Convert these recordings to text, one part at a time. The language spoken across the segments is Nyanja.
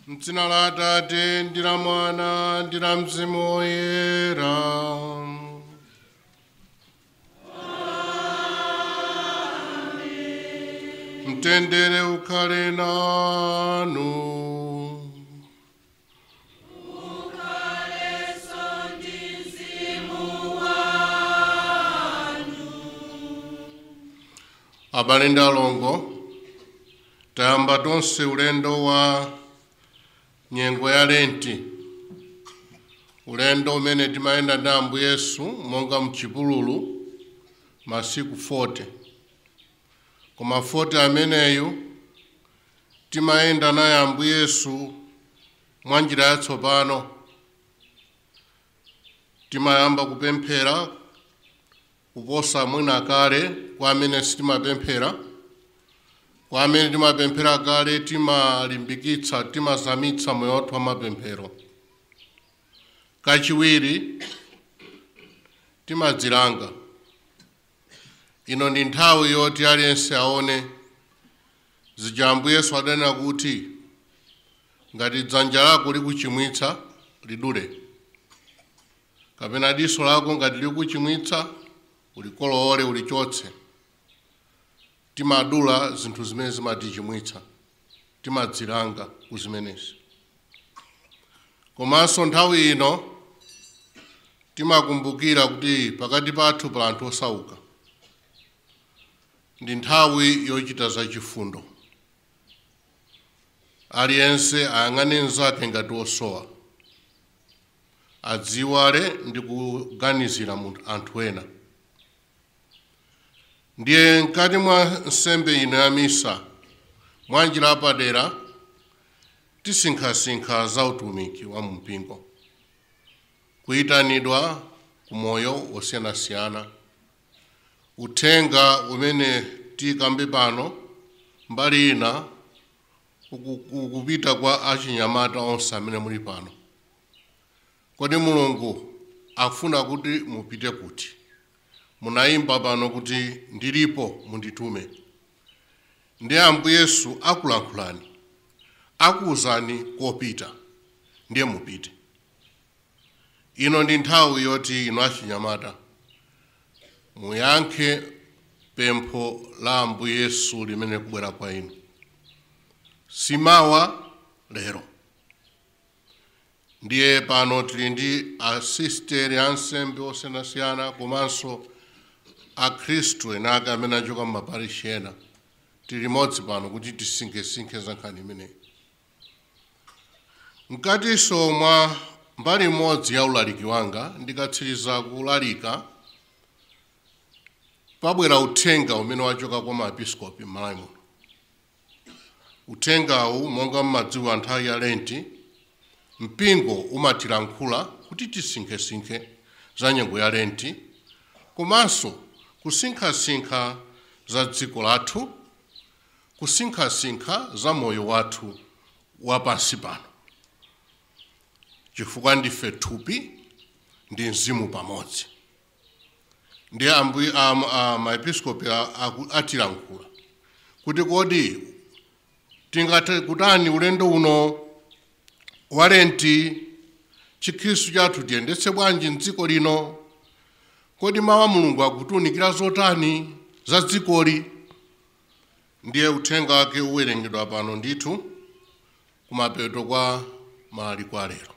M'dzina la Atate ndi la Mwana ndi la Mzimu Woyera. Mtendere ukhale nanu. Abale ndi alongo, tayamba tonse ulendo wa nyengo ya Lenti, ulendo umene timayenda ndi Ambuye Yesu monga mchipululu masiku 40. Koma 40 ameneyo timayenda naye Ambuye Yesu mwa njira yatsopano. Timayamba kupemphera kuposa mwina kale kwa amene sitimapemphera. Kwa amene timapemphera kale timalimbikitsa, timazamitsa moyo wathu wa mapemphero. Kachiwiri timadzilanga. Ino ndi nthawi yoti aliyense aone zija Ambuye Yesu adanena kuti ngati dzanja lako likuchimwitsa lidule, kapena diso lako ngati likuchimwitsa ulikolowole ulichotse. Timadula zinthu zimene zimatichimwitsa, timadzilanga kuzimenezi. Komanso nthawi ino timakumbukira kuti pakati pathu pali anthu osauka. Ndi nthawi yochita zachifundo. Aliyense ayang'ane nzake ngati osowa, adziwale ndi kuganizira anthu ena. Ndiye mkati mwa nsembe ino ya misa, mwa njira yapadera, tisinkhasinkha za utumiki wa mpingo, kuyitanidwa ku moyo osiyanasiyana. Uthenga umene tikambe pano mbali ina ukupita kwa achinyamata onse amene muli pano. Kodi Mulungu akufuna kuti mupite kuti? Munayimba pano kuti ndilipo munditume. Ndi Ambuye Yesu akulankhulani, akuwuzani kopita, ndiye mupite. Ino ndi nthawi yoti ino achinyamata muyankhe pempho la Ambuye Yesu limene kubwera kwa inu. Simawa lero. Ndiye pano tili ndi asisteri ansembe osiyanasiyana komanso akhristu ena amene achoka m'maparishi ena. Tili limodzi pano kuti tisinkhesinkhe za nkhani imeneyi. Mkatinso mwa mbali imodzi ya ulaliki wanga ndikatsiriza kulalika, pabwera uthenga umene wachoka kwa maepiskopi m'Malawi muno. Uthengawu monga mmadziwa nthawi ya Lenti, mpingo umatilankhula kuti tisinkhesinkhe za nyengo ya Lenti, komanso kusinkhasinkha za dziko lathu, kusinkhasinkha za moyo wathu wapansi pano. Chifukwa ndife thupi ndi mzimu pamodzi. Ndiye maepiskopi atilankhula kuti kodi tingathe kutani ulendo uno wa Lenti, chikhristu chathu tiyendetse bwanji m'dziko lino, kodi mawu a Mulungu akutiunikira zotani za dzikoli. Ndiye uthenga wake uwerengedwa pano ndithu kumapeto kwa maliko a lero.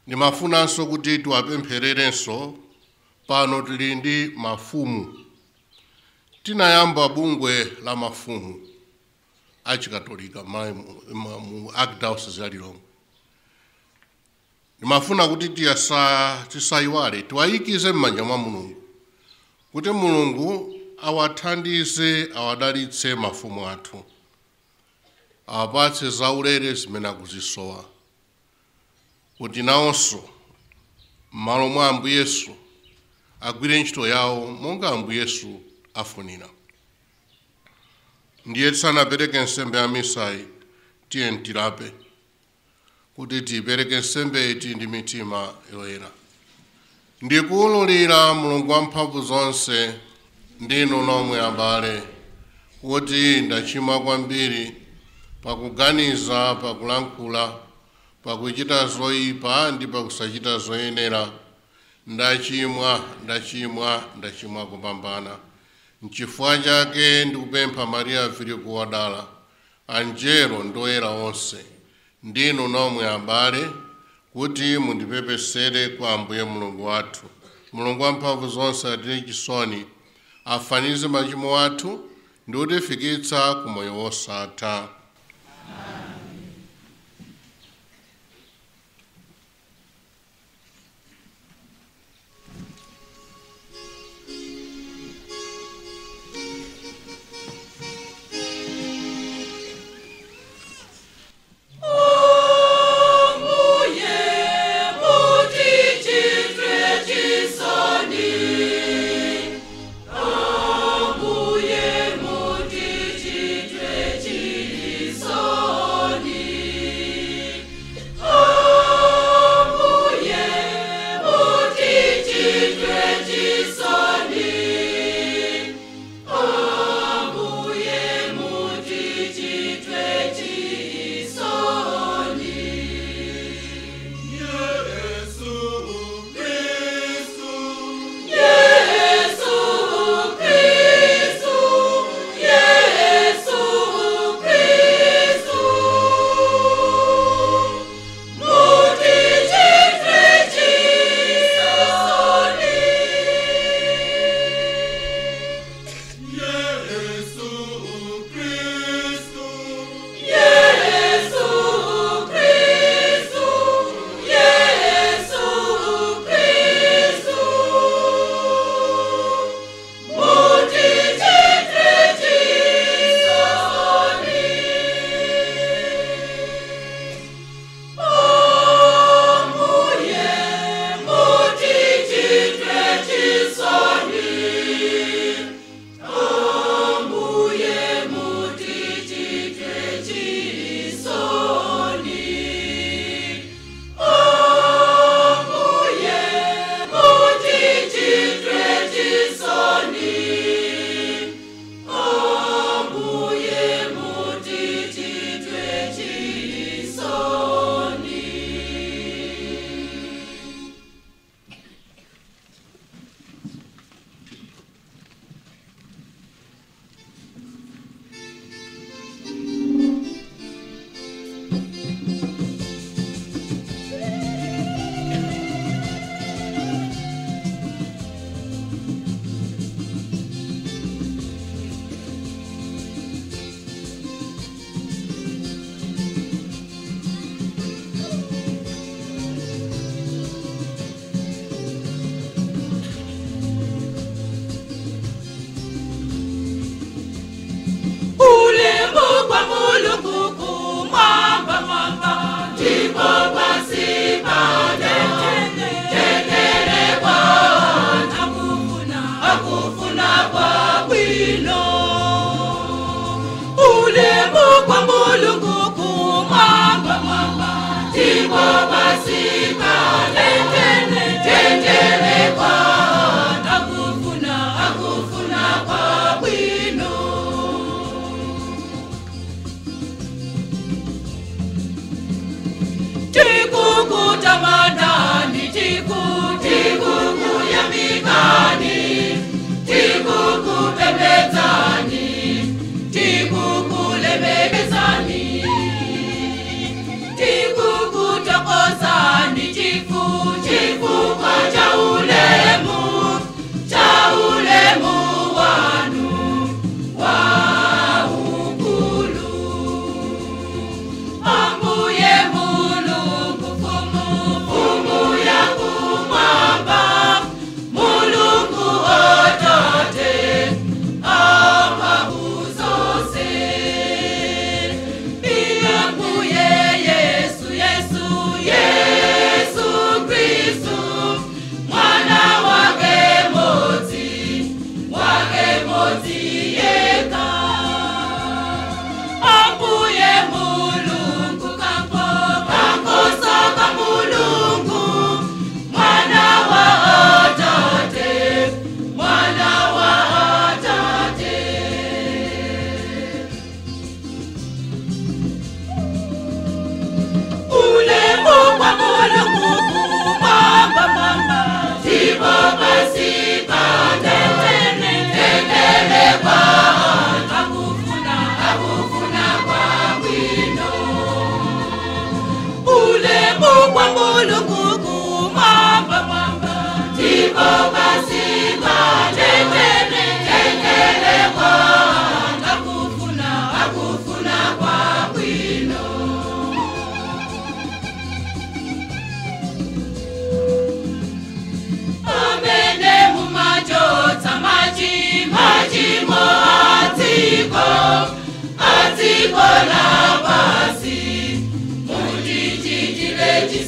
Ndimafunanso kuti tiwapemphererenso. Pano tili ndi mafumu. Tinayamba bungwe la mafumu achikatolika mu Archdiocese ya Lilongwe. Ndimafuna kuti tisayiwale, tiwayikize m'manja mwa Mulungu, kuti Mulungu awathandize, awadalitse mafumu athu, awapatse zaulere zimene akuzisowa, kuti nawonso m'malo mwa Ambuye Yesu agwire ntchito yawo monga Ambuye Yesu afunira. Ndiye tisanapereke nsembe ya misayi, tiye tilape kuti tipereke nsembe iti ndi mitima yoyera. Ndikuwululira Mulungu wamphamvu zonse, ndinu nomwe abale, kuti ndachimwa kwambiri pakuganiza, pakulankhula, pakuchita zoyipa ndi pakusachita zoyenera. Ndachimwa kupambana. N'chifukwa chake ndikupempha Maria Virigo wadala, angelo ndi oyera onse, ndinu nomwe abale, kuti mundipepesere kwa Ambuye Mulungu wathu. Mulungu wamphamvu zonse atire chisoni, afanize machimo athu ndi kutifikitsa ku moyo wosatha. Ambuye muti chitwe chili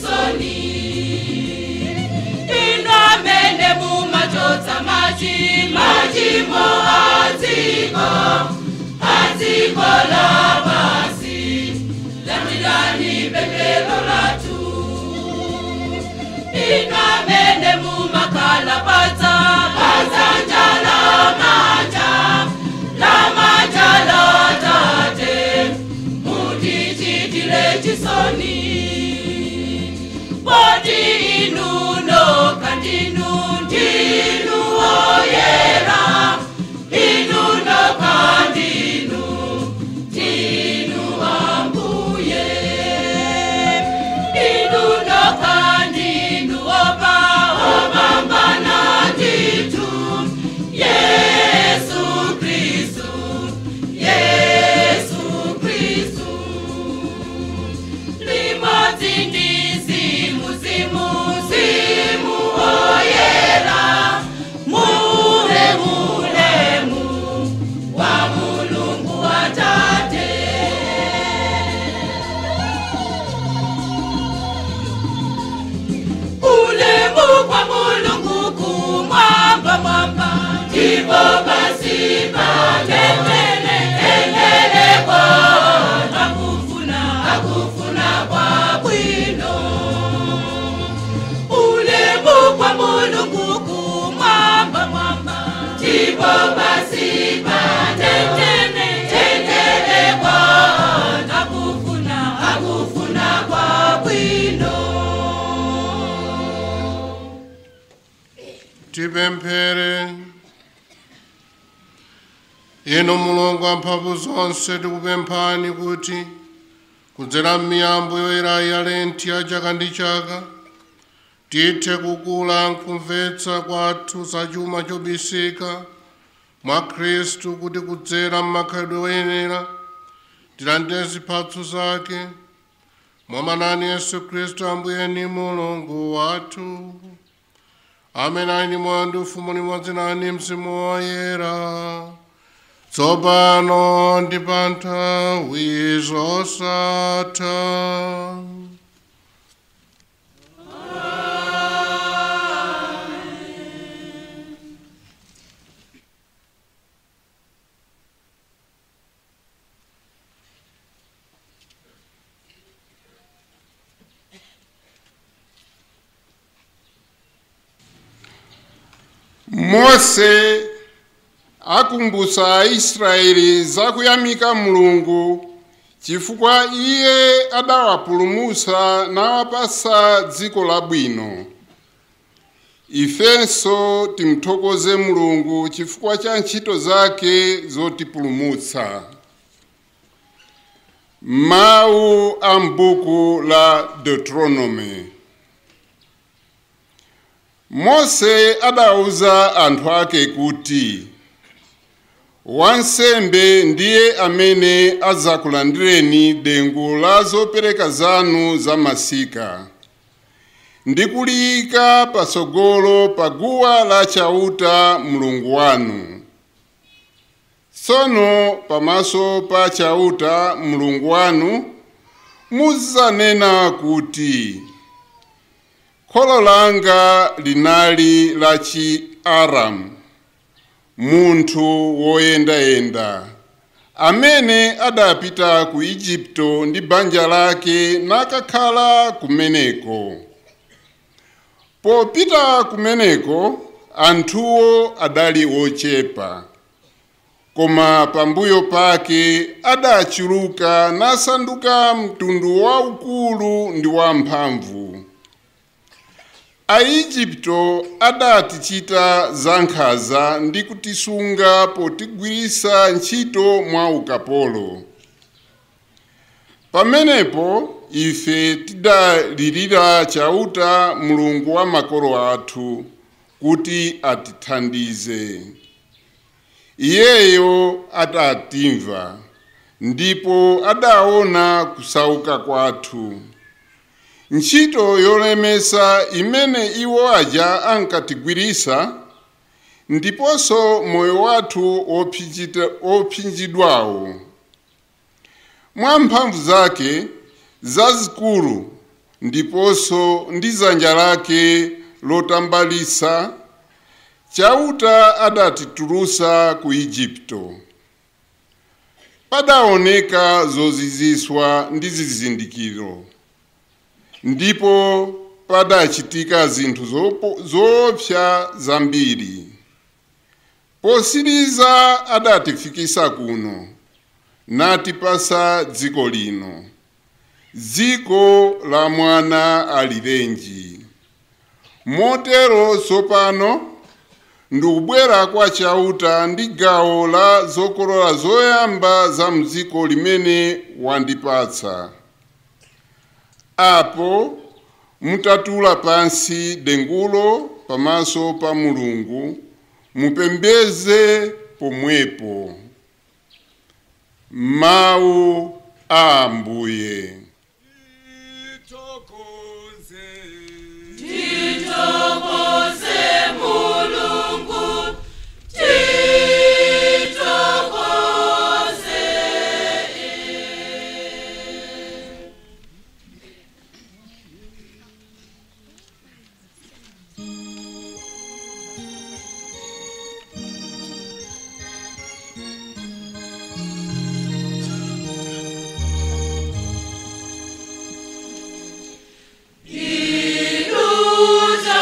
chisoni. Inu amene mumachotsa machimo adziko lapansi, landirani pemphero lathu. Inu amene mumakhala padzanja lamanja la Tate, mutichitire chisoni. Poti inu nokha ndinu oyera, inu nokha ndinu Ambuye, inu nokha ndinu opambana ndithu, Yesu Kristu. Limodzi ndi Mzimu oyera, ulemu wa Mulungu Atate. Ulemu kwa Mulungu kumwamba, ndipo pansi patendeleko, akufuna kwa bwino. Ulemu kwa Mulungu kumwamba, ndipo pansi patendeleko, akufuna kwa bwino. Tipemphere. Inu Mulungu wamphamvu zonse, tikupemphani kuti kudzera m'miyambo yoyera ya Lenti ya chaka ndi chaka tithe kukula nkumvetsa kwathu za chuma chobisika mwa Khristu, kuti kudzera m'makhalidwe oyenera tilandire zipatso zake mwa mwana Yesu Khristu Ambuye ndi Mulungu wathu, amene ali ndi moyo ndi ufumu limodzi nanu Mzimu Woyera, tsopano ndi pa nthawi zosatha. Mose akumbutsa Aisraeli za kuyamika Mulungu chifukwa iye adawapulumutsa nawapatsa dziko labwino. Ifenso timthokoze Mulungu chifukwa cha ntchito zake zotipulumutsa. Mawu a m'buku la Deuteronomy. Mose adauza anthu ake kuti wansembe ndiye amene adzakulandireni dengu la zopereka zanu za masika ndi kuliyika patsogolo pa guwa la chauta Mulungu wanu. Tsono pamaso pa chauta Mulungu wanu mudzanena kuti, kholo langa linali la Chi-Aramu, munthu woyendayenda, amene adapita ku Igupto ndi banja lake nakakhala kumeneko. Popita kumeneko, anthuwo adali ochepa, koma pambuyo pake adachuluka nasanduka mtundu waukulu ndi wamphamvu. Aigupto adatichita zankhanza ndi kutisunga potigwiritsa ntchito mwa ukapolo. Pamenepo ife tidalirira chauta Mulungu wa makolo athu kuti atithandize. Iyeyo adatimva ndipo adaona kusauka kwathu. Ntchito yolemesa imene iwo aja ankatigwiritsa, ndiponso moyo wathu opsinjidwawo. Mwa mphamvu zake zazikulu ndiponso ndi dzanja lake lotambalisa chauta adatitulusa ku Igupto. Padaoneka zoziziswa ndi zizindikiro, ndipo padachitika zinthu zoopsa zambiri. Posiriza adatifikisa kuno natipasa dziko lino, dziko la mwana alirenji. Motero tsopano ndikubwera kwa chauta ndi gawo la zokolola zoyamba za mdziko limene wandipatsa. Apo mutatula pansi dengulo pamaso pa Mulungu, mupembeze pomwepo. Mawu a Ambuye. Titokoze Mulungu, titokoze. Iluza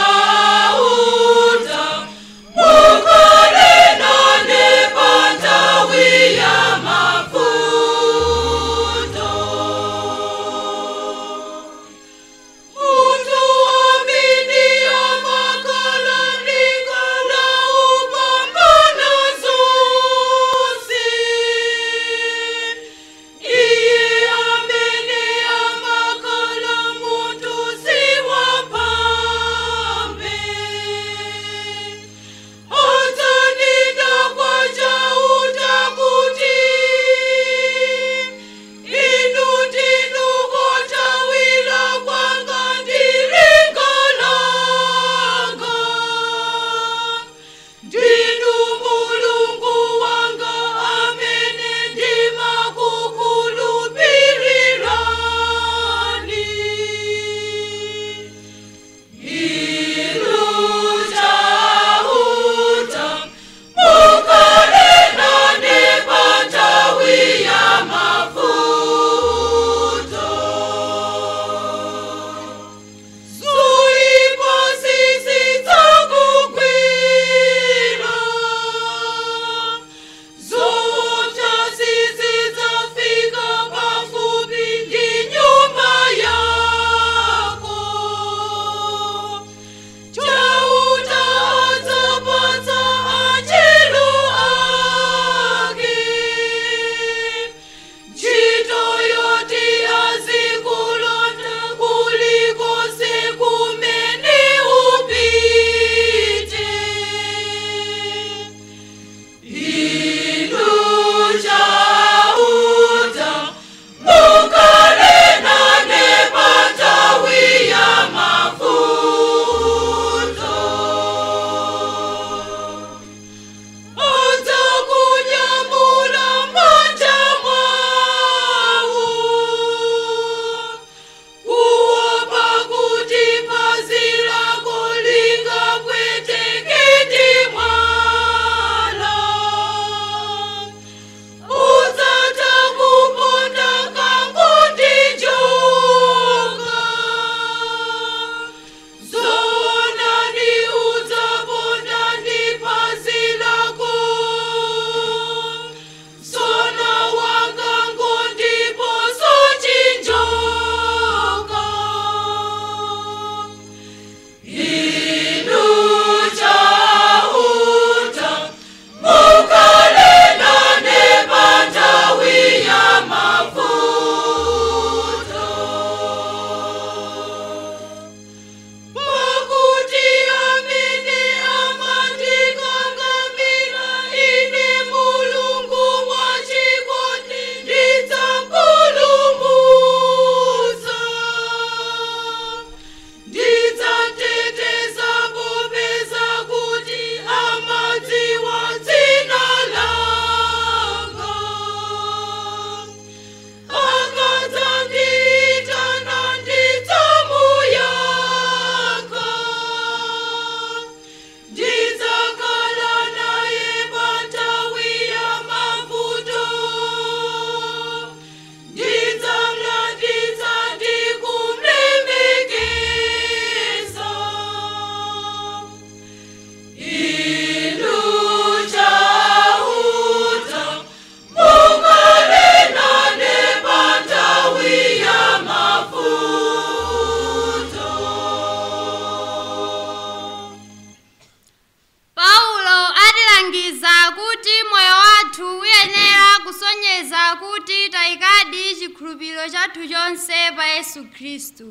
kusonyeza kuti tayikadi chikhulupiriro chathu chonse pa Yesu Khristu.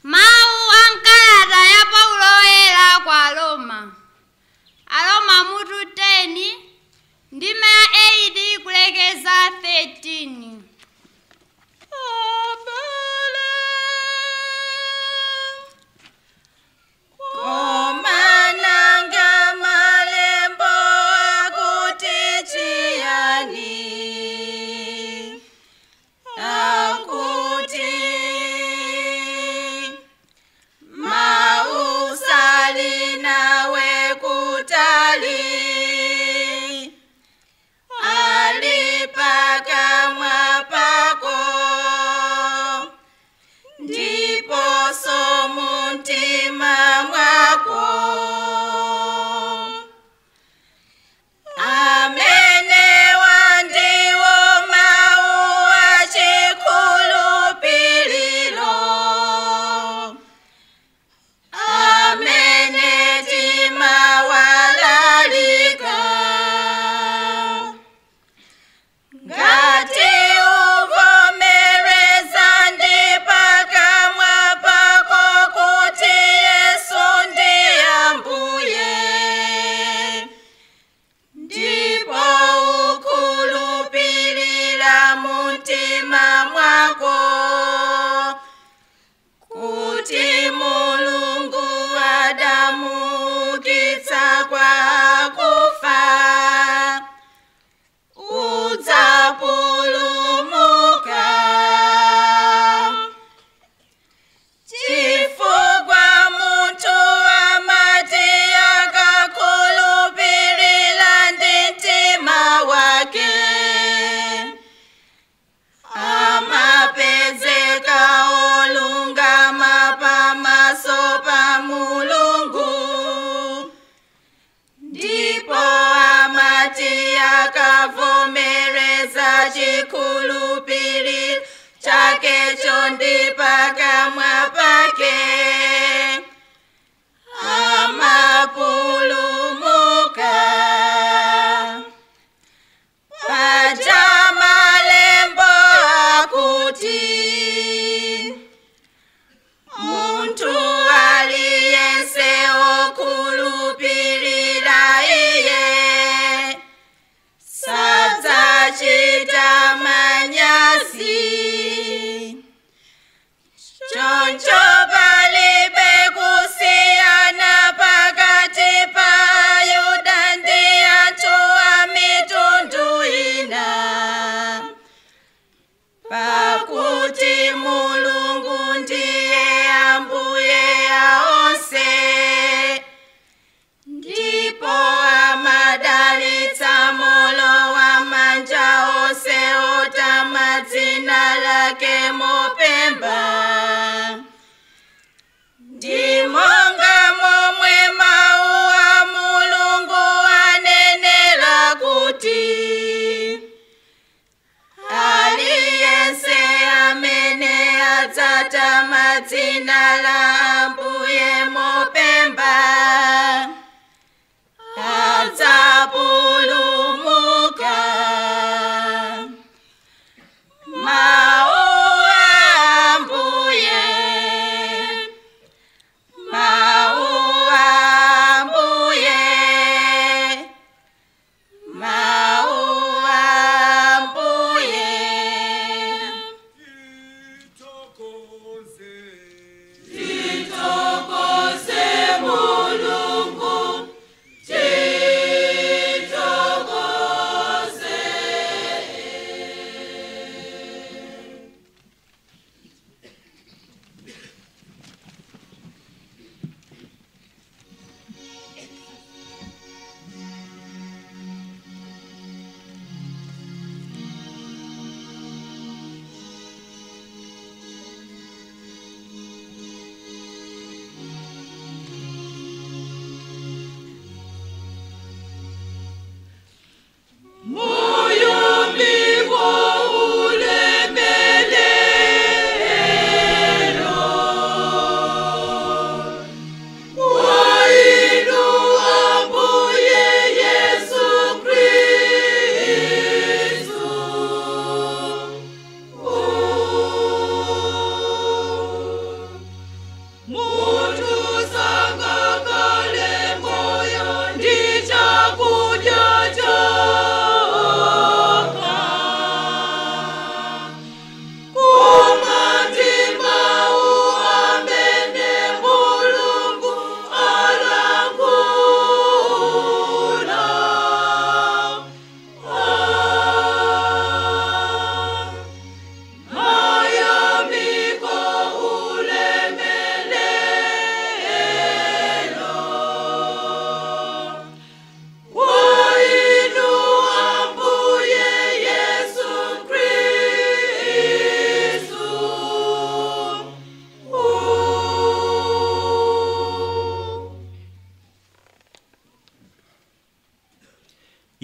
Mawu ankalata ya Paulo oyera kwa Aroma. Aroma mutu 10 ndime 8 kulekeza 13. chikhulupiriro chake chondipaka mwapake amapulumuka paja malembo akuti muntu aliyense okhulupirira iye sadzachita manyazi choncho pali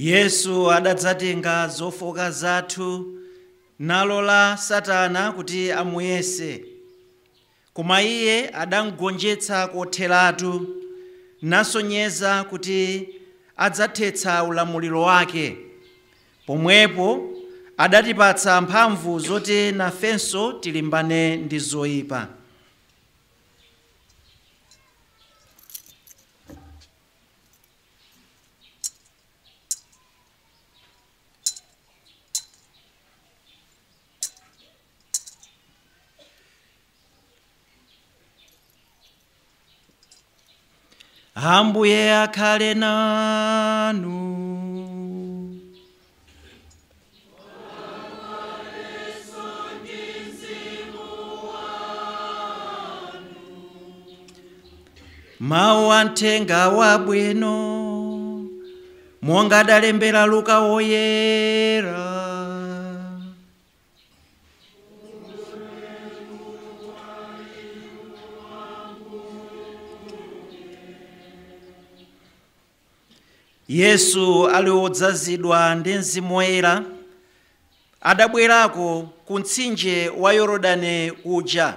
Yesu adadzatenga zofoka zathu nalola Satana kuti amuyese, koma iye adamugonjetsa kotheratu nasonyeza kuti adzathetsa ulamuliro wake. Pomwepo adatipatsa mphamvu zoti nafenso tilimbane ndi zoyipa. Ambuye akhale nanu. Mawu amthenga wabwino monga adalembera Luka woyera. Yesu ali wodzazidwa ndi Mzimu Woyera adabwerako ku mtsinje wa Yorodani kuja.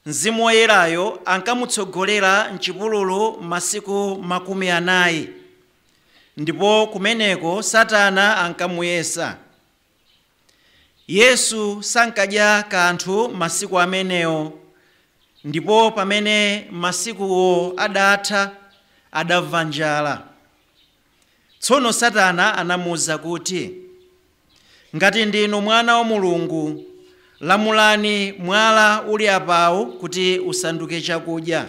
Mzimu Woyerayo ankamutsogolera m'chipululu masiku 40, ndipo kumeneko Satana ankamuyesa. Yesu sankadya kanthu masiku amenewo, ndipo pamene masikuwo adatha adamva njala. Tsono Satana anamuwuza kuti, ngati ndinu mwana wa Mulungu, lamulani mwala uli apawu kuti usanduke chakudya.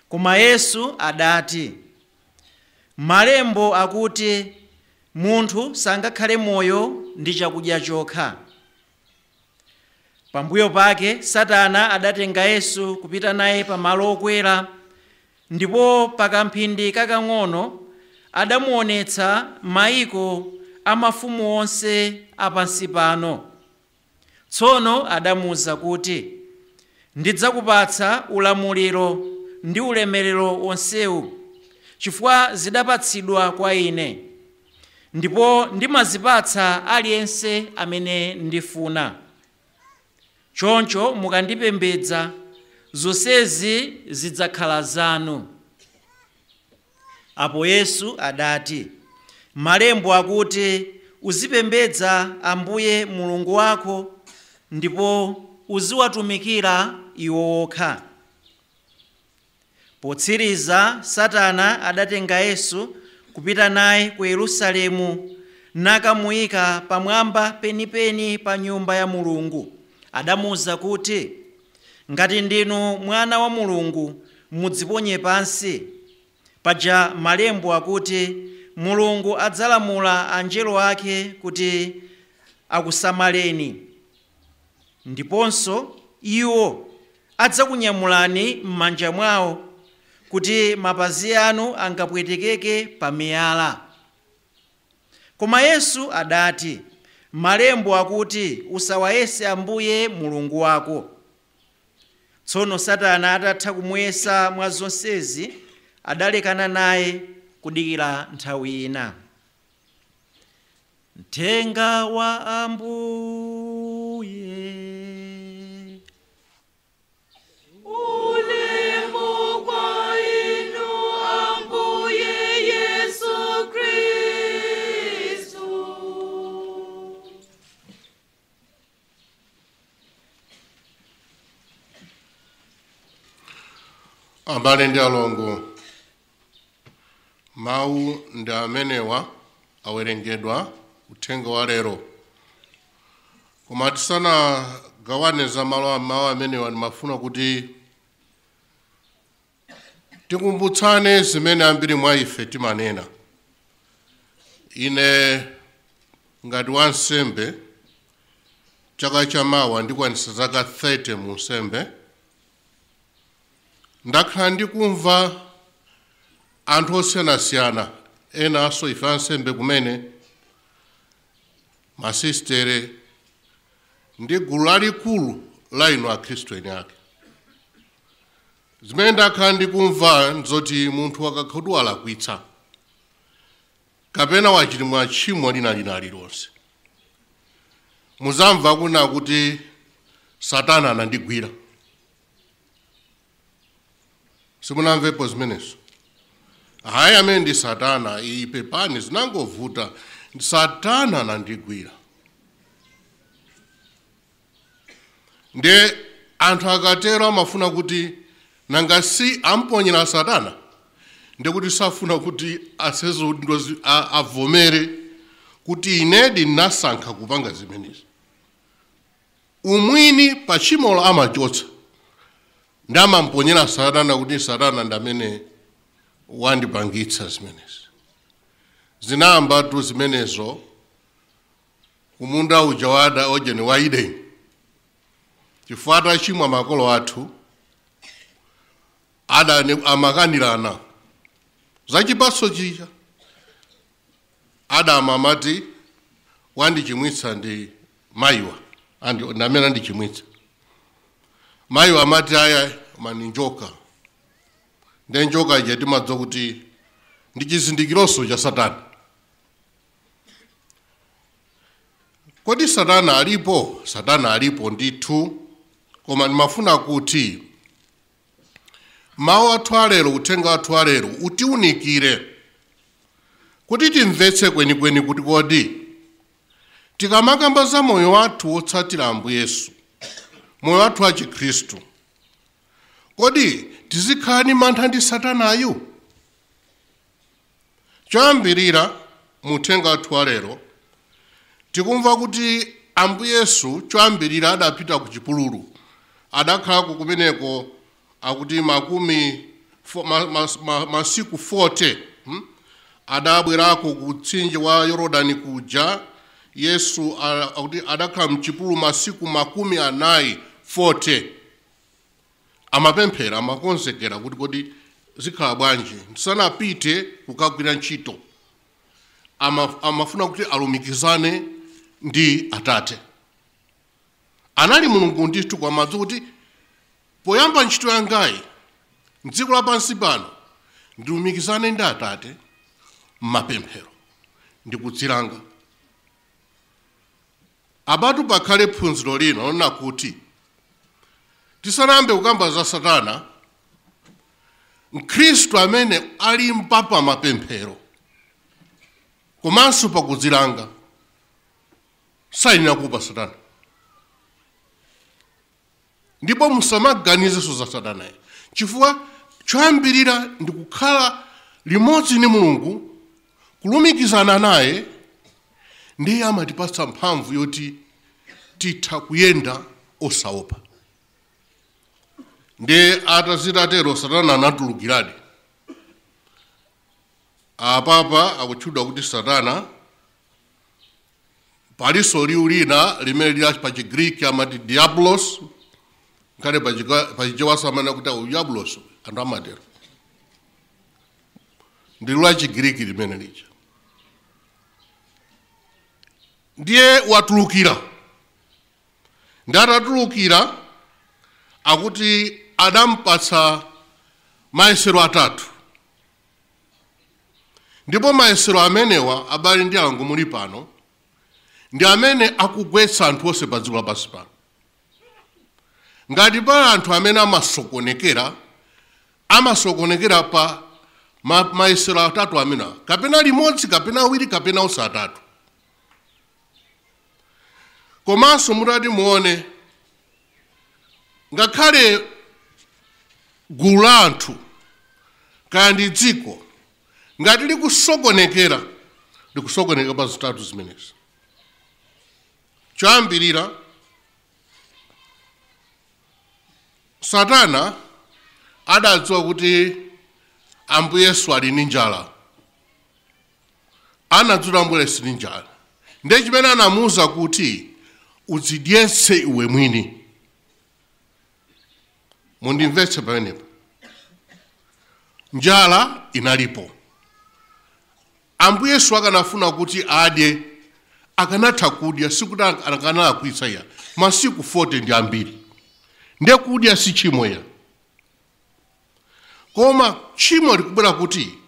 Koma Yesu adati, Malembo akuti munthu sangakhale moyo ndi chakudya chokha. Pambuyo pake Satana adatenga Yesu kupita naye pamalo okwera, ndipo pakamphindi kakang'ono adamuonetsa mayiko a mafumu onse apansi pano. Tsono adamuwuza kuti, ndidzakupatsa ulamuliro ndi ulemerero onsewu, chifukwa zidapatsidwa kwa ine, ndipo ndimazipatsa aliyense amene ndifuna. Choncho mukandipembedza, zonsezi zidzakhala zanu. Apo Yesu adati, Malembo akuti uzipembedza Ambuye Mulungu wako ndipo uziwatumikira iwo okha. Potsiriza Satana adatenga Yesu kupita naye ku Yerusalemu nakamuyika pamwamba penipeni pa nyumba ya Mulungu. Adamuwuza kuti, ngati ndinu mwana wa Mulungu mudziponye pansi. Paja Malembo akuti Mulungu adzalamula angelo ake kuti akusamaleni, ndiponso iwo adzakunyamulani m'manja mwawo kuti mapazi anu angapwetekeke pa miyala. Koma Yesu adati, Malembo akuti usawayese Ambuye Mulungu wako. Tsono Satana atatha kumuyesa mwa zonsezi, adalekana naye kudikira nthawi ina. Mthenga wa Ambuye. Ulemu kwa inu Ambuye Yesu Kristu. Abale ndi alongo, mawu ndi amenewa awerengedwa uthenga wa lero. Koma tisanagawane za mawu amenewa ndimafuna kuti tikumbutsane zimene ambiri mwa ife timanena. Ine ngati wansembe chaka chamawa ndikwanisa zaka 30 mu nsembe, ndakhala ndikumva anthu osiyanasiyana, ena aso ife ansembe kumene, masistere ndi gulu lalikulu la inu akhristu eni ake. Zimene ndakhala ndikumva nzoti munthu akakhala walakwitsa kapena wachilimwa tchimo lina lililonse. Muzamva kuna kuti Satana anandigwira. Simunamvepo zimenezo. Haya amene ndi Satana, ipepani zinangovuta, Satana anandigwira. Nde anthu akatero amafuna kuti nanga si amponyera Satana, nde kuti safuna kuti avomere kuti inedi nasankha kupanga zimenezi. Umwini pa tchimo amachotsa, ndi amamponyera Satana kuti Satana ndamene wandipangitsa zimenezi. Zinayambatu zimenezo kumunda uja wada ojeni wa Edeni. Chifukwa chimwa makolo athu amakanirana za chipatso chija. Adamu amati wandichimwitsa ndi mayiwa, ndamene andichimwitsa. Mayiwa amati aya mani njoka. Nde njoka ija timadziwa kuti ndi chizindikironso cha Satana. Kodi Satana alipo? Satana alipo ndithu, koma ndimafuna kuti mawu athu alero, uthenga wathu alero utiunikire kuti timvetse kwenikweni kuti kodi tikamakamba za moyo wathu wotsatira Ambuye Yesu, moyo wathu wa Chikhristu, kodi tizikhala ndi mantha ndi Satanayo? Choyambirira mu uthenga wathu alero tikumva kuti Ambuye Yesu choyambirira adapita ku chipululu, adakhala kumeneko akuti masiku 40. Adabwerako ku mtsinje wa Yorodani kuja. Yesu akuti adakhala mchipululu masiku 40. Amapemphera, amakonzekera kuti kodi zikhala bwanji ndisanapite kukagwira ntchito. Amafuna kuti alumikizane ndi Atate. Anali Mulungu ndithu kwa madzi kuti poyamba ntchito yangayi m'dziko lapansi pano ndilumikizane ndi Atate m'mapemphero ndi kudzilanga. Abatu pakhale phunziro lino lona kuti tisanayambe kukamba za Satana, Mkhristu amene ali mpapa mapemphero komanso pakudzilanga sayenera kuopa Satana. Ndipo musamaganizenso za Satana, chifukwa choyambirira ndi kukhala limodzi ndi Mulungu, kulumikizana naye, ndiye amatipatsa mphamvu yoti titha kuyenda osaopa. Nde atazitatero Satana anatulukiradi. Apapa akutchedwa kuti Satana paliso liwu lina limene lili pa Chigriki amati diablos, ngati pa Chichewasa amene akuti diablos, anthu amatero. Ndi liwu la Chigriki limene lija. Ndiye watulukira. Ndi atatulukira akuti adampatsa mayesero atatu. Ndipo mayesero amenewa abali ndi alongo muli pano ndi amene akugwetsa anthu onse pa dziko lapansi pano. Ngati pali anthu amene amasokonekera pa mayesero atatu amenewa, kapena limodzi, kapena awiri, kapena onse atatu. Komanso mutati muone ngakhale gulu la anthu kaya ndi dziko ngati likusokonekera pa zitatu zimenezi. Choyambirira, Satana adadziwa kuti Ambuye Yesu ali ndi njala. Anadziwa Ambuye Yesu ali ndi njala. Ndiye chimene anamuwuza kuti udzidyetse iwe mwini. Mundimvetse pamenepa. Njala inalipo. Ambuye Yesu akanafuna kuti adye, akanatha kudya, sikuti akanalakwitsa ya. Masiku 40 ndi ambiri. Ndiye kudya si chimo ya. Koma chimo likubwera kuti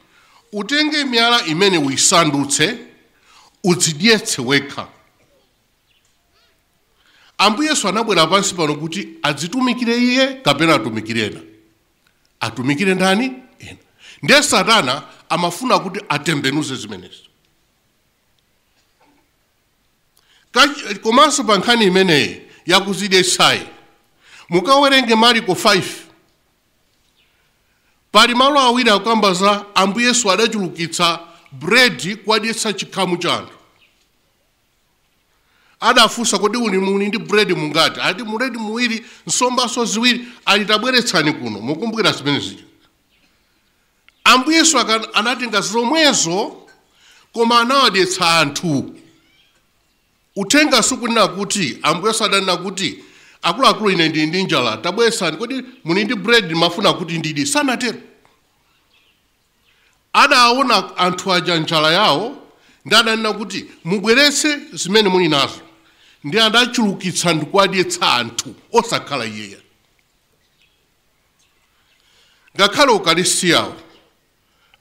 utenge miyala imene uisandutse udzidyetse wekha. Ambuye Yesu anabwera pansi pano kuti adzitumikire iye kapena atumikire ena. Atumikire ndani? Ena. Ndiye Satana amafuna kuti atembenuze zimenezi. Komanso pa nkhani imeneyi yakudzidyetsayi, mukawerenge Marko 5, pali malo awiri akamba za Ambuye Yesu adachulukitsa bredi kudyetsa chikhamu cha anthu. Adafunsa kuti muli ndi bredi mungati? Ati bredi muwiri, nsombaso ziwiri. Tabweretsani kuno. Mukumbukira zimenezi. Ambuye Yesu anatenga zomwezo koma anawadyetsa anthu. Uthenga sukunena kuti Ambuye Yesu adanena kuti akuluakulu ine ndili ndi njala, tabweretsani. Kodi muli ndi bredi mafuna kuti ndidye? Sanatero. Adaona anthu aja njala yawo, ndi adanena kuti mubweretse zimene muli nazo. Ndi adachulukitsa ndi kuwadyetsa anthu osakhala iyeya. Ngakhale ukaristiyawo,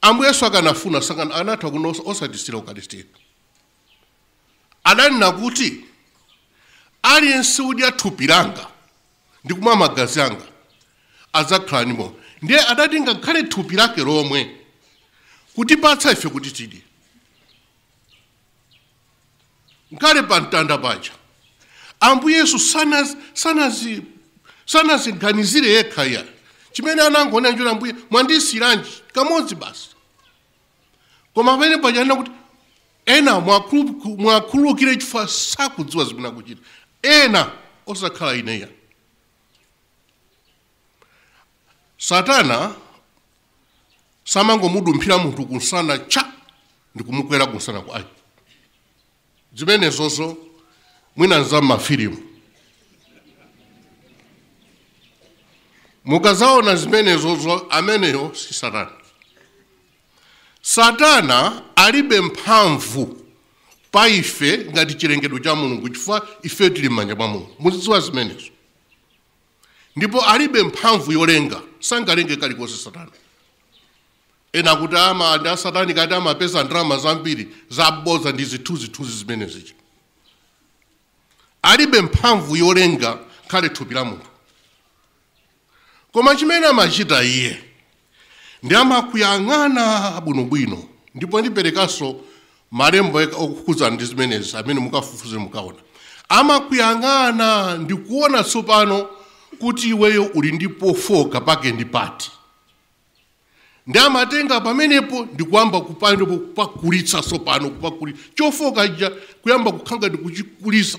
Ambuye Yesu akanafuna anatha kuno osatisira ukaristiya. Adanena kuti aliyense udya thupi langa ndi kumwa magazi anga adzakhala ndi moyo. Ndiye adati ngakhale thupi lake lomwe kutipatsa ife kuti tidye. Ngale pa mtanda paja Ambuye Yesu sanaziganizire yekha ya. Chimene anangoona njira Ambuye mwandisiranji kamodzi basi. Koma pamene paja anena kuti ena mwakhululukire chifukwa sakudziwa zimene akuchita. Ena osakhala ineya. Satana samangomudumphira munthu kunsana cha ndi kumukwera kunsana kwa ake. Zimenezozo mwina za mafilimu. Mukazaona zimenezozo ameneyo si Satana. Satana alibe mphamvu pa ife ngati chilengedwe cha Mulungu chifukwa ife tili m'manja mwa Mulungu. Muzidziwa zimenezo. Ndipo alibe mphamvu yolenga, sangalenge kalikonse Satana. Ena kuti ndi Satani kati amapeza ndalama zambiri zabodza ndi zithunzi zimenezi. Alibe mphamvu yolenga khale thupi la munthu. Koma chimene amachita iye ndi amakuyang'ana bwinobwino. Ndipo ndiperekanso malembo okukhudzana ndi zimenezi amene mukafufuze mukaona. Amakuyang'ana ndi kuona tsopano kuti iweyo uli ndi pofoka pake ndi pati. Ndi amatenga pamenepo ndi kuyamba kupakulitsa tsopano kupakulitsa. Chofoka ija kuyamba kukhanga ndi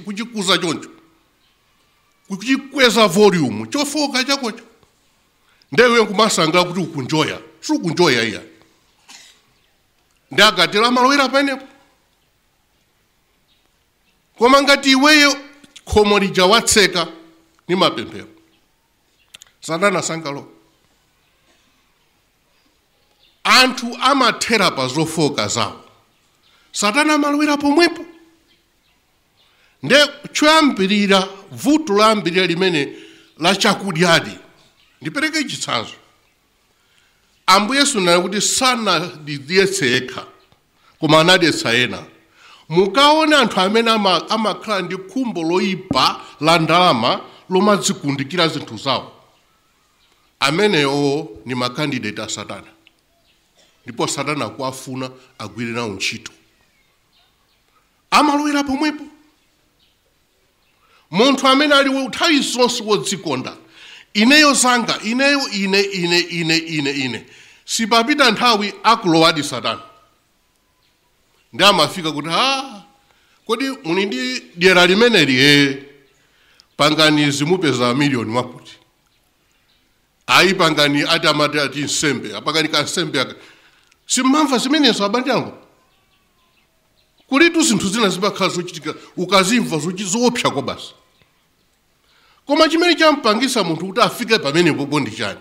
kuchikuza choncho. Kuchikweza volume. Chofoka chakocho. Ndewe nkumasanga kuti ukunjoya. Sukunjoya iya. Ndi agatela malowera pamenepo. Koma ngati iweyo khomo lija watseka ni mapemphero. Satana sangalo. Anthu amathera pa zofoka zawo. Satana amalowera pomwepo. Nde choyambirira vuto loyambirira limene la chakudyadi. Ndipereke chitsanzo. Ambuye Yesu ananena kuti sanadidyetse yekha koma anadyetsa ena. Mukaone anthu amene amakhala ndi khumbo loyipa la ndalama lomadzikundikira zinthu zawo. Amenewo ni makandidate a Satana. Ndipo Satana akuafuna agwire nawo ntchito. Amalowera pomwepo. Munthu amene ali nthawi zonse wodzikonda. Ineyo zanga, ineyo ine. Sipapita nthawi akulowadi Satana. Ndi amafika kuti kodi muli ndi dyera limeneli pangani zimupeza miliyoni mwakuti. Ayi pangani ati nsembe, apangani ka nsembe aka. Simamva zimenezo abandi angu. Kulitu zinthu zina zimakhala zochitika ukazimva zoopsa kwa basi. Koma chimene champangisa munthu kuti afike pamene popo ndi chani.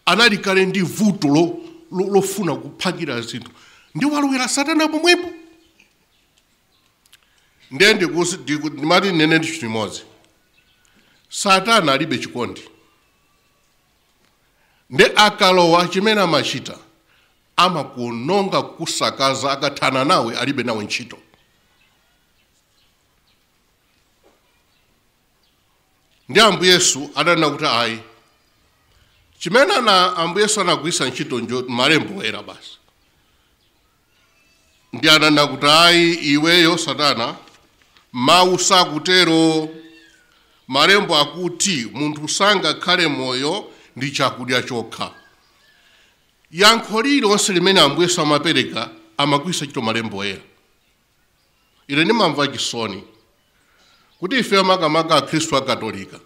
Anali kale ndi vuto lofuna kuphakira zinthu. Ndi walowera Satana pomwepo. Ndende ndimati nene ndi chimodzi. Satana alibe chikondi. Nde akalowa chimene amachita amakuononga kusakaza akathana nawe alibe nawe ntchito. Ndi Ambuye Yesu adanena kuti ayi chimene Ambuye Yesu anagwisa ntchito njo malembo oyera basi. Ndi adanena kuti ayi iweyo Satana mawu sakutero, malembo akuti munthu sangakhale moyo ndi chakudya chokha. Yankho lililonse limene Ambuye Yesu amapereka amagwisa ntchito malembo oyera. Ine ndimamva chisoni kuti ife makamaka akhristu akatolika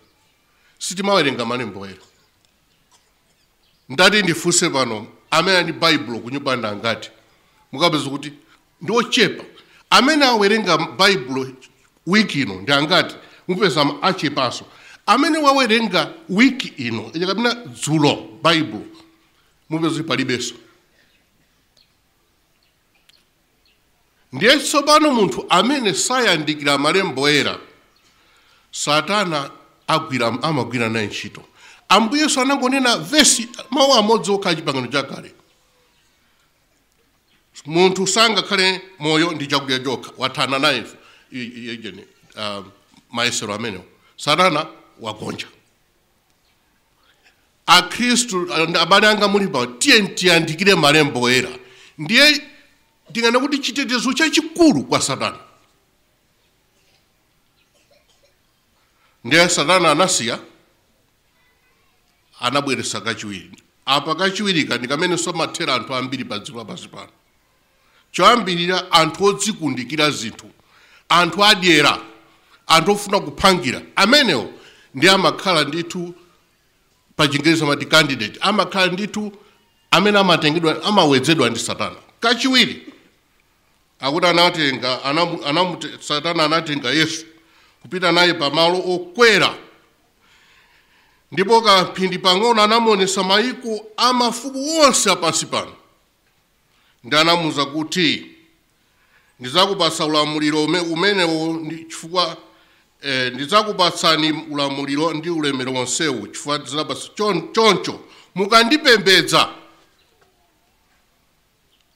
sitimawerenga malembo oyera. Ndati ndifunse pano amene ali Bible kunyumba ndangati mukapeza kuti ndi ochepa amene awerenga Bible wiki ino ndi angati mupeza achepanso. Amene wawerenga wiki ino kapena dzulo Bible mupeza palibenso. Ndiye tsopano munthu amene sayandikira malembo oyera Satana amagwira naye ntchito. Ambuye Yesu anangonena vesi mawu amodzi okha chipangano chakale. Munthu sangakhale moyo ndi chakudya chokha wathana naye maesero amenewo. Satana wagonja. Akhristu abale anga mulipa tiyandikire malembo oyera. Ndiye ndingana kuti chitetezo chachikulu kwa Satana. Ndiye Satana anasiya anabweresa kachiwiri. Apa kachiwiri kandi kamene somathera anthu ambiri pa dziko lapansi pano. Choyambirira anthu odzikundikira zinthu, anthu adyera, anthu ofuna kuphangira. Amenewo ndi amakhala ndithu pa Chingerezi amati candidate, amakhala ndithu amene amatengedwa amawedzedwa ndi Satana. Kachiwiri akuti Satana anatenga Yesu kupita naye pamalo okwera. Ndipo kaphindi pang'ono anamuonesa mayiko amafumu onse apansi pano. Ndi anamuwuza kuti ndizakupatsa ulamuliro umenewo chifukwa ndizakupatsani ulamuliro ndi ulemerero wonsewu chifukwa ndizapatsa choncho mukandipembedza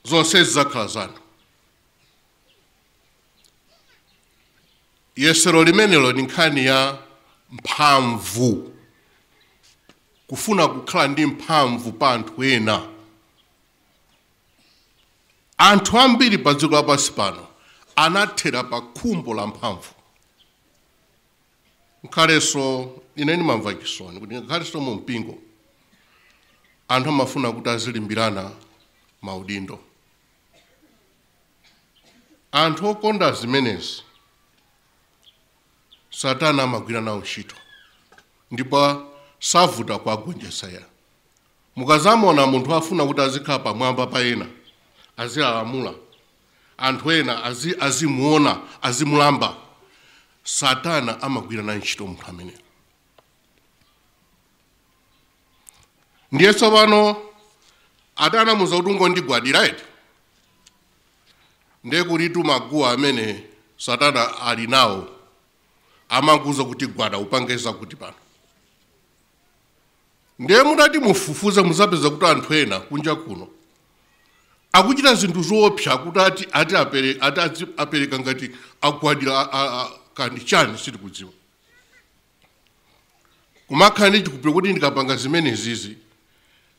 zonse zidzakhala zanu. Yesero limenelo ni nkhani ya mphamvu. Kufuna kukhala ndi mphamvu pa anthu ena. Anthu ambiri pa dziko lapansi pano anathera pa khumbo la mphamvu. Nkhalenso ine ndimamva chisoni kuti nkhalenso mu mpingo anthu amafuna kuti azilimbirana maudindo. Anthu okonda zimenezi Satana amagwira nawo ntchito ndipo savuta kuwagonjetsa ya. Mukazamona munthu afuna kuti azikhala pamwamba pa ena azilalamula anthu ena azimuona azimulamba, Satana amagwira naye ntchito munthu ameneyo. Ndiye tsopano atanamuza kuti ungondigwadira eti ndiye kuti maguwa amene Satana ali nawo amakuza kuti gwada upangeza kuti pano. Ndiye mutati mufufuza muzapeza kuti anthu ena kunja kuno akuchita zinthu zoopsa kuti ati apereka ngati agwadira kandi chani sitikudziwa. Kumakhala ndi chikupiro kuti ndikapanga zimenezi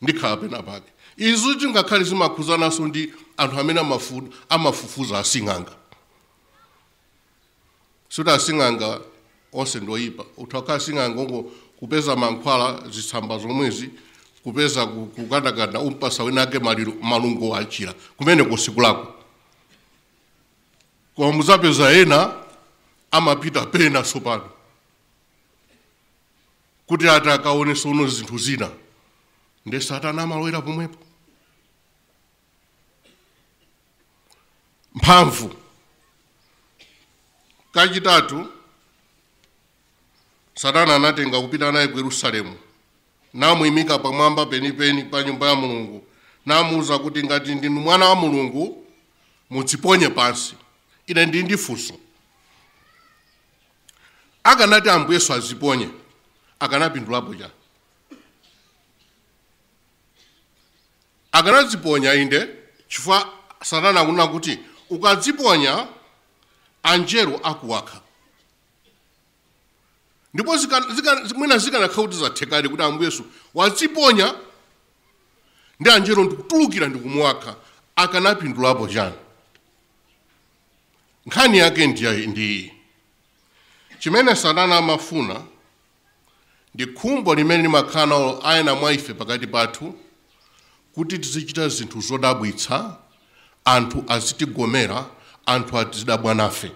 ndikhala pena pake. Izo tingakhale zimakhuzananso ndi anthu amene amafufuza asing'anga. Suti asing'anga onse ndoyipa. Uthakhala asing'anga kupeza mankhwala zitsamba zomwezi kupeza kukandakanda umpasa wenake malungo achira kumene kusiku lako. Koma muzapeza ena amapita pena sopano kuti atakaonesa uno zinthu zina ndi Satana amalowera pomwepo. Mphamvu. Kachitatu Satana anatenga kupita naye ku Yerusalemu namuyimika pamwamba penipeni pa nyumba ya Mulungu namuwuza kuti ngati ndinu mwana wa Mulungu mudziponye pansi, ine ndi ndifunso. Akanati Ambuye Yesu aziponye akanapindulapo cha. akanadziponya inde chifukwa Satana akunena kuti ukadziponya angelo akuwakha. Ndipo mwina zikanakhala kuti zathekadi kuti Ambuye Yesu wadziponya ndi angelo ndikutulukira ndikumuwakha, akanapindulapo chani? Nkhani yake ndi chimene Satana amafuna ndi khumbo limene limakhala ayena mwa ife pakati pathu kuti tizichita zinthu zodabwitsa, anthu azitigomera, anthu azidabwa nafe.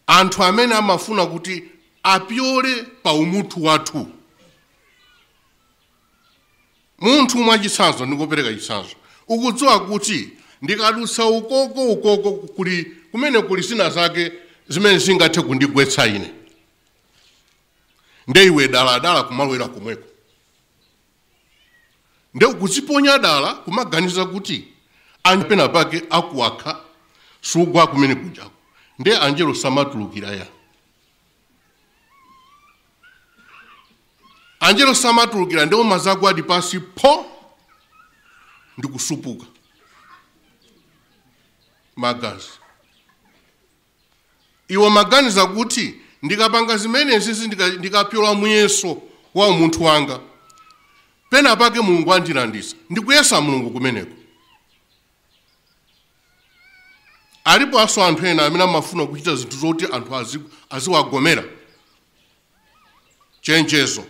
Anthu amene amafuna kuti apyole pa umunthu wathu. Munthu mwachitsanzo ndikopereka chitsanzo. Ukudziwa kuti ndikadutsa ukoko kumene kuli zina zake zimene zingathe kundigwetsa ine. Nde iwe dala kumalowera komweko. Nde ukudziponya dala kumaganiza kuti pena pake akuwakha sugwa kumene kujako. Nde angelo samatulukira ya. Angelo samatulukira nde umazagwa adi pasi po ndikusupuka magazi. Iwo maganiza kuti ndikapanga zimene zizi ndikapyola muyeso wa munthu wanga, pena pake Mulungu andilandisa. Ndikuyesa Mulungu kumeneko. Alipo aso anthu ena amene amafuna kuchita zinthu zoti anthu aziwagomera. Chenjezo.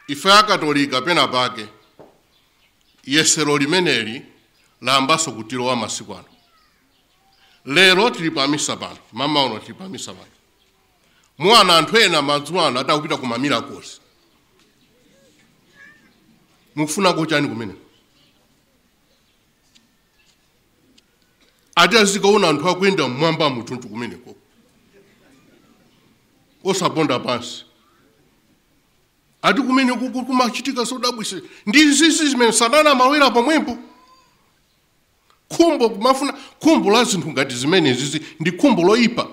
Ife akatolika pena pake yesero limeneli layambanso kutilowa masiku ano. Lero tili pa misa pano, mama uno tili pa misa pano. Mwana anthu ena madzulo ano atakupita ku Miracles. Mufuna kuchani kumene? Ati azikaona anthu akuyenda mmwamba mutuntu kumeneko. Osaponda pansi. Ati kumene kumachitika zodabwitsa. Ndi zizi zimene Satana amawera pomwepo. Khumbo kumafuna khumbo la zinthu ngati zimene zizi ndi khumbo loyipa.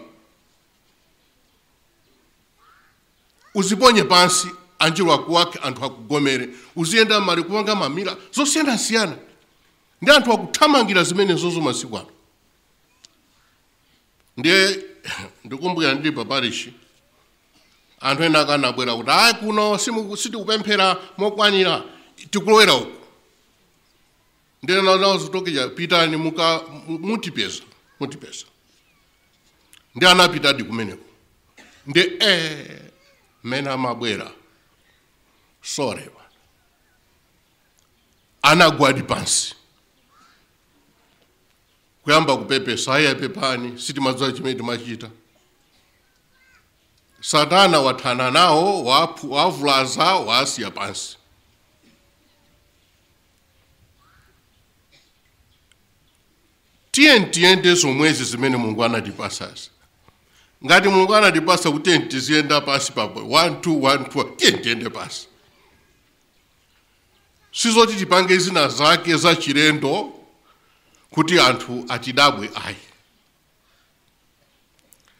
Uziponye pansi angelo akuwakhe, anthu akugomere, uziyenda mali kupanga mamira zosiyana-siyana. Ndi anthu akuthamangira zimene zozo masiku ano. Ndiye ndikumbukira ndili pa parish, anthu ena akanabwera kuti ayi kuno sitikupemphera mokwanira, tikulowera uku. Ndiye nawo zitokija pitani mutipeza. Ndi anapita di kumeneko. Ndi mena amabwera sorewa. Anagwadi pansi. Kuyamba kupepesa aya pepani sitimadziwa chimene timachita. Satana wathana nawo wavulaza wasiya pansi. Tiyende zomwezi zimene Mulungu anatipasa. Ngati Mulungu anatipasa kuti tiziyenda pasi papo 1 2 1 2 tiyende pasi. Sizoti tipange zina zake za chilendo kuti anthu atidabwe ayi.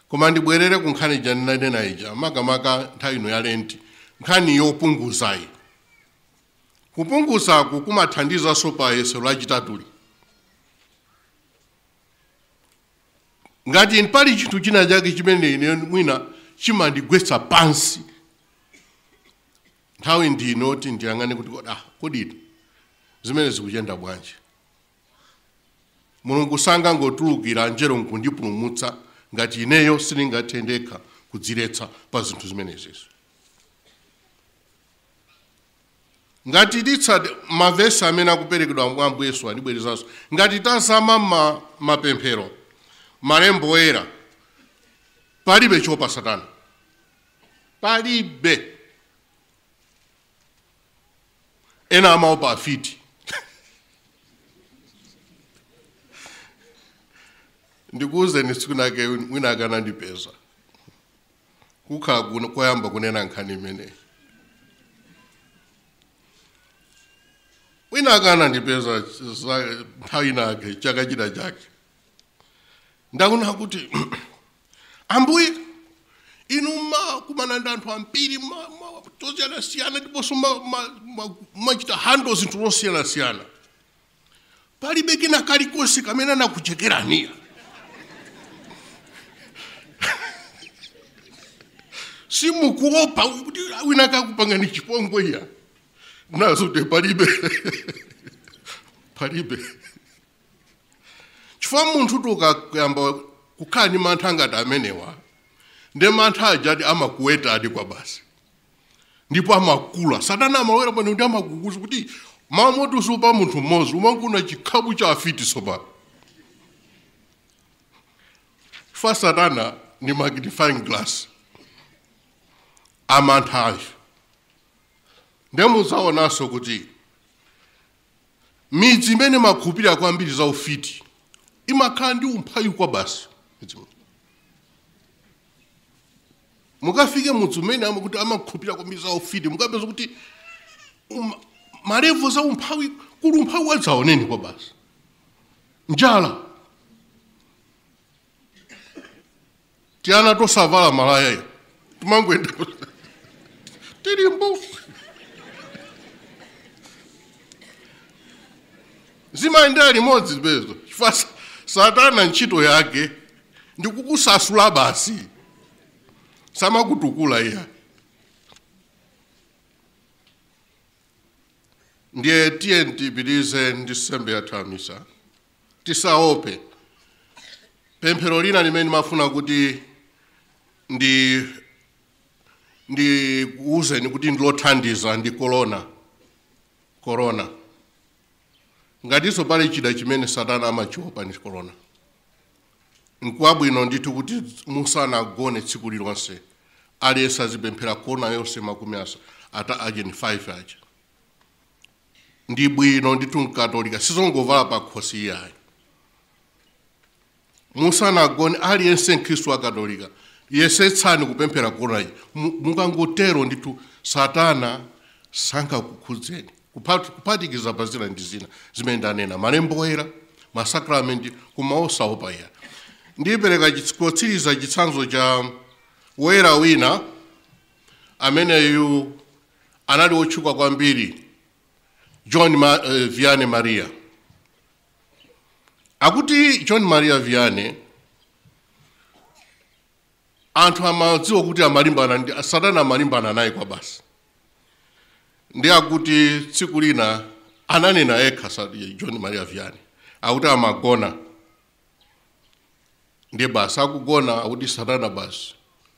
Koma ndibwerere ku nkhani janena ija makamaka nthawi ino ya Lenti, nkhani yopunguzayi. Kupunguza kumathandiza sopa yeso lachitatuli. Ngati pali chinthu china chake chimene ine mwina chimandigwetsa pansi, nthawi ndinoti ndiyang'ane kuti kodi zimene zikuchenda bwanji. Mulungu sangangotulukira angelo nkundipulumutsa ngati ineyo silingathendeka kudziretsa pa zinthu zimenezi. Ngati titsate mavesi amene akuperekedwa mwa Ambuye Yesu andibwerezanso, ngati tazama mapemphero malembo oyera, palibe chopa Satana. Palibe. Ena amaopa afiti. Ndikuuze nisiku nake mwina akanandipeza. Kukhala koyamba kunena nkhani imeneyi. Mwina akanandipeza nthawi nake chaka china chake. Ndakuna kuti Ambuye inuma kumana ndi anthu ambiri tosiyanasiyana ndiponso machita hando zinthu zosiyanasiyana palibe kina kalikonse kamene anakuchekeraniya simukuopa kuti wina kakupangani chipongwe ya nazo te palibe palibe chifukwa munthu tukayamba kukhala ndi mantha ngati amenewa ndi mantha ajadi amakuweta adi kwa basi ndipo amakula Satana amawera pano ndi amakukuza kuti mamoti usupa munthu mmodzi umankuna chikhabu cha afiti sopa chifukwa Satana ni magnifying glass amantha ayo ndemuzaonanso kuti midzi imene makhupira kwambiri za ufiti imakhala ndi umphawi kwa basi mukafike mudzi umene amakuti amakhupira kwambiri za ufiti mukapeza kuti malevu za umphawi kuli umphawi wadzaoneni kwa basi njala tiana tosavala malaya tumangwenda tilimbo zimayendera limodzi zimenezo chifukwa Satana ntchito yake ndikukusasula basi samakutukula iya ndiye tiye tipitirize ndi nsembe yathu ya misa tisaope pemphero lina limene mafuna kuti ndikuuzeni kuti ndilothandiza ndi corona ngatiso pali chida chimene Satana amachiopa ndi corona nkwabwino ndithu kuti musanagone tsiku lilonse aliyense azipemphera corona yonse makumi ata ageni 5 aja ndi bwino ndithu mkatolika sizongovala pa khosi yayo musanagone aliyense mkhristu wa katolika yesetsani kupemphera corona mukangotero ndithu Satana sankakukhudzeni kuphatikiza pa zina ndi zina zimene ndanena malembo oyera masakramenti kumaosaopa ya ndipereka chikotsiriza chitsanzo cha woyera wina ameneyu anali otchuka kwambiri John Vianney Maria akuti John Maria Vianney anthu amadziwa kuti amalimbana ndi Satana amalimbana naye kwa basi ndi akuti tsiku lina ananena yekha John Maria Vianney akuti amagona ndi basi akugona akuti Satana basi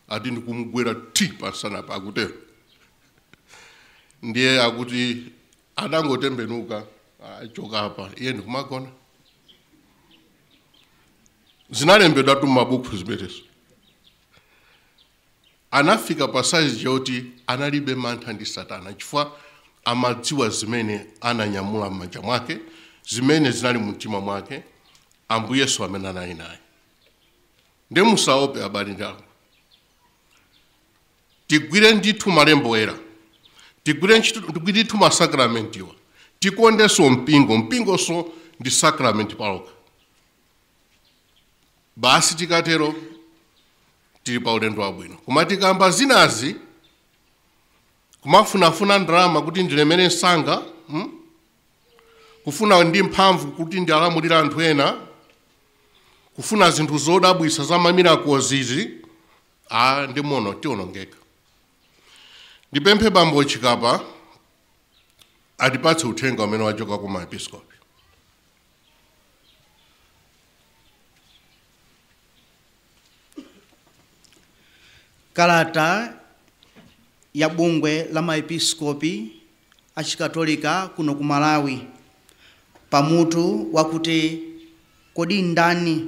ati ndikumugwera pasana pa akutero ndiye akuti adangotembenuka achoka apa iye ndikumagona zinalembedwa tu mabuku zimenezo anafika pa size yoti analibe mantha ndi Satana chifukwa amadziwa zimene ananyamula m'manja mwake zimene zinali mumtima mwake Ambuye Yesu amene anali naye ndi musaope abale ndanu tigwire ndithu malembo oyera tigwire ndithu masakramentiwa tikondenso mpingoso ndi sakramenti paloka basi tikatero tili pa ulendo wabwino koma tikamba zinazi kumafunafuna ndalama kuti ndilemere nsanga kufuna ndi mphamvu kuti ndialamulira anthu ena kufuna zinthu zodabwisa za mamiracles izi ndi mono tionongeka ndipemphe bambo Chikapa atipatse uthenga umene wachoka ku maepiskopi kalata ya bungwe la maepiskopi achikatolika kuno ku Malawi pamutu wakuti kodi ndani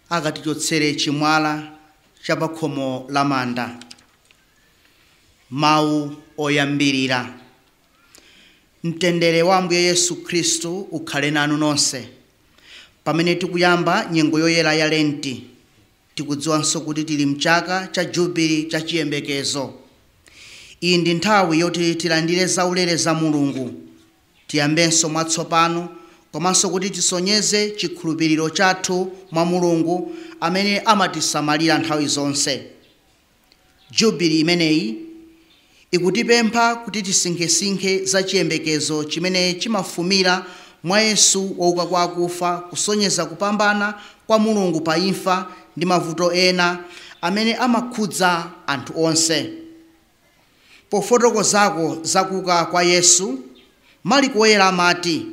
akatichotsere chimwala cha pakhomo la manda. Mawu oyambirira. Mtendere wa Ambuye Yesu Kristu ukhale nanu nonse. Pamene tikuyamba nyengo yoyera ya Lenti, tikudziwanso kuti tili mchaka cha Jubili cha chiyembekezo. Iyi ndi nthawi yoti tilandire zaulere za Mulungu, tiyambenso mwatsopano, komanso kuti tisonyeze chikhulupiriro chathu mwa Mulungu amene amatisamalira nthawi zonse. Jubili imeneyi ikutipempha kuti tisinkhesinkhe za chiyembekezo chimene chimafumira mwa Yesu wauka kwa akufa, kusonyeza kupambana kwa Mulungu pa imfa ndi mavuto ena amene amakhudza anthu onse. Pofotokozako zakuuka kwa Yesu, Marko Woyera amati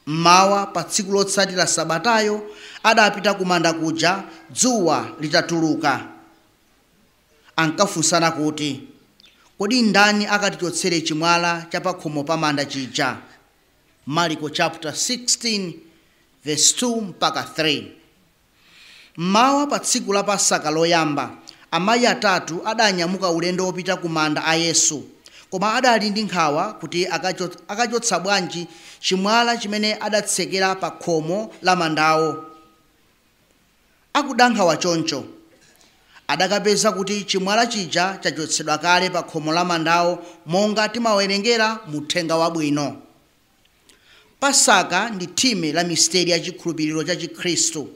mmawa pa tsiku lotsatira sabatayo adapita kumanda kuja dzuwa litatuluka. Ankafunsana kuti kodi ndani akatichotsere chimwala cha pakhomo pa manda chija? Marko chapter 16 verse 2 mpaka 3. Mmawa pa tsiku la Pasaka loyamba, amayi atatu adanyamuka ulendo wopita ku manda a Yesu, koma adali ndi nkhawa kuti akachotsa bwanji chimwala chimene adatsekera pa khomo la mandawo. Akudankhawa choncho, adakapeza kuti chimwala chija chachotsedwa kale pa khomo la mandawo monga timawerengera mu Uthenga Wabwino. Pasaka ndi thime la misteri ya chikhulupiriro cha Chikhristu.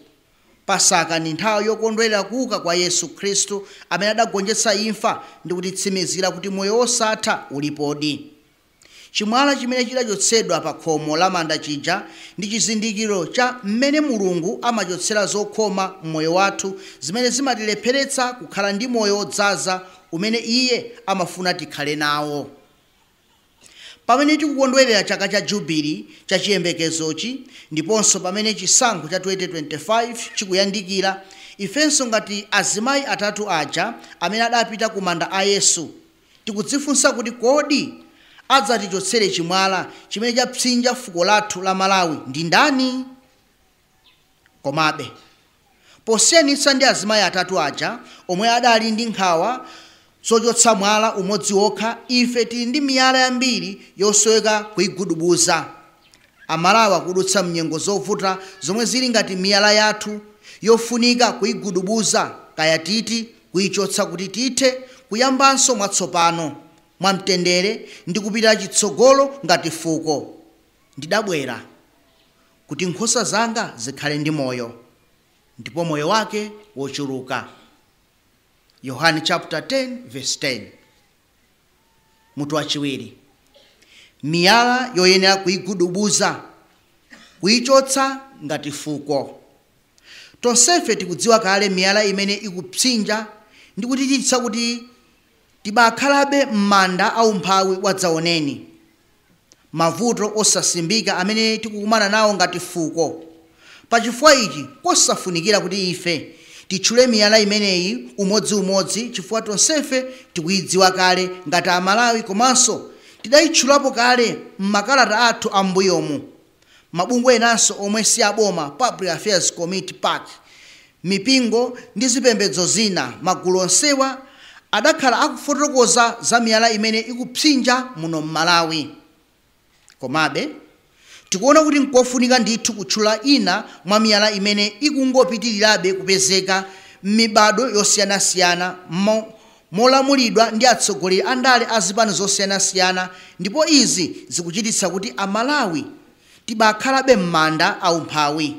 Pasaka ndi nthawi yokondwerera kuuka kwa Yesu Khristu amene adagonjetsa imfa ndi kutitsimizira kuti moyo wosatha ulipodi. Chimwala chimene chidachotsedwa pa khomo la manda chija ndi chizindikiro cha mmene Mulungu amachotsera zokhoma mmoyo wathu zimene zimatilepheretsa kukhala ndi moyo wodzaza umene Iye amafuna tikhale nawo. Pamene tikukondwerera chaka cha Jubili cha chiyembekezochi ndiponso pamene chisankho cha 2025 chikuyandikira, ifenso ngati azimayi atatu aja amene adapita ku manda a Yesu tikudzifunsa kuti kodi adzatichotsere chimwala chimene chapsinja fuko lathu la Malawi ndi ndani? Komabe posiyanitsa ndi azimayi atatu aja omwe adali ndi nkhawa zochotsa mwala umodzi wokha, ife tili ndi miyala yambiri yosoweka kuyigudubuza. Amalawi akudutsa mnyengo zovuta zomwe zili ngati miyala yathu yofunika kuyigudubuza kaya titi kuyichotsa kuti tithe kuyambanso mwatsopano mwamtendere ndi kupita chitsogolo ngati fuko. Ndidabwera kuti nkhosa zanga zikhale ndi moyo ndipo moyo wake wochuluka. Yohane chapter 10 verse 10. Mutu wachiwiri, miyala yoyenera kuyigudubuza, kuyichotsa ngati fuko. Tonsefe tikudziwa kale miyala imene ikupsinja ndi kutichititsa kuti tibakhalabe m'manda aumphawi wadzaoneni. Mavuto osasimbika amene tikukumana nawo ngati fuko. Pachifukwa ichi kosafunikira kuti ife titchule miyala imeneyi umodziumodzi, chifukwa tonsefe tikuyidziwa kale ngati Amalawi, komanso tidayitchulapo kale m'makalata athu ambuyomu. Mabungwe enanso omwe si aboma, Public Affairs Committee PAC, mipingo ndi zipembedzo zina, magulu onsewa adakhala akufotokoza za miyala imene ikupsinja muno m'Malawi. Komabe tikuona kuti nkofunika ndithu kutchula ina mwa miyala imene ikungopitirirabe kupezeka m'mibado yosiyanasiyana molamulidwa ndi atsogoleri a ndale a zipani zosiyanasiyana, ndipo izi zikuchititsa kuti Amalawi tibakhalabe m'manda aumphawi.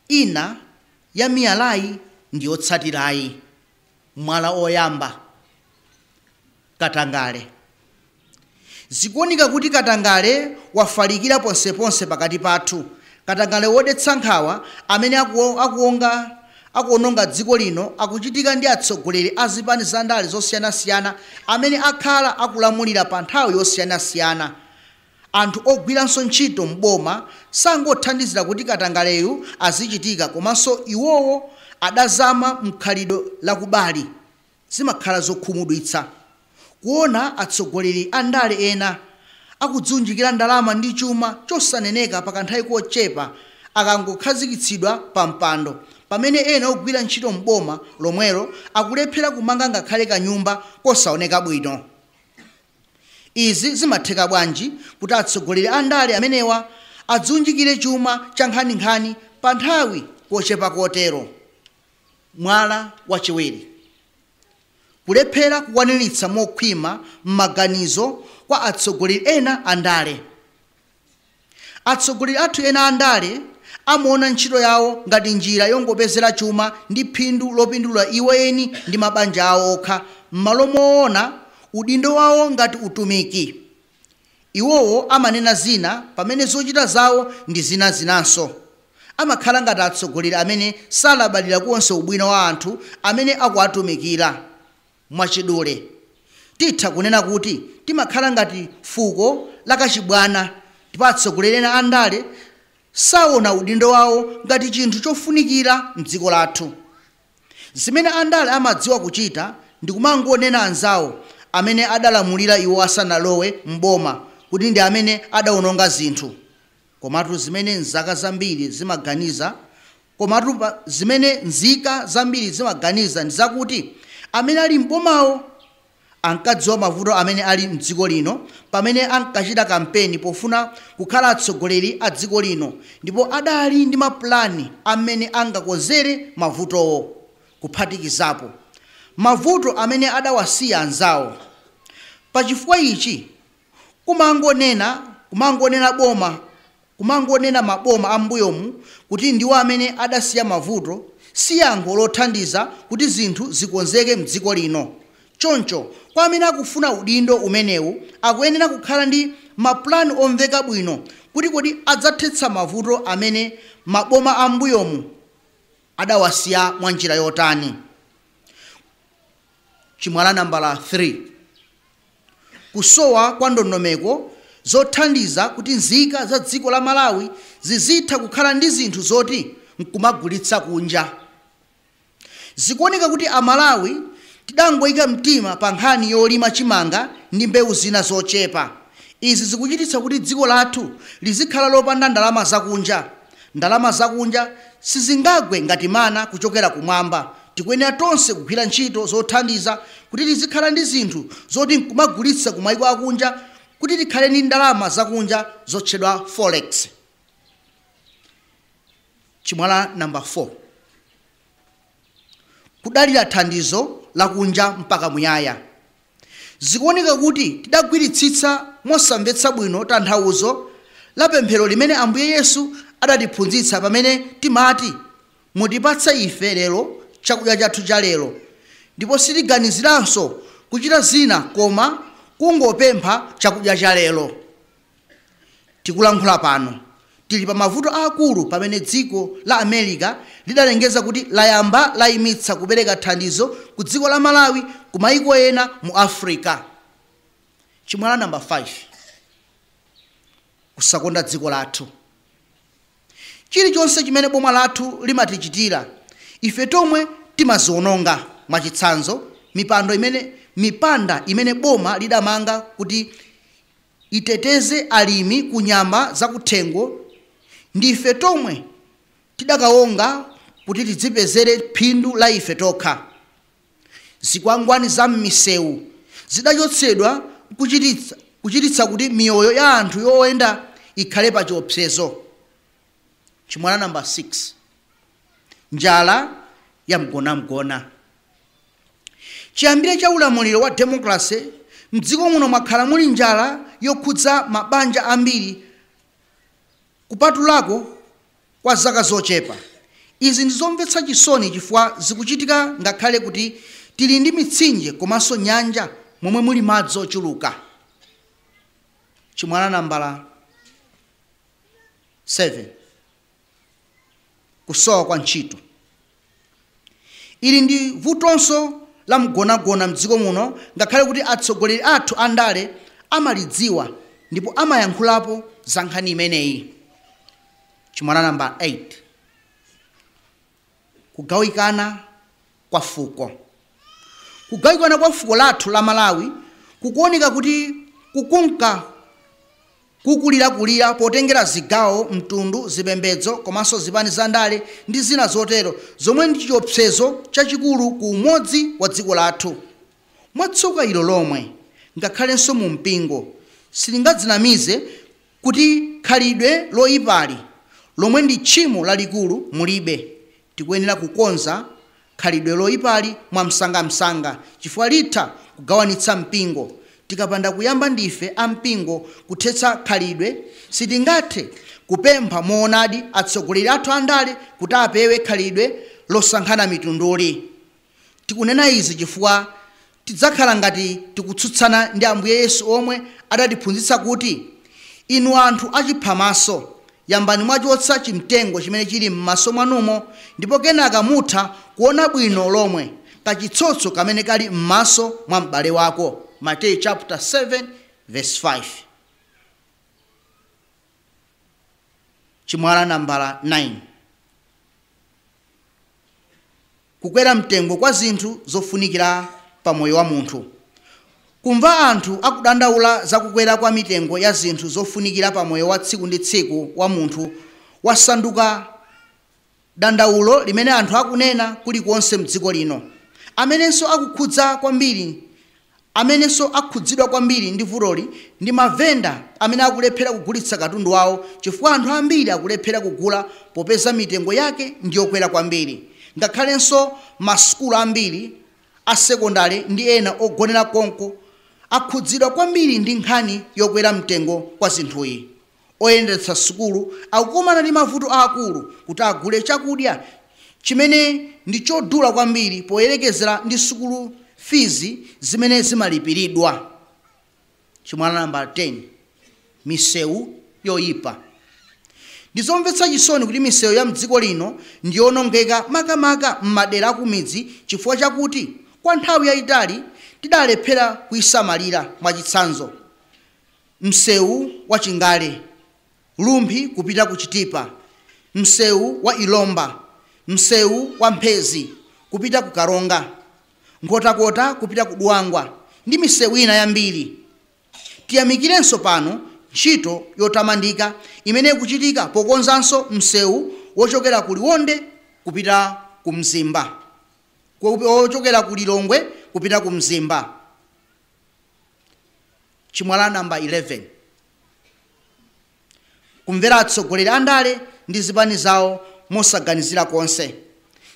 Ina ya miyalayi ndi yotsatirayi. Mwala oyamba, Katangale. Zikuoneka kuti Katangale wafalikira ponseponse pakati pathu. Katangale wodetsa nkhawa amene akuononga dziko lino akuchitika ndi atsogoleri a zipani za ndale zosiyanasiyana amene akhala akulamulira pa nthawi yosiyanasiyana. Anthu ogwiranso ntchito m'boma sangothandizira kuti Katangaleyu azichitika, komanso iwowo adazama mkhalidwe lakubali. Zimakhala zokhumudwitsa kuona atsogoleri a ndale ena akudzunjikira ndalama ndi chuma chosaneneka pa kanthawi kochepa akangokhazikitsidwa pa mpando, pamene ena ogwira ntchito m'boma lomwelo akulephera kumanga ngakhale kanyumba kosaoneka bwino. Izi zimatheka bwanji kuti atsogoleri a ndale amenewa adzunjikire chuma cha nkhaninkhani pa nthawi kochepa kotero? Mwala wachiwiri, kulephera kukwaniritsa mokhwima m'maganizo kwa atsogoleri ena a ndale. Atsogoleri athu ena a ndale amaona ntchito yawo ngati njira yongopezera chuma ndi phindu lopindula iwo eni ndi mabanja awo okha, m'malo moona udindo wawo ngati utumiki. Iwowo amanena zina pamene zochita zawo ndi zinanso. Amakhala ngati atsogoleri amene salabadira konse ubwino wa anthu amene akuwatumikira. Mwachidule titha kunena kuti timakhala ngati fuko lakachibwana, ndipo atsogoleri ena andale saona udindo wawo ngati chinthu chofunikira m'dziko lathu. Zimene andale amadziwa kuchita ndi kumangonena anzawo amene adalamulira iwo asanalowe m'boma kuti ndi amene adawononga zinthu. Komatu zimene nzika zambiri zimaganiza ndi zakuti amene ali m'bomawo ankadziwa mavuto amene ali m'dziko lino pamene ankachita kampeni pofuna kukhala atsogoleri a dziko lino, ndipo adali ndi mapulani amene angakonzere mavutowo, kuphatikizapo mavuto amene adawasiya anzawo. Pachifukwa ichi kumangonena maboma ambuyomu kuti ndiwo amene adasiya mavuto si yankho lothandiza kuti zinthu zikonzeke m'dziko lino. Choncho kwa amene akufuna udindo umenewu akuyenera kukhala ndi mapulani omveka bwino kuti kodi adzathetsa mavuto amene maboma ambuyomu adawasiya mwa njira yotani. Chimwala nambala 3, kusowa kwa ndondomeko zothandiza kuti nzika za dziko la Malawi zizitha kukhala ndi zinthu zoti nkumagulitsa kunja. Zikuoneka kuti Amalawi tidangoyika mtima pa nkhani yolima chimanga ndi mbewu zina zochepa. Izi zikuchititsa kuti dziko lathu lizikhala lopanda ndalama zakunja. Ndalama zakunja sizingagwe ngati mana kuchokera kumwamba. Tikuyenera tonse kugwira ntchito zothandiza kuti tizikhala ndi zinthu zoti nkumagulitsa ku mayiko akunja kuti tikhale ndi ndalama zakunja zotchedwa forex. Chimwala namba 4, kudalira thandizo lakunja mpaka muyaya. Zikuoneka kuti tidagwiritsitsa mosamvetsa bwino tanthauzo la pemphero limene Ambuye Yesu adatiphunzitsa pamene timati mutipatsa ife lero chakudya chathu cha lero, ndipo sitiganiziranso kuchita zina koma kungopempha chakudya cha lero. Tikulankhula pano tili pa mavuto akulu pamene dziko la America lidalengeza kuti layamba layimitsa kupereka thandizo ku dziko la Malawi ku mayiko ena mu Africa. Chimwala namba 5, kusakonda dziko lathu. Chilichonse chimene boma lathu limatichitira ife tomwe timaziononga. Mwachitsanzo mipanda imene boma lidamanga kuti iteteze alimi ku nyama zakuthengo ndife tomwe tidakawonga kuti tidzipezere phindu la ife tokha. Zikwangwani za m'misewu zidachotsedwa kuchititsa kuti miyoyo ya anthu yoyenda ikhale pa chiopsezo. Chimwala namba 6, njala ya mgonamgona. Chiyambire cha ulamuliro wa demokrasi m'dziko muno mwakhala muli njala yokhudza mabanja ambiri kupatulako kwa zaka zochepa. Izi ndi zomvetsa chisoni chifukwa zikuchitika ngakhale kuti tili ndi mitsinje komanso nyanja momwe muli madzi ochuluka. Chimwala nambala 7, kusowa kwa ntchito. Ili ndi vutonso la mgonagona m'dziko muno ngakhale kuti atsogoleri athu andale amalidziwa ndipo amayankhulapo za nkhani imeneyi. Chimwala namba 8, kugawikana kwa fuko. Kugawikana kwa fuko lathu la Malawi kukuoneka kuti kukunka kukulira potengera zigawo, mtundu, zipembedzo komanso zipani za ndale ndi zina zotero zomwe ndi chiopsezo chachikulu ku umodzi wa dziko lathu. Mwatsoka ilo lomwe ngakhalenso mu mpingo silingadzinamize kuti khalidwe loyipali lomwe ndi tchimo lalikulu mulibe. Tikuyenera kukonza khalidwe loyipali mwamsangamsanga chifukwa litha kugawanitsa mpingo. Tikapanda kuyamba ndife ampingo kuthetsa khalidwe sitingathe kupempha moonadi atsogoleri athu andale kuti apewe khalidwe losankhana mitunduli. Tikunena izi chifukwa tidzakhala ngati tikutsutsana ndi Ambuye Yesu omwe adatiphunzitsa kuti inu anthu achiphamaso, yambani mwachotsa chimtengo chimene chili m'maso mwanumo, ndipo kenaka mutha kuona bwino lomwe kachitsotso kamene kali m'maso mwa m'bale wako. Mateyu chapter 7 verse 5. Chimwala nambala 9. Kukwera mtengo kwa zinthu zofunikira pa moyo wa munthu. Kumva anthu akudandaula za kukwera kwa mitengo ya zinthu zofunikira pa moyo wa tsiku ndi tsiku wa munthu wasanduka dandaulo limene anthu akunena kulikonse mdziko lino. Amenenso akhudzidwa kwambiri ndi vutoli ndi mavenda amene akulephera kugulitsa katundu wawo chifukwa anthu ambiri akulephera kugula popeza mitengo yake ndi yokwera kwambiri. Ngakhalenso masukulu ambiri asekondari ndi ena ogonera konko akhudzidwa kwambiri ndi nkhani yokwera mtengo kwa zinthuyi. Oyendetsa sukulu akukumana ndi mavuto akulu kuti agule chakudya chimene ndi chodula kwambiri poyerekezera ndi sukulu fees zimene zimalipiridwa. Chimwala namba 10. Misewu yoyipa. Ndizomvetsa chisoni kuti misewu ya mdziko lino ndiyonongeka makamaka m'madera akumidzi chifukwa chakuti kwa nthawi yayitali tidalephera kuyisamalira. Mwachitsanzo, msewu wa Chingale, Lumphi kupita ku Chitipa, msewu wa Ilomba, msewu wa Mphezi kupita ku Karonga, Nkhotakota kupita ku Dwangwa ndi misewu ina yambiri. Tiyamikirenso pano ntchito yotamandika imene kuchitika pokonzanso msewu wochokera ku Liwonde kupita ku Mzimba, wochokera ku Lilongwe kupita ku Mzimba. Chimwala namba 11. Kumvera atsogoleri andale ndi zipani zawo mosaganizira konse.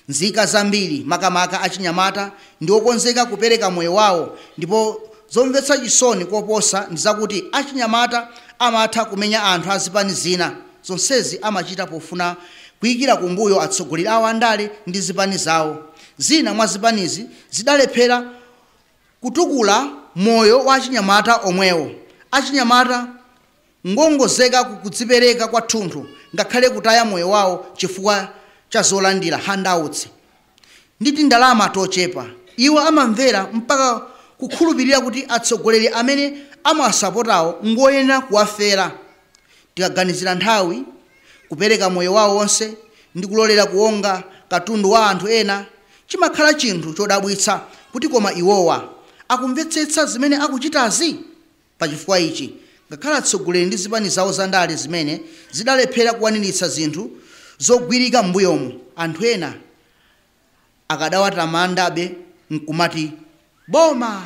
Nzika zambiri makamaka achinyamata ndi okonzeka kupereka moyo wawo, ndipo zomvetsa chisoni koposa ndi zakuti achinyamata amatha kumenya anthu azipani zina. Zonsezi amachita pofuna kuyikira kumbuyo atsogoleri awo andale ndi zipani zawo. Zina mwa zipanizi zidalephera kutukula moyo wa achinyamata omwewo. Achinyamata ngongozeka kudzipereka kwathunthu ngakhale kutaya moyo wawo chifukwa cha zolandira handouts ndi ndalama tochepa. Iwo amamvera mpaka kukhulupirira kuti atsogoleri amene amawasapotawo ngoyenera kuwafera. Tikaganizira nthawi, kupereka moyo wawo wonse ndi kulolera kuwonga katundu wa anthu ena, chimakhala chinthu chodabwitsa kuti koma iwowa akumvetsetsa zimene akuchitazi. Pachifukwa ichi, ngakhale atsogoleri ndi zipani zawo zandale zimene zidalephera kukwaniritsa zinthu zogwirika m'mbuyomu, anthu ena akadawatamandabe nkumati boma.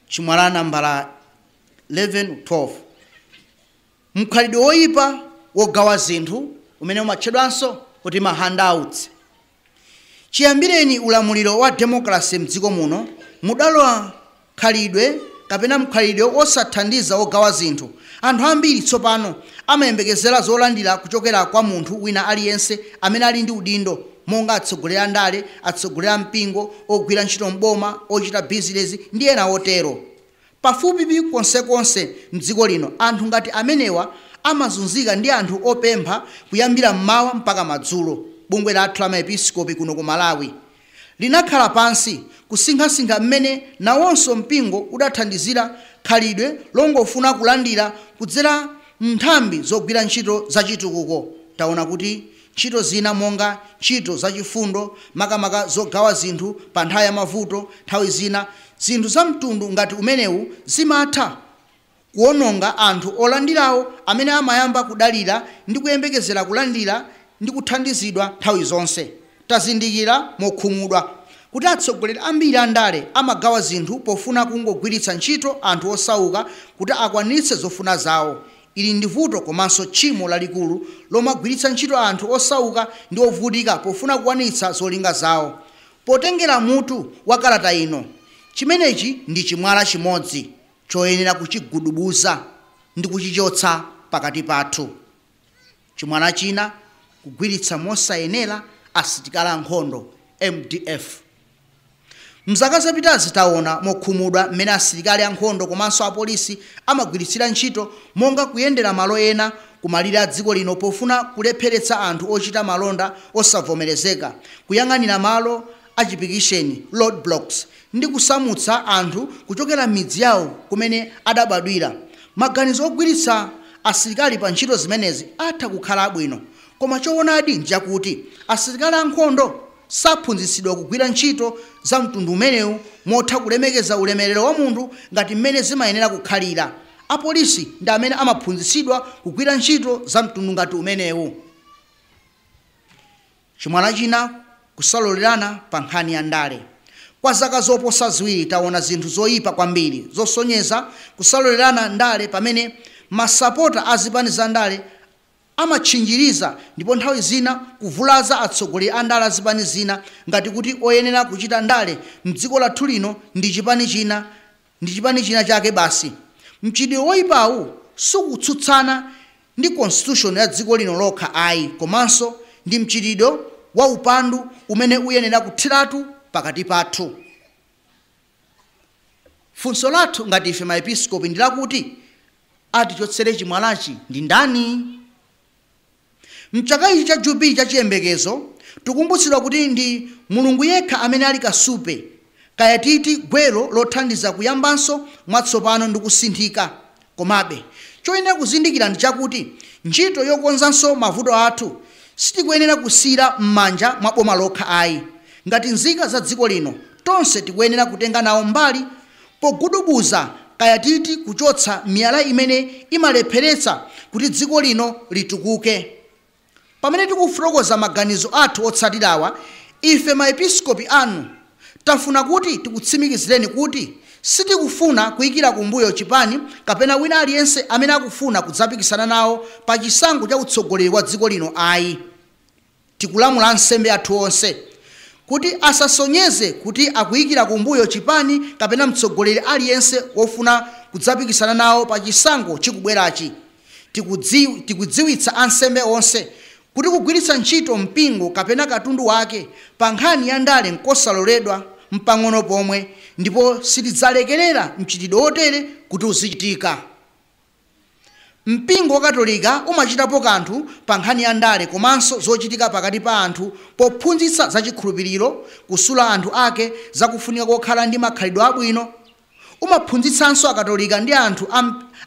Chimwala nambala 11-12. Mkhalidwe woyipa wogawa zinthu umene umatchedwanso kuti ma handouts. Chiyambireni ulamuliro wa democracy mdziko muno mudalowa khalidwe kapena mkhalidwe osathandiza wogawa zinthu. Anthu ambiri tsopano amayembekezera zolandira kuchokera kwa munthu wina aliyense amene ali ndi udindo, monga atsogoleri andale, atsogoleri mpingo, ogwira ntchito mboma, ochita business ndi ena otero. Pafupipi konsekonse mdziko lino anthu ngati amenewa amazunzika ndi anthu opempha kuyambira mmawa mpaka madzulo. Bungwe lathu la maepiskopi kuno ku Malawi linakhala pansi kusinkhasinkha mmene nawonso mpingo udathandizira khalidwe longofuna kulandira kudzera nthambi zogwira ntchito zachitukuko. Taona kuti ntchito zina monga ntchito zachifundo makamaka zogawa zinthu pa nthawi ya mavuto, nthawi zina zinthu za mtundu ngati umenewu zimatha kuononga anthu olandirawo amene amayamba kudalira ndi kuyembekezera kulandira ndi kuthandizidwa nthawi zonse. Tazindikira mokhumudwa kuti atsogoleri ambiri andale amagawa zinthu pofuna kungogwiritsa ntchito anthu osauka kuti akwaniritse zofuna zawo. Ili ndi vuto komanso tchimo lalikulu lomagwiritsa ntchito anthu osauka ndi ovutika pofuna kukwaniritsa zolinga zawo. Potengera mutu wa kalata ino, chimenechi ndi chimwala chimodzi choyenera kuchigudubuza ndi kuchichotsa pakati pathu. Chimwana china kugwiritsa mosayenera asilikali ankhondo MDF. Mzaka zapitazi taona mokhumudwa mmene asilikali ankhondo komanso apolisi amagwiritsira ntchito monga kuyendera malo ena kumalire a dziko lino pofuna kulepheretsa anthu ochita malonda osavomerezeka, kuyang'anira malo achipikisheni road blocks ndi kusamutsa anthu kuchokera midzi yawo kumene adabadwira. Maganizo ogwiritsa asilikali pa ntchito zimenezi atha kukhala abwino, koma choonadi njakuti asilikali ankhondo saphunzitsidwa kugwira ntchito za mtundu umenewu motha kulemekeza ulemerero wa munthu ngati mmene zimayenera kukhalira. Apolisi ndi amene amaphunzitsidwa kugwira ntchito za mtundu ngati umenewu. Chimwana china kusalolerana pa nkhani ya ndale. Kwa zaka zoposa ziwiri taona zinthu zoyipa kwambiri zosonyeza kusalolerana ndale pamene masapota azipani za ndale amatchinjiriza ndipo nthawi zina kuvulaza atsogoleri a ndale azipani zina ngati kuti oyenera kuchita ndale mdziko lathu lino ndi chipani china chake basi. Mchitidwe woyipawu sukutsutsana ndi constitution ya dziko lino lokha ayi, komanso ndi mchitidwe wa upandu umene uyenera kutheratu pakati pathu. Funso lathu ngati ife maepiskopi ndi lakuti atichotsere chimwalachi ndi ndani? Mchaka ichi cha Jubilii cha chiyembekezo tikumbutsidwa kuti ndi Mulungu yekha amene ali kasupe kaya titi gwero lothandiza kuyambanso mwatsopano ndi kusinthika. Komabe choyenera kuzindikira ndi chakuti ntchito yokonzanso mavuto athu sitikuyenera kusiyira m'manja mwa boma lokha ayi. Ngati nzika za dziko lino tonse tikuyenera kutenga nawo mbali pogudubuza kaya titi kuchotsa miyala imene imalepheretsa kuti dziko lino litukuke. Pamene tikufotokoza maganizo athu otsatirawa, ife maepiskopi anu tafuna kuti tikutsimikizireni kuti sitikufuna kuyikira kumbuyo chipani kapena wina aliyense amene akufuna kudzapikisana nawo pa chisankho cha utsogoleri wa dziko lino ayi. Tikulamula ansembe athu onse kuti asasonyeze kuti akuyikira kumbuyo chipani kapena mtsogoleri aliyense wofuna kudzapikisana nawo pa chisankho chikubwerachi. Tikudziwitsa ansembe onse kuti kugwiritsa ntchito mpingo kapena katundu wake pa nkhani ya ndale nkosaloledwa mpang'ono pomwe, ndipo sitidzalekerera mchitidwe wotere kuti uzichitika. Mpingo wa Katolika umachitapo kanthu pa nkhani ya ndale komanso zochitika pakati pa anthu pophunzitsa za chikhulupiriro, kusula anthu ake zakufunika kokhala ndi makhalidwe abwino. Umaphunzitsanso Akatolika ndi anthu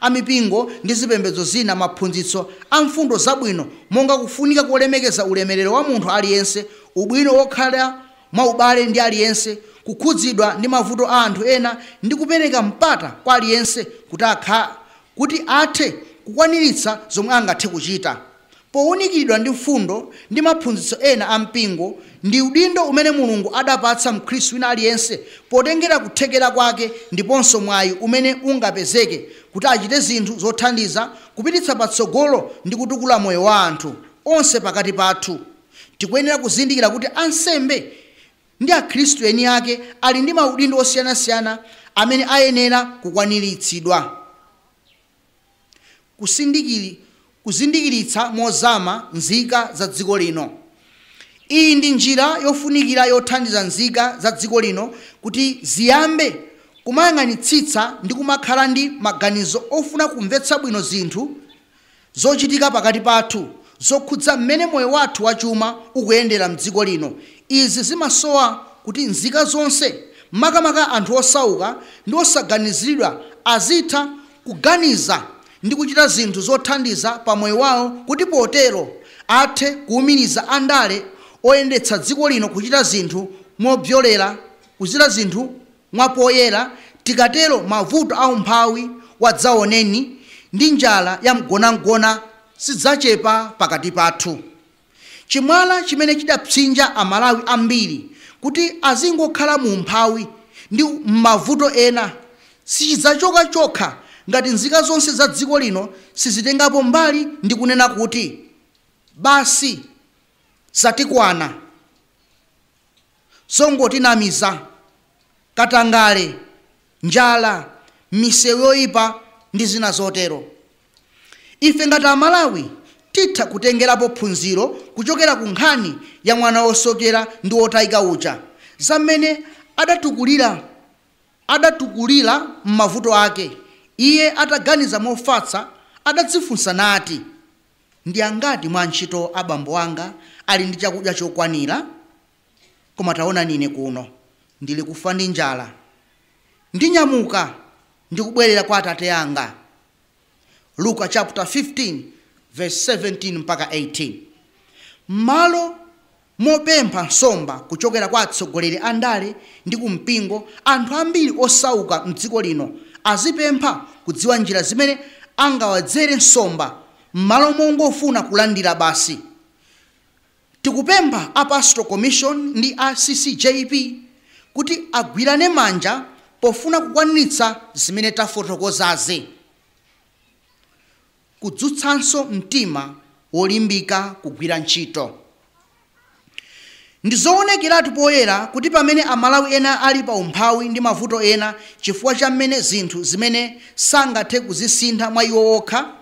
amipingo ndi zipembedzo zina maphunzitso a mfundo zabwino monga kufunika kulemekeza ulemerero wa munthu aliyense, ubwino wokhala mwa ubale ndi aliyense, kukhudzidwa ndi mavuto a anthu ena ndi kupereka mpata kwa aliyense kuti athe kukwaniritsa zomwe angathe kuchita. Powunikiridwa ndi mfundo ndi maphunzitso ena a mpingo ndi udindo umene Mulungu adapatsa Mkhristu wina aliyense potengera kuthekera kwake ndiponso mwayi umene ungapezeke kuti achite zinthu zothandiza kupititsa patsogolo ndi kutukula moyo wa anthu onse pakati pathu. Tikuyenera kuzindikira kuti ansembe ndi Akhristu eni ake ali ndi maudindo osiyanasiyana amene ayenera kukwaniritsidwa. Kuzindikiritsa mozama nzika za dziko lino. Iyi ndi njira yofunikira yothandiza nzika za dziko lino kuti ziyambe kumayang'anitsitsa ndi kumakhala ndi maganizo ofuna kumvetsa bwino zinthu zochitika pakati pathu zokhudza mmene moyo wathu wachuma ukuyendera mdziko lino. Izi zimasowa kuti nzika zonse makamaka anthu osauka ndi osaganiziridwa azitha kuganiza ndi kuchita zinthu zothandiza pa moyo wawo kuti potero athe kuwumiriza andale oyendetsa dziko lino kuchita zinthu mobyolera, kuchita zinthu mwapoyera. Tikatero mavuto a umphawi wadzaoneni ndi njala ya mgonangona sidzachepa pakati pathu. Chimwala chimene chidapsinja Amalawi ambiri kuti azingokhala mu umphawi ndi mavuto ena sichidzachoka chokha ngati nzika zonse za dziko lino sizitengapo mbali ndi kunena kuti basi satikwana, songotinamiza, katangale, njala, misewu yoyipa ndi zina zotero. Ife ngati Amalawi titha kutengerapo phunziro kuchokera ku nkhani ya mwana wosokera ndi wotayika uja, zamene adatukulira m'mavuto ake. Iye ataganiza mofatsa adadzifunsa nati, ndi angati mwa antchito abambo anga ali ndi chakudya chokwanira? Koma taona nine kuno ndili kufa ndi njala, ndinyamuka ndikubwerera kwa Atate anga. Luka chapter 15 verse 17 mpaka 18. Malo mopempha nsomba kuchokera kwa atsogoleri a ndale ndi kumpingo, anthu ambiri osauka m'dziko lino azipempha kudziwa njira zimene angawadzere nsomba m'malo mongofuna kulandira basi. Tikupempha a Pastoral Commission ndi a CCJP kuti agwirane manja pofuna kukwaniritsa zimene tafotokozazi. Kudzutsanso mtima wolimbika kugwira ntchito. Ndizowonekeratu poyera kuti pamene Amalawi ena ali pa umphawi ndi mavuto ena chifukwa cha mmene zinthu zimene sangathe kuzisintha mwa iwo okha,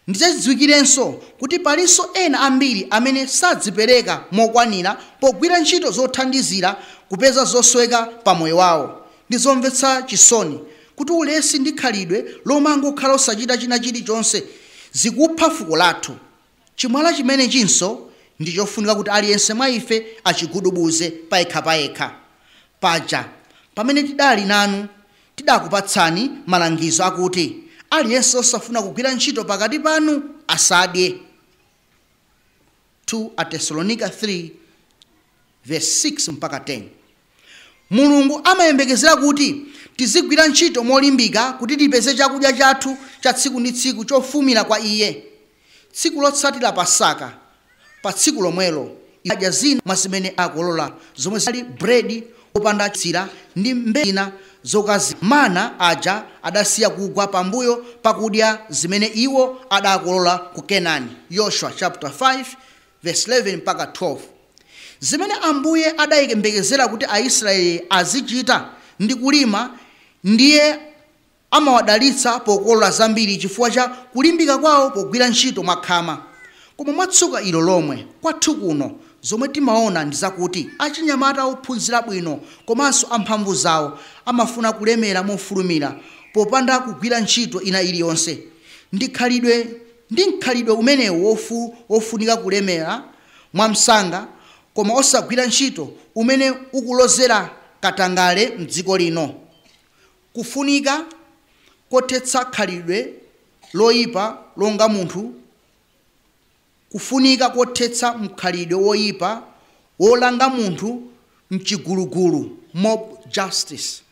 ndidziwikirenso kuti palinso ena ambiri amene sadzipereka mokwanira pogwira ntchito zothandizira kupeza zosweka pa moyo wawo. Ndizomvetsa chisoni kuti ulesi ndi khalidwe lomangokhala osachita china chilichonse zikupha fuko lathu. Chimwala chimene chinso ndi chofunika kuti aliyense mwa ife achigudubuze payekha. Paja pamene tidali nanu tidakupatsani malangizo akuti aliyense osafuna kugwira ntchito pakati panu asadye. 2 Thessalonica 3 verse 6 mpaka 10. Mulungu amayembekezera kuti tizigwira ntchito molimbika kuti tipeze chakudya chathu cha tsiku ndi tsiku chofumira kwa Iye. Tsiku lotsatira Pasaka, pa tsiku lomwelo adya zina mwa zimene akolola, zomwe zali bredi opanda tsira ndi mbena zokazi. Mana aja adasiya kugwa pambuyo pakudya zimene iwo adakolola ku Kenani. Yoshua chapter 5 verse 11 mpaka 12. Zimene Ambuye adayembekezera kuti Aisraeli azichita ndi kulima, ndiye amawadalitsa pokolola zambiri chifukwa cha kulimbika kwawo pogwira ntchito mwakhama. Koma mwatsuka ilo lomwe kwathu kuno zomwe timaona ndi zakuti achinyamata ophunzira bwino komanso amphamvu zawo amafuna kulemera mofulumira popanda kugwira ntchito ina iliyonse. Ndi mkhalidwe umenewu wofunika kulemera mwamsanga koma osagwira ntchito umene ukulozera katangale m'dziko lino. Kufunika kothetsa khalidwe loyipa longa munthu, kufunika kothetsa mkhalidwe woyipa wolanga munthu mchigulugulu, mob justice.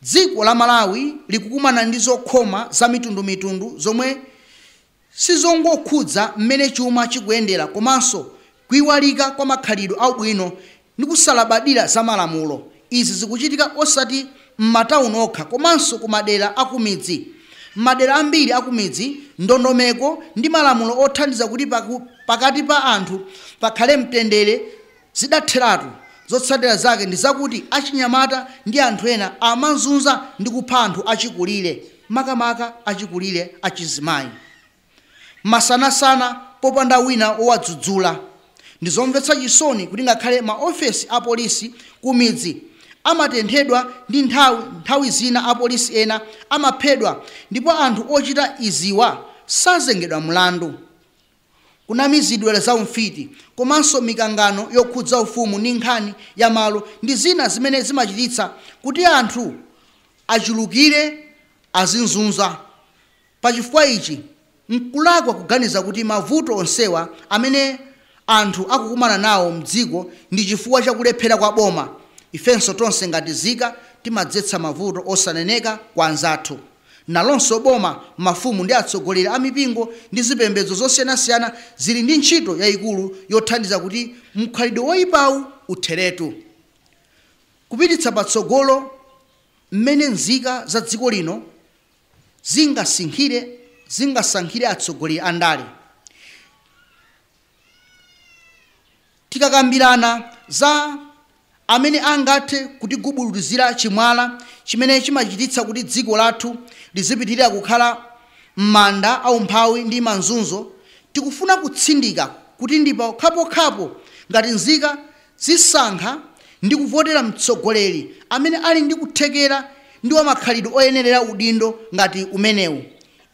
Dziko la Malawi likukumana ndi zokhoma za mitundumitundu zomwe sizongokhudza mmene chuma chikuyendera komanso kuyiwalika kwa makhalidwe abwino ndi kusalabadira za malamulo. Izi zikuchitika osati m'matawuni okha komanso ku madera akumidzi. Madera ambiri akumidzi ndondomeko ndi malamulo othandiza kuti pakati pa anthu pakhale mtendere zidatheratu. Zotsatira zake ndi zakuti achinyamata ndi anthu ena amazunza ndi kupha anthu achikulire, makamaka achikulire achizimayi masanasana popanda wina owadzudzula. Ndizomvetsa chisoni kuti ngakhale maofesi a polisi kumidzi amatenthedwa ndi nthawi zina apolisi ena amaphedwa ndipo anthu ochita iziwa sazengedwa mlandu. Kunamizidwe za umfiti komanso mikangano yokhudza ufumu ndi nkhani ya malo ndi zina zimene zimachititsa kuti anthu achulukire azinzunza. Pachifukwa ichi nkulakwa kuganiza kuti mavuto onsewa amene anthu akukumana nawo mdziko ndi chifukwa cha kulephera kwa boma. Ifenso tonse ngati zika timadzetsa mavuto osaneneka kwa anzathu. Nalonso boma, mafumu ndi atsogoleri a mipingo ndi zipembedzo zosiyanasiyana zili ndi ntchito yayikulu yothandiza kuti mkhalidwe woyipawu utheretu. Kupititsa patsogolo mmene nzika za dziko lino zingasankhire atsogoleri a ndale. Tikakambirana za amene angathe kutigubuduzira chimwala chimene chimachititsa kuti dziko lathu lizipitirira kukhala m'manda aumphawi ndi manzunzo, tikufuna kutsindika kuti ndi pokhapokhapo ngati nzika zisankha ndi kuvotera mtsogoleri amene ali ndi kuthekera ndi wamakhalidwe oyenerera udindo ngati umenewu.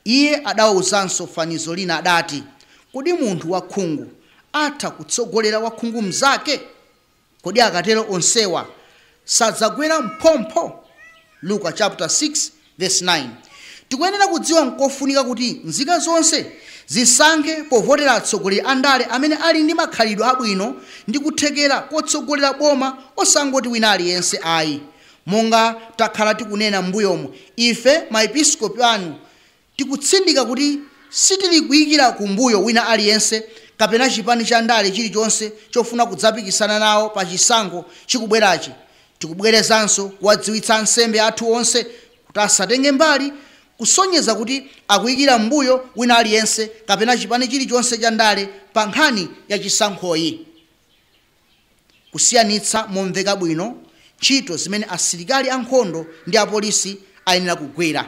Iye adawuzanso fanizo lina adati, kodi munthu wakhungu atha kutsogolera wakhungu mnzake? Kodi akatero onsewa sadzagwera mphompho? Luka chapter 6 verse 9. Tikuyenera kudziwa nkofunika kuti nzika zonse zisankhe povotera atsogoleri andale amene ali ndi makhalidwe abwino ndi kuthekera kotsogolera boma, osangoti wina aliyense ayi. Monga takhala tikunena m'mbuyomo, ife maepiskopi anu tikutsindika kuti sitili kuyikira kumbuyo wina aliyense kapena chipani cha ndale chilichonse chofuna kudzapikisana nawo pa chisankho chikubwerachi. Tikubwerezanso kuwadziwitsa ansembe athu onse kuti asatenge mbali kusonyeza kuti akuyikira mbuyo wina aliyense kapena chipani chilichonse cha ndale pa nkhani ya chisankhoyi. Kusiyanitsa momveka bwino ntchito zimene asilikali ankhondo ndi apolisi ayenera kugwira.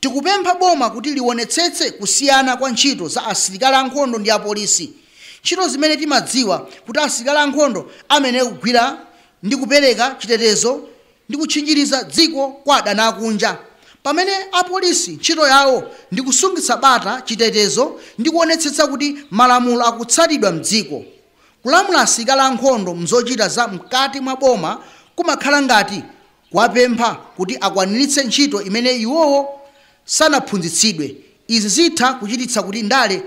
Tikupempha boma kuti liwonetsetse kusiyana kwa ntchito za asilikali ankhondo ndi apolisi. Ntchito zimene timadziwa kuti asilikali ankhondo amene kugwira ndi kupereka chitetezo ndi kutchinjiriza dziko kwa adani akunja, pamene apolisi ntchito yawo ndi kusungitsa bata chitetezo ndi kuonetsetsa kuti malamulo akutsatidwa mdziko. Kulamula asilikali ankhondo mzochita za mkati mwa boma kumakhala ngati kuwapempha kuti akwaniritse ntchito imene iwowo sanaphunzitsidwe. Izi zitha kuchititsa kuti ndale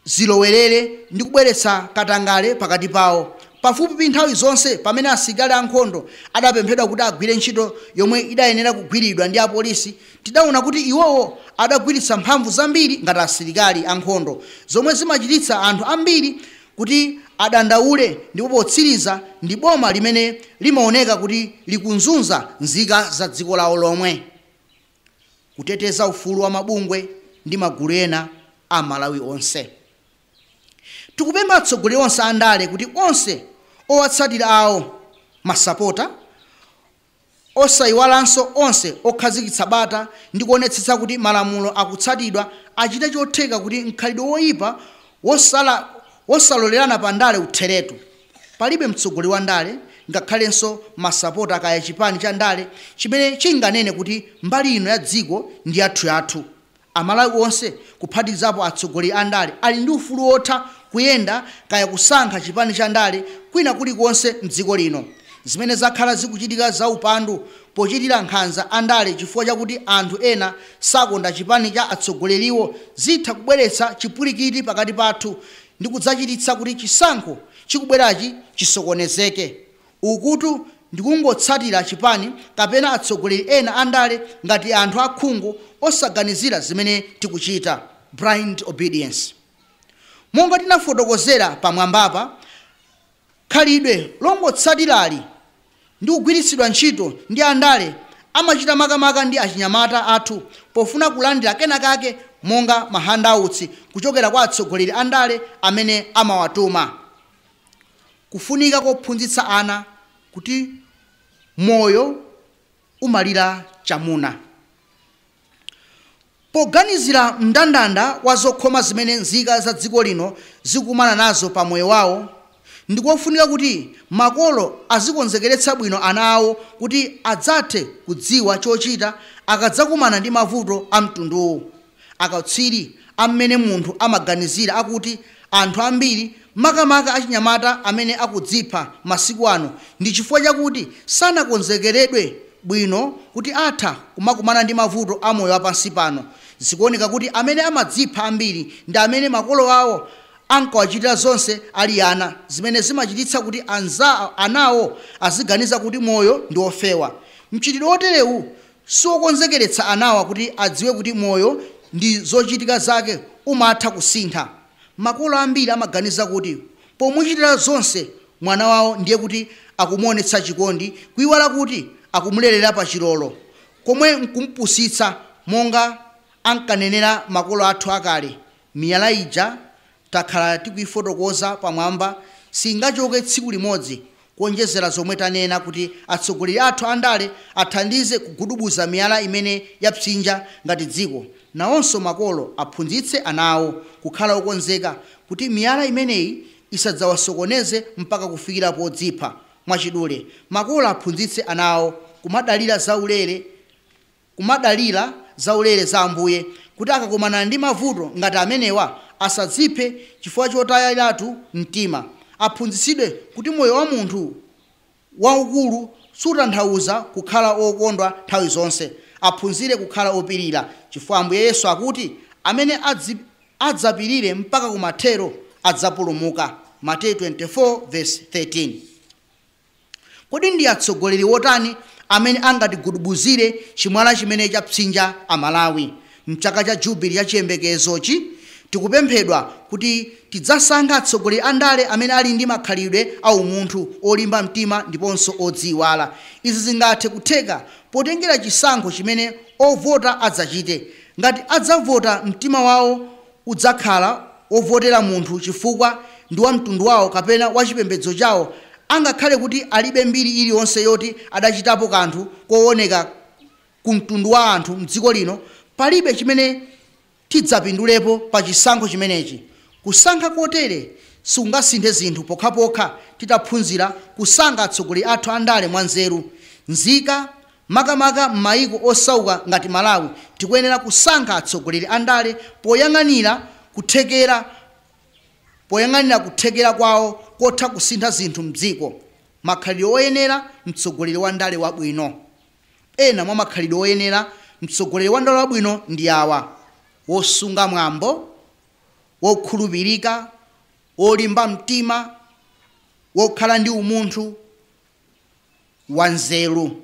zilowerere ndi kubweretsa katangale pakati pawo. Pafupi nthawi zonse pamene asilikali ankhondo adapemphedwa kuti agwire ntchito yomwe idayenera kugwiridwa ndi apolisi, tidaona kuti iwowo adagwiritsa mphamvu zambiri ngati asilikali ankhondo, zomwe zimachititsa anthu ambiri kuti adandaule, ndipo potsiriza ndi boma limene limaoneka kuti likunzunza nzika za dziko lawo lomwe. Kuteteza ufulu wa mabungwe ndi magulu ena a Malawi onse. Tikupempha atsogoleri onse andale kuti onse owatsatira awo masapota osayiwalanso onse okhazikitsa bata ndi kuonetsetsa kuti malamulo akutsatidwa achite chotheka kuti mkhalidwe woyipa wosalolerana pa ndale utheretu. Palibe mtsogoleri wa ndale ngakhalenso masapota kaya chipani cha ndale chimene chinganene kuti mbali ino ya dziko ndi yathu. Amalawi onse kuphatikizapo atsogoleri a ndale ali ndi ufulu wotha kuyenda kaya kusankha chipani cha ndale kwina kulikonse mdziko lino. Zimene zakhala zikuchitika za upandu pochitira nkhanza andale chifukwa chakuti anthu ena sakonda chipani cha atsogoleriwo zitha kubweretsa chipulikiti pakati pathu ndi kudzachititsa kuti chisankho chikubwerachi chisokonezeke. Ukutu ndikungotsatira chipani kapena atsogoleri ena andale ngati anthu akhungu osaganizira zimene tikuchita, blind obedience. Monga tinafotokozera pamwambapa, khalidwe longotsatirali ndi kugwiritsidwa ntchito ndi andale amachita makamaka ndi achinyamata athu pofuna kulandira kenakake monga mahandouts kuchokera kwa atsogoleri andale amene amawatuma. Kufunika kophunzitsa ana kuti moyo umalira chamuna. Poganizira mndandanda wa zokhoma zimene nzika za dziko lino zikumana nazo pa moyo wawo, ndikofunika kuti makolo azikonzekeretsa bwino ana awo kuti adzathe kudziwa chochita akadzakumana ndi mavuto a mtunduwu. Akatswiri amene munthu amaganizira akuti anthu ambiri makamaka achinyamata amene akudzipha masiku ano ndi chifukwa chakuti sanakonzekeredwe bwino kuti atha kumakumana ndi mavuto a moyo wapansi pano. Zikuoneka kuti amene amadzipha ambiri ndi amene makolo awo ankawachitira zonse ali ana, zimene zimachititsa kuti anawo aziganiza kuti moyo ndi ofewa. Mchitidwe woterewu siwokonzekeretsa anawa kuti adziwe kuti moyo ndi zochitika zake umatha kusintha. Makolo ambiri amaganiza kuti pomuchitira zonse mwana wawo ndiye kuti akumuonetsa chikondi, kuyiwala kuti akumulerera pa chilolo komwe nkumpusitsa monga ankanenera makolo athu akale. Miyala ija takhala tikuifotokoza pamwamba singachoke tsiku limodzi kuonjezera zomwe tanena kuti atsogoleri athu andale athandize kugudubuza miyala imene yapsinja ngati dziko. Nawonso makolo aphunzitse anawo kukhala okonzeka kuti miyala imeneyi isadzawasokoneze mpaka kufikira podzipha. Mwachidule makolo aphunzitse anawo kumadalira zaulere za Ambuye kuti akakumana ndi mavuto ngati amenewa asadziphe chifukwa chotayiratu mtima. Aphunzitsidwe kuti moyo wa munthu waukulu sutanthauza kukhala okondwa nthawi zonse. Aphunzire kukhala opirira chifukwa Ambuye Yesu akuti amene adzapirire mpaka kumathero adzapulumuka. Mateyu 24:13. Kodi ndi atsogoleri wotani amene angatigudubuzire chimwala chimene chapsinja Amalawi? Mchaka cha Jubili ya chiyembekezochi tikupemphedwa kuti tidzasankha atsogoleri andale amene ali ndi makhalidwe a umunthu, olimba mtima ndiponso odziwala. Izi zingathe kutheka potengera chisankho chimene ovota adzachite. Ngati adzavota, mtima wawo udzakhala ovotera munthu chifukwa ndi wa mtundu wawo kapena wa chipembedzo chawo, angakhale kuti alibe mbiri iliyonse yoti adachitapo kanthu kooneka ku mtundu wa anthu mdziko lino. Palibe chimene tidzapindulepo pa chisankho chimenechi. Kusankha kotere sikungasinthe zinthu pokhapokha titaphunzira kusankha atsogoleri athu andale mwanzeru. Nzika makamaka m'mayiko osauka ngati Malawi tikuyenera kusankha atsogoleri andale poyang'anira kuthekera kwawo kotha kusintha zinthu mdziko. Makhalidwe oyenera mtsogoleri wa ndale wabwino. Ena mwa makhalidwe oyenera mtsogoleri wa ndale wabwino ndi awa: wosunga mwambo, wokhulupirika, wolimba mtima, wokhala ndi umunthu, wanzeru.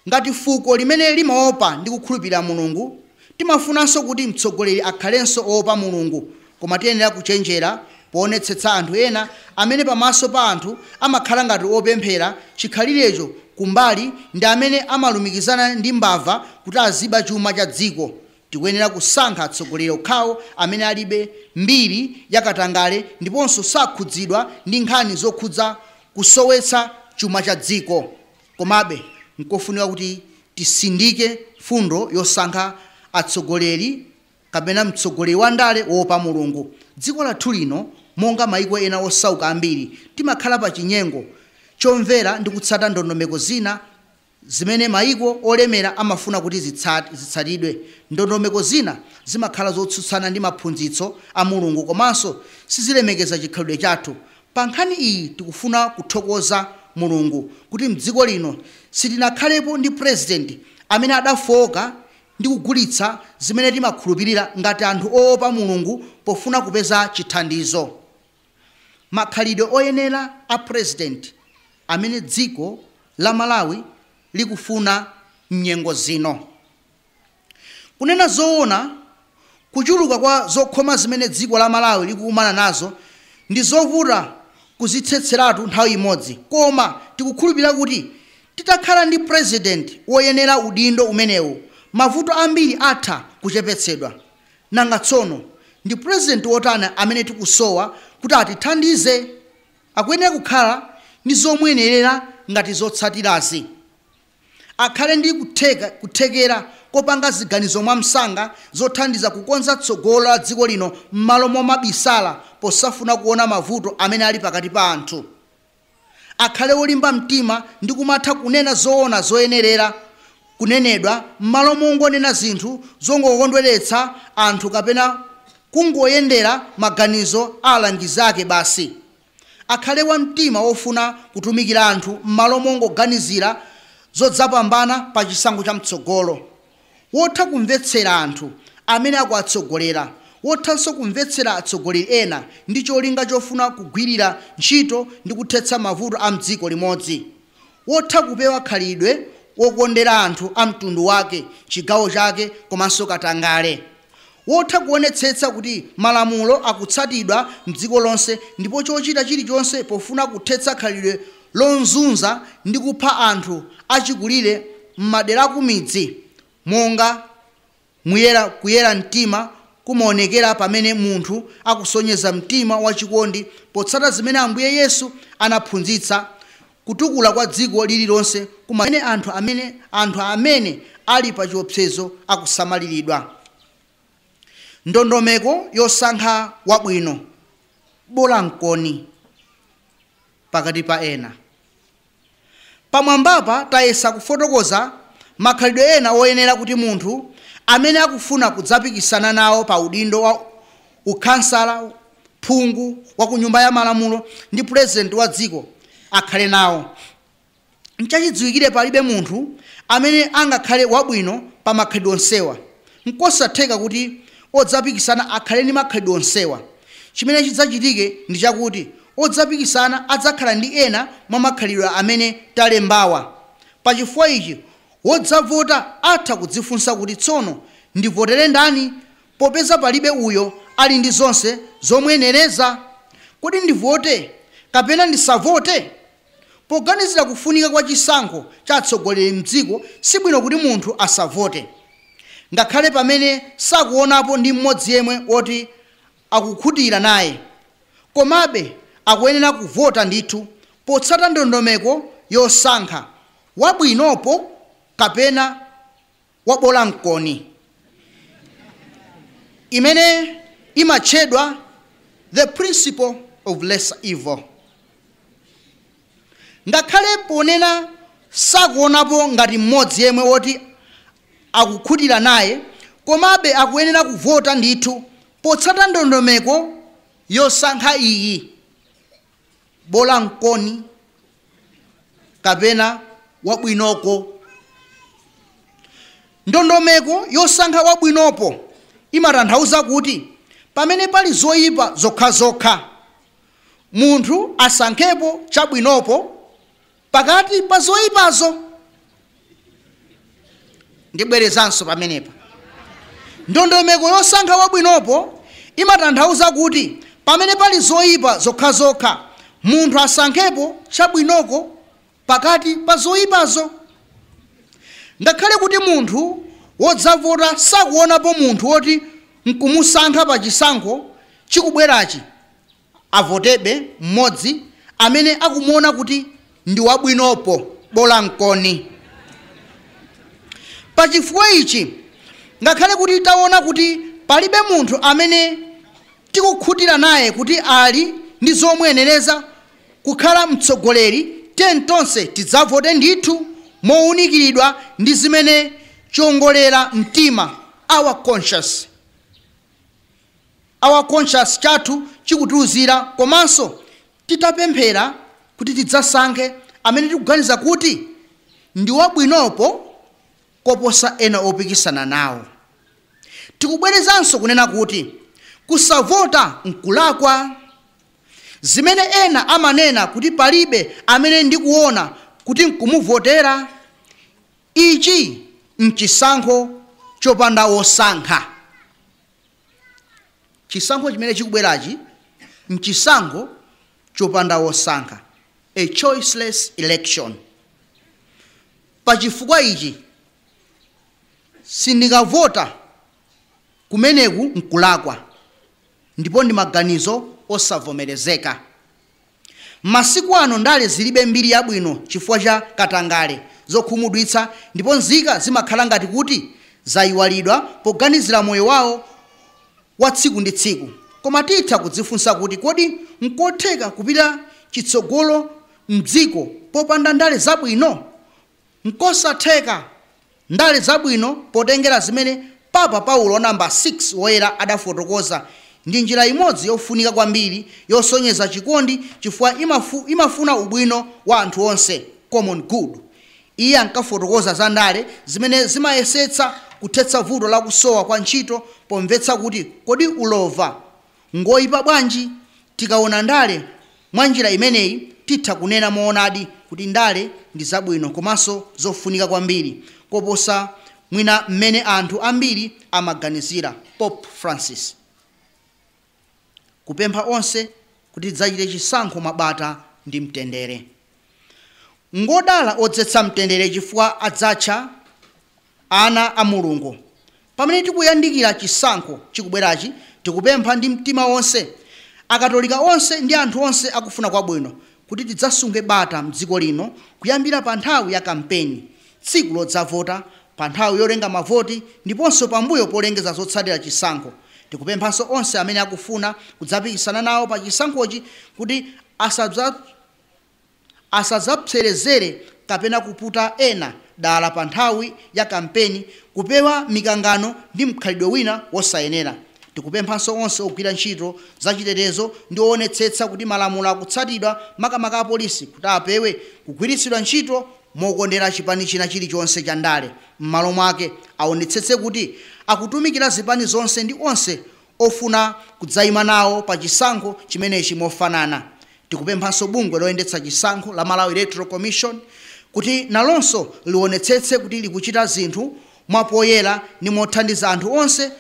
Ngati fuko limene limaopa ndi kukhulupirira Mulungu, timafunanso kuti mtsogoleri akhalenso oopa Mulungu, koma tiyenera kuchenjera poonetsetsa anthu ena amene pamaso pa anthu amakhala ngati opemphera chikhalirecho kumbali ndi amene amalumikizana ndi mbava kuti aziba chuma cha dziko. Tikuyenera kusankha atsogoleri okhawo amene alibe mbiri yakatangale ndiponso sakhudzidwa ndi nkhani zokhudza kusowetsa chuma cha dziko. Komabe nkofunika kuti tisindike fundo yosankha atsogoleri kapena mtsogoleri wa ndale woopa Mulungu. Dziko lathu lino monga mayiko ena osauka ambiri timakhala pa chinyengo chomvera ndi kutsata ndondomeko zina zimene mayiko olemera amafuna kuti zitsatidwe. Ndondomeko zina zimakhala zotsutsana ndi maphunzitso a Mulungu komanso sizilemekeza chikhalidwe chathu. Pa nkhani iyi tikufuna kuthokoza Mulungu kuti mdziko lino sitinakhalepo ndi president amene adafoka ndi kugulitsa zimene timakhulupirira ngati anthu oopa Mulungu pofuna kupeza chithandizo. Makhalidwe oyenera a president amene dziko la Malawi likufuna mnyengo zino. Kunena zoona, kuchuluka kwa zokhoma zimene dziko la Malawi likukumana nazo ndi zovuta kuzitsetseratu nthawi imodzi, koma tikukhulupirira kuti titakhala ndi president woyenera udindo umenewu, mavuto ambiri atha kuchepetsedwa. Nanga tsono ndi president wotani amene tikusowa kuti atithandize? Akuyenera kukhala ndi zomuyenerera ngati zotsatirazi: akhale ndi kuthekera kopanga ziganizo mwamsanga zothandiza kukonza tsogolo la dziko lino m'malo momabisala posafuna kuona mavuto amene ali pakati pa anthu; akhale wolimba mtima ndi kumatha kunena zoona zoyenerera kunenedwa m'malo mongonena zinthu zongokondweretsa anthu kapena kungoyendera maganizo a alangizi ake basi; akhale wa mtima wofuna kutumikira anthu m'malo mongoganizira zodzapambana pa chisankho cha mtsogolo; wotha kumvetsera anthu amene akuatsogolera; wothanso kumvetsera atsogoleri ena ndi cholinga chofuna kugwirira ntchito ndi kuthetsa mavuto a mdziko limodzi; wotha kupewa khalidwe wokondera anthu a mtundu wake, chigawo chake komanso katangale; wotha kuonetsetsa kuti malamulo akutsatidwa mdziko lonse ndipo chochita chilichonse pofuna kuthetsa khalidwe lonzunza ndi kupha anthu achikulire m'madera kumidzi, monga kuyera mtima kumaonekera pamene munthu akusonyeza mtima wachikondi potsata zimene Ambuye Yesu anaphunzitsa kutukula kwa dziko lililonse kumene anthu amene ali pa chiopsezo akusamaliridwa. Ndondomeko yosankha wabwino, bola mkoni pakati pa ena. Pamwambapa tayesa kufotokoza makhalidwe ena oyenera kuti munthu amene akufuna kudzapikisana nawo pa udindo wa ukhansala, phungu wa ku nyumba ya malamulo ndi president wa dziko akhale nawo. Nchachidziwikire palibe munthu amene angakhale wabwino pa makhalidwe onsewa. Nkosatheka kuti odzapikisana akhale ndi makhalidwe onsewa. Chimene chidzachitike ndi chakuti odzapikisana adzakhala ndi ena mwa makhalidwe amene talembawa. Pachifukwa ichi wodzavota atha kudzifunsa kuti tsono ndivotere ndani, popeza palibe uyo ali ndi zonse zomwenereza. Kodi ndivote kapena ndisavote? Poganizira kufunika kwa chisankho cha atsogoleri mdziko, sibwino kuti munthu asavote, ngakhale pamene sakuonapo ndi mmodzi yemwe woti akukhutira naye. Komabe akuyenera kuvota ndithu potsata ndondomeko yosankha wabwinopo kapena wabola mkoni, imene imatchedwa the principle of lesser evil. Ngakhale ponena sakuonapo ngati mmodzi yemwe woti akukhutira naye, komabe akuyenera kuvota ndithu potsata ndondomeko yosankha iyi, bola mkoni kapena wabwinoko. Ndondomeko yosankha wabwinopo imatanthauza kuti pamene pali zoyipa zokhazokha, munthu asankhepo chabwinopo pakati pa zoyipazo. Ndibwerezanso pamenepa. Ndondomeko yosankha wabwinopo imatanthauza kuti pamene pali zoyipa zokhazokha, munthu asankhepo chabwinoko pakati pa zoyipazo. Ngakhale kuti munthu wodzavota sakuonapo munthu woti nkumusankha pa chisankho chikubwerachi, avotebe mmodzi amene akumuona kuti ndi wabwinopo, bola mkoni. Pachifukwa ichi, ngakhale kuti taona kuti palibe munthu amene tikukhutira naye kuti ali ndi zomwenereza kukhala mtsogoleri, tonse tidzavote ndithu mowunikiridwa ndi zimene chongolera mtima, our conscious chathu chikutiwuzira, komanso titapemphera kuti tidzasankhe amene tikuganiza kuti ndi wabwinopo koposa ena opikisana nawo. Tikubwerezanso kunena kuti kusavota nkulakwa. Zimene ena amanena kuti palibe amene ndikuona kuti nkumuvotera, ichi mchisankho chopanda wosankha. Chisankho chimene chikubwerachi mchisankho chopanda wosankha, a choiceless election. Pachifukwa ichi sindikavota kumeneku nkulakwa, ndipo ndi maganizo osavomerezeka. Masiku ano ndale zilibe mbiri yabwino chifukwa cha katangale zokhumudwitsa, ndipo nzika zimakhala ngati kuti zayiwalidwa poganizira moyo wawo wa tsiku ndi tsiku. Koma titha kudzifunsa kuti kodi nkotheka kupita chitsogolo mdziko popanda ndale zabwino? Nkosatheka. Ndale zabwino potengera zimene Papa Paulo namba 6 woyera adafotokoza ndi njira imodzi yofunika kwambiri yosonyeza chikondi, chifukwa imafuna ubwino wa anthu onse, common good. Iye ankafotokoza za ndale zimene zimayesetsa kuthetsa vuto la kusowa kwa ntchito, pomvetsa kuti kodi ulova ngoyipa bwanji. Tikaona ndale mwa njira imeneyi titha kunena moonadi kuti ndale ndi zabwino komanso zofunika kwambiri koposa mwina mmene anthu ambiri amaganizira. Pope Francis kupempha onse kuti tidzachite chisankho mabata ndi mtendere. Ngodala odzetsa mtendere chifukwa adzatcha ana a Mulungu. Pamene tikuyandikira chisankho chikubwerachi, tikupempha ndi mtima wonse, akatolika onse ndi anthu onse akufuna kwabwino, kuti tidzasunge bata mdziko lino kuyambira pa nthawi ya kampeni, tsiku lodzavota, pa nthawi yolenga mavoti ndiponso pambuyo polengeza zotsatira chisankho. Tikupemphanso onse amene akufuna kudzapikisana nawo pa chisankhochi kuti asadzapserezere kapena kuputa ena dala pa nthawi ya kampeni, kupewa mikangano ndi mkhalidwe wina wosayenera. Tikupemphanso onse ogwira ntchito zachitetezo ndi oonetsetsa kuti malamulo akutsatidwa, makamaka a polisi, kuti apewe kugwiritsidwa ntchito mokondera chipani china chilichonse cha ndale. M'malo mwake aonetsetse kuti akutumikira zipani zonse ndi onse ofuna kudzayima nawo pa chisankho chimenechi mofanana. Tikupemphanso bungwe loyendetsa chisankho la Malawi Electoral Commission kuti nalonso liwonetsetse kuti likuchita zinthu mwapoyera ndi mothandiza anthu onse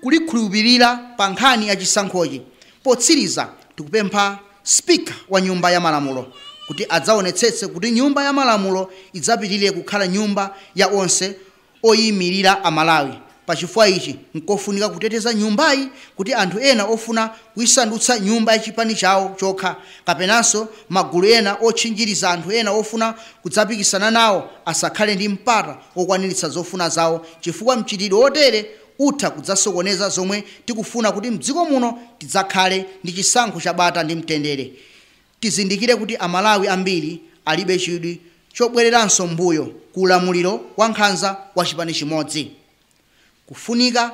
kulikhulupirira pa nkhani ya chisankhochi. Potsiriza tikupempha Speaker wa Nyumba ya Malamulo kuti adzaonetsetse kuti Nyumba ya Malamulo idzapitirire kukhala nyumba ya onse oyimirira Amalawi. Pachifukwa ichi nkofunika kuteteza nyumbayi kuti anthu ena ofuna kuyisandutsa nyumba ya chipani chawo chokha, kapenanso magulu ena otchinjiriza anthu ena ofuna kudzapikisana nawo asakhale ndi mpata okwaniritsa zofuna zawo, chifukwa mchitidwe otere utha kudzasokoneza zomwe tikufuna kuti mdziko muno tidzakhale ndi chisankho cha bata ndi mtendere. Tizindikire kuti Amalawi ambiri alibe chidwi chobwereranso mbuyo ku ulamuliro wa nkhanza wa chipani chimodzi. Kufunika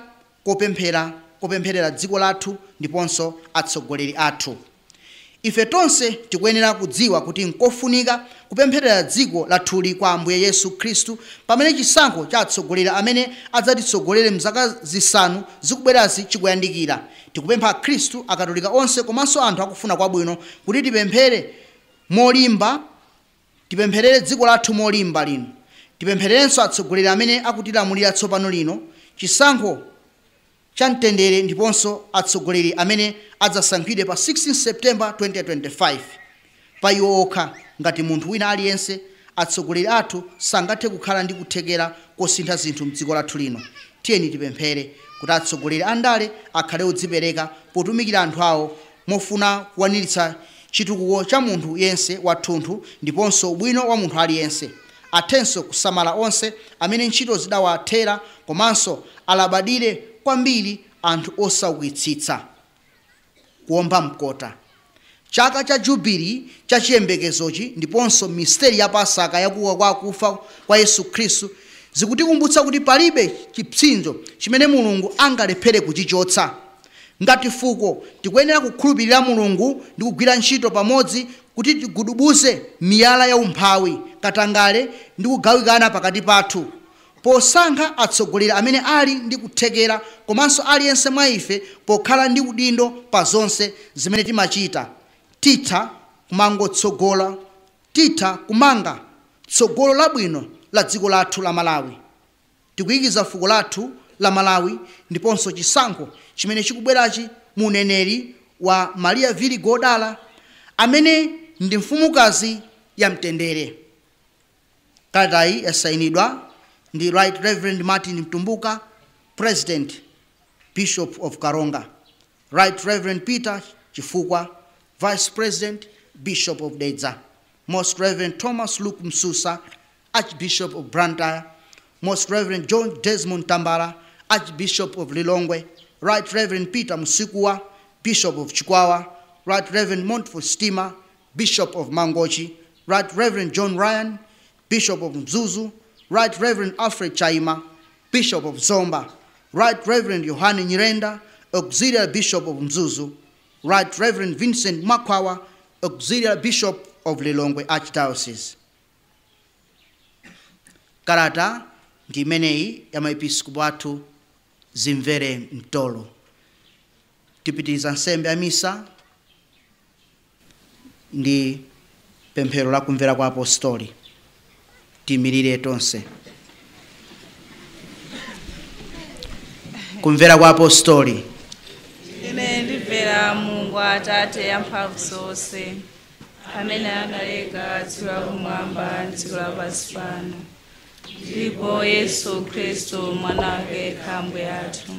kopempherera dziko lathu ndiponso atsogoleri athu. Ife tonse tikuyenera kudziwa kuti nkofunika kupempherera dziko lathuli kwa Ambuye Yesu Khristu pamene chisankho cha atsogoleri amene adzatitsogolere mzaka zisanu zikubwerazi chikuyandikira. Tikupempha Akhristu, Akatolika onse komanso anthu akufuna kwabwino kuti tipempherere dziko lathu molimba lino. Tipemphererenso atsogoleri amene akutilamulira tsopano lino, chisankho cha mtendere ndiponso atsogoleri amene adzasankhidwe pa 16 September 2025. Pa iwo okha ngati munthu wina aliyense, atsogoleri athu sangathe kukhala ndi kuthekera kosintha zinthu mdziko lathu lino. Tiyeni tipemphere kuti atsogoleri andale akhale odzipereka potumikira anthu awo mofuna kukwaniritsa chitukuko cha munthu yense wathunthu ndiponso ubwino wa munthu aliyense. Athenso kusamala onse amene ntchito zidawathera komanso alabadire kwambiri anthu osaukitsitsa. Kuomba mkota. Chaka cha Jubili cha chiyembekezochi ndiponso misteri ya Pasaka yakuwa kwa akufa kwa Yesu Khristu zikutikumbutsa kuti palibe chipsinjo chimene Mulungu angalephere kuchichotsa. Ngati fuko tikuyenera kukhulupirira Mulungu ndi kugwira ntchito pamodzi kuti tigudubuze miyala ya umphawi, katangale ndi kugawikana pakati pathu. Posankha atsogoleri amene ali ndi kuthekera komanso aliyense mwa ife pokhala ndi udindo pa zonse zimene timachita, titha kumanga tsogolo labwino la dziko lathu la Malawi. Tikuyikiza fuko lathu la Malawi ndiponso chisankho chimene chikubwerachi mu uneneri wa Maria Vili Godala amene ndi mfumukazi ya mtendere. Kalatayi yasayinidwa ndi Right Reverend Martin Mtumbuka, President, Bishop of Karonga, Right Reverend Peter Chifukwa, Vice President, Bishop of Dedza, Most Reverend Thomas Luke Msusa, Archbishop of Blantyre, Most Reverend John Desmond Tambala, Archbishop of Lilongwe, Right Reverend Peter Musikwa, Bishop of Chikwawa, Right Reverend Montfort Stima, Bishop of Mangochi, Right Reverend John Ryan, Bishop of Mzuzu, Right Reverend Alfred Chaima, Bishop of Zomba, Right Reverend Yohane Nyirenda, Auxiliary Bishop of Mzuzu, Right Reverend Vincent Makwawa, Auxiliary Bishop of Lilongwe Archdiocese. Kalata ndi imeneyi ya maepiskopo athu zimvere mtolo. Tipitiriza nsembe ya misa ndi pemphero la kumvera kwa apostoli. Timirire tonse. Kumvera kwa apostoli. Ine ndimvera Mulungu Atate amphamvu zonse, amene analenga dziko lakumwamba ndi dziko lapansi pano, ndipo Yesu Khristu mwana wake Ambuye athu,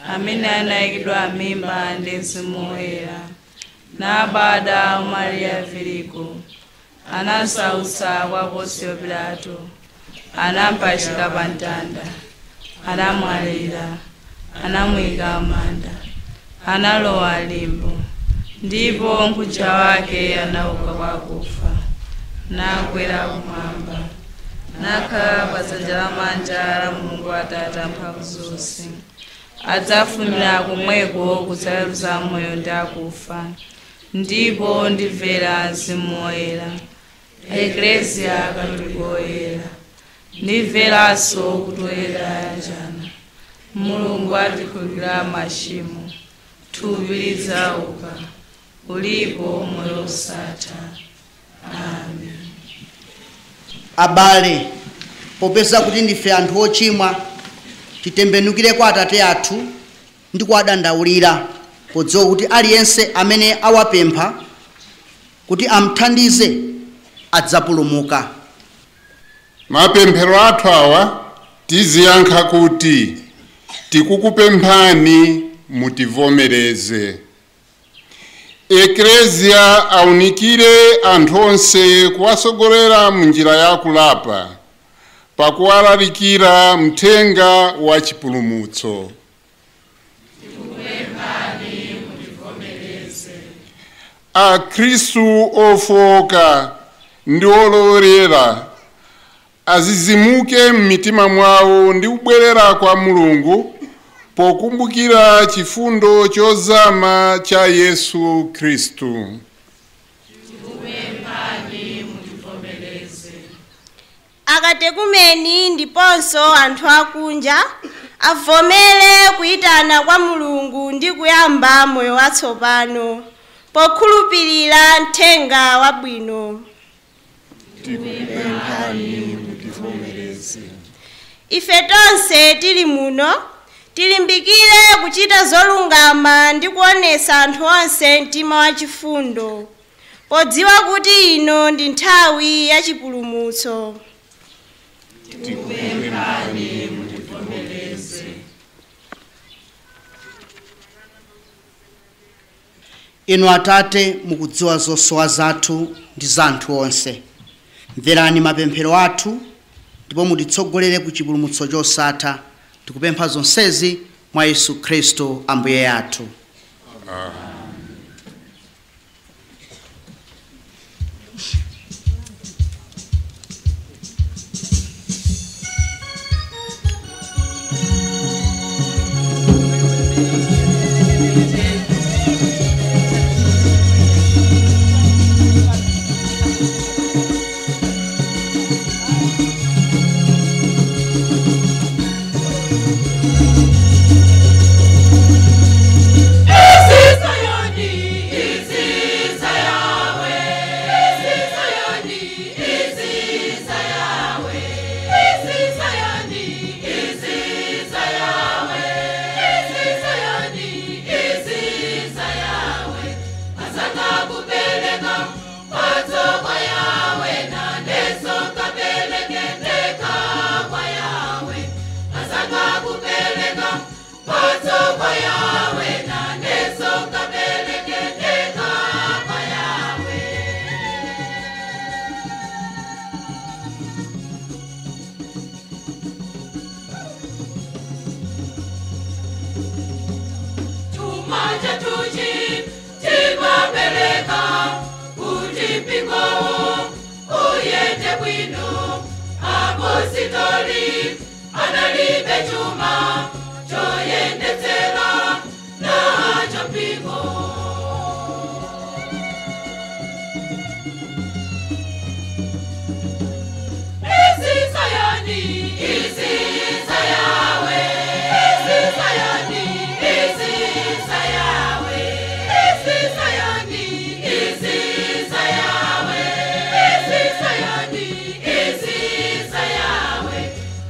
amene anayikidwa mimba ndi Mzimu Woyera, na bada Maria Filipo, anasausa kwa Poncio Pilato, anampachika pantanda, anamwalira, anamwika manda, analowa limbo, ndipo mkuja wake anauka kwa kufa, nakwera kumwamba, nakhala pa dzanja lamanja la Mulungu Atate Amphamvu Zonse. Adzafumira kumweko kudzaweruza moyo ndi akufa, ndipo ndimvera Mzimu Woyera, Eklesia Katolika Woyera, ndimveranso kuti oyera yanjana, Mulungu atikhululukira machimo, thupi lidzauka, ulipo moyo osatha. Amen. Abale, popeza kuti ndife anthu ochimwa, titembenukire kwa Atate athu ndi kuwadandaulira, podziwa kuti aliyense amene awapempha kuti amthandize adzapulumuka. Mapemphero athu awa tiziyankha kuti tikukupemphani mutivomereze. Eklesia aunikire anthu onse kuwasogolera munjira ya kulapa, pakuwalalikira mthenga wa chipulumutso. Akhristu ofoka ndi olowerera azizimuke m'mitima mwawo ndi kubwerera kwa Mulungu pokumbukira chifundo chozama cha Yesu Khristu. Akatekumeni ndiponso anthu akunja avomere kuyitana kwa Mulungu ndi kuyamba moyo watsopano pokhulupirira mthenga wabwino. Ife tonse tili muno tilimbikire kuchita zolungama ndi kuonesa anthu onse mtima wachifundo, podziwa kuti ino ndi nthawi ya chipulumutso. Inu Atate mukudziwa zosowa zathu ndi za anthu onse. Mverani mapemphero athu ndipo mutitsogolere ku chipulumutso chosatha. Tikupempha zonsezi mwa Yesu Khristu Ambuye athu.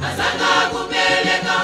Azanga kupeleka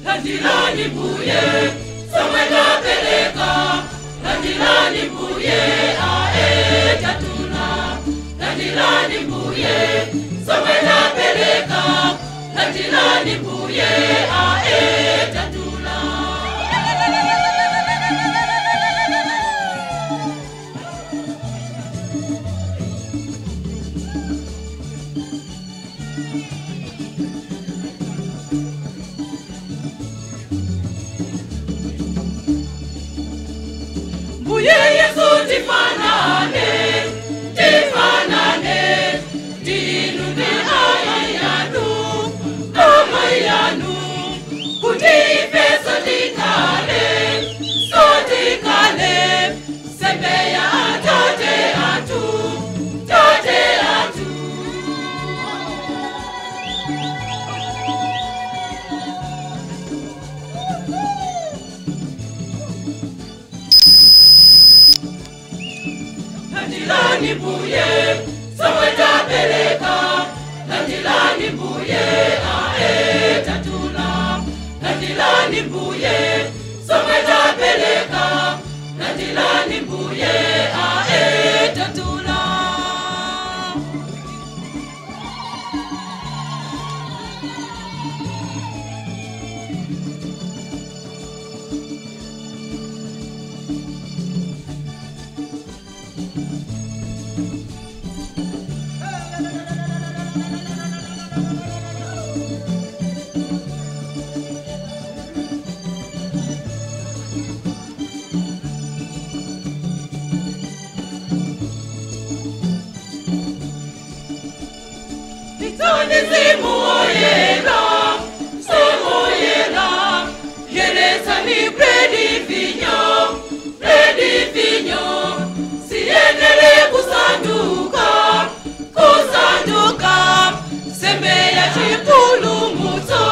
Landilani mbuye, somwenda peleka. Landilani mbuye, ae tatuna. Landilani mbuye, somwenda peleka. Landilani mbuye, ae tatuna. Mbuye Yesu tifanane, tifanane, dinu ni ayanu, kama yanu, kuti ifeso tikale, sotikale, sebeya tate atu, tate atu. Landilani mbuye, somwenda peleka. Landilani mbuye, ae tatuna. Landilani mbuye, somwenda peleka. Landilani mbuye, ae tatuna. Zimu oyera, zimu oyera, yereza ni bredi vinyo, sienele kusanduka, sembeya chipulumuto,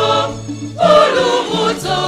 pulumuto.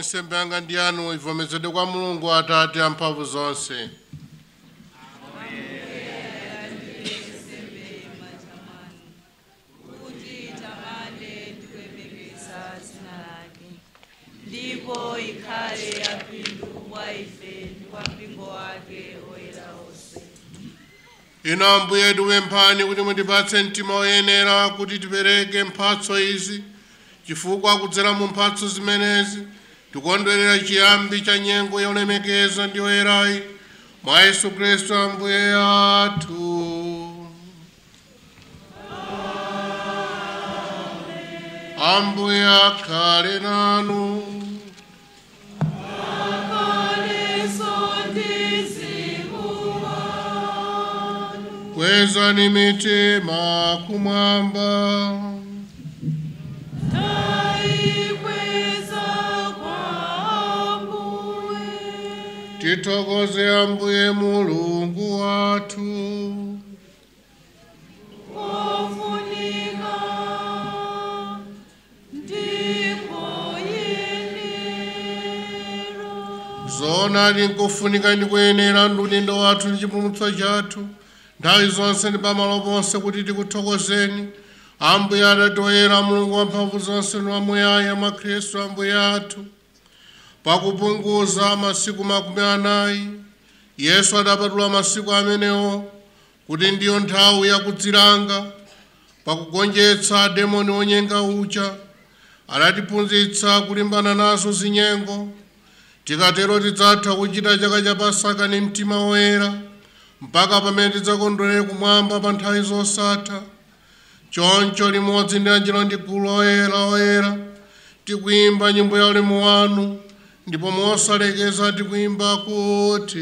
nsembe yanga ndi yanu ivomezedwe kwa Mulungu Atate amphamvu zonse. Ndipo ikhale yapindu kwa ife ndi kwa mpingo wake oyera onse. Inu Ambuye tikupemphani kuti mutipatse mtima woyenera kuti tipereke mphatso izi, chifukwa kudzera mu mphatso zimenezi tikondwerera chiyambi cha nyengo yolemekeza ndi oyerayi mwa Yesu Khristu Ambuye athu. Ambuye akhale nanu. Kwezani mitima kumwamba. Tithokoze Ambuye Mulungu wathu. Zoonadi nkofunika ndi kuyenera ndi udindo wathu ndi chipulumutso chathu nthawi zonse ndi pamalo ponse kuti tikuthokozeni Ambuye Atate oyera, Mulungu wamphamvu zonse ndi wamuyaya mwa Khristu Ambuye athu. Pakupunguza masiku 40 Yesu adapatula masiku amenewo kuti ndiyo nthawi yakudzilanga. Pakugonjetsa demoni onyenga uja adatiphunzitsa kulimbana nazo zinyengo. Tikatero tidzatha kuchita chaka cha Pasaka ndi mtima woyera mpaka pamene tidzakondwere kumwamba pa nthawi zosatha. Choncho limodzi ndi angelo ndi gulu oyera tikuyimba nyimbo ya ulemu wanu, ndipo mosalekeza tikuyimba kuti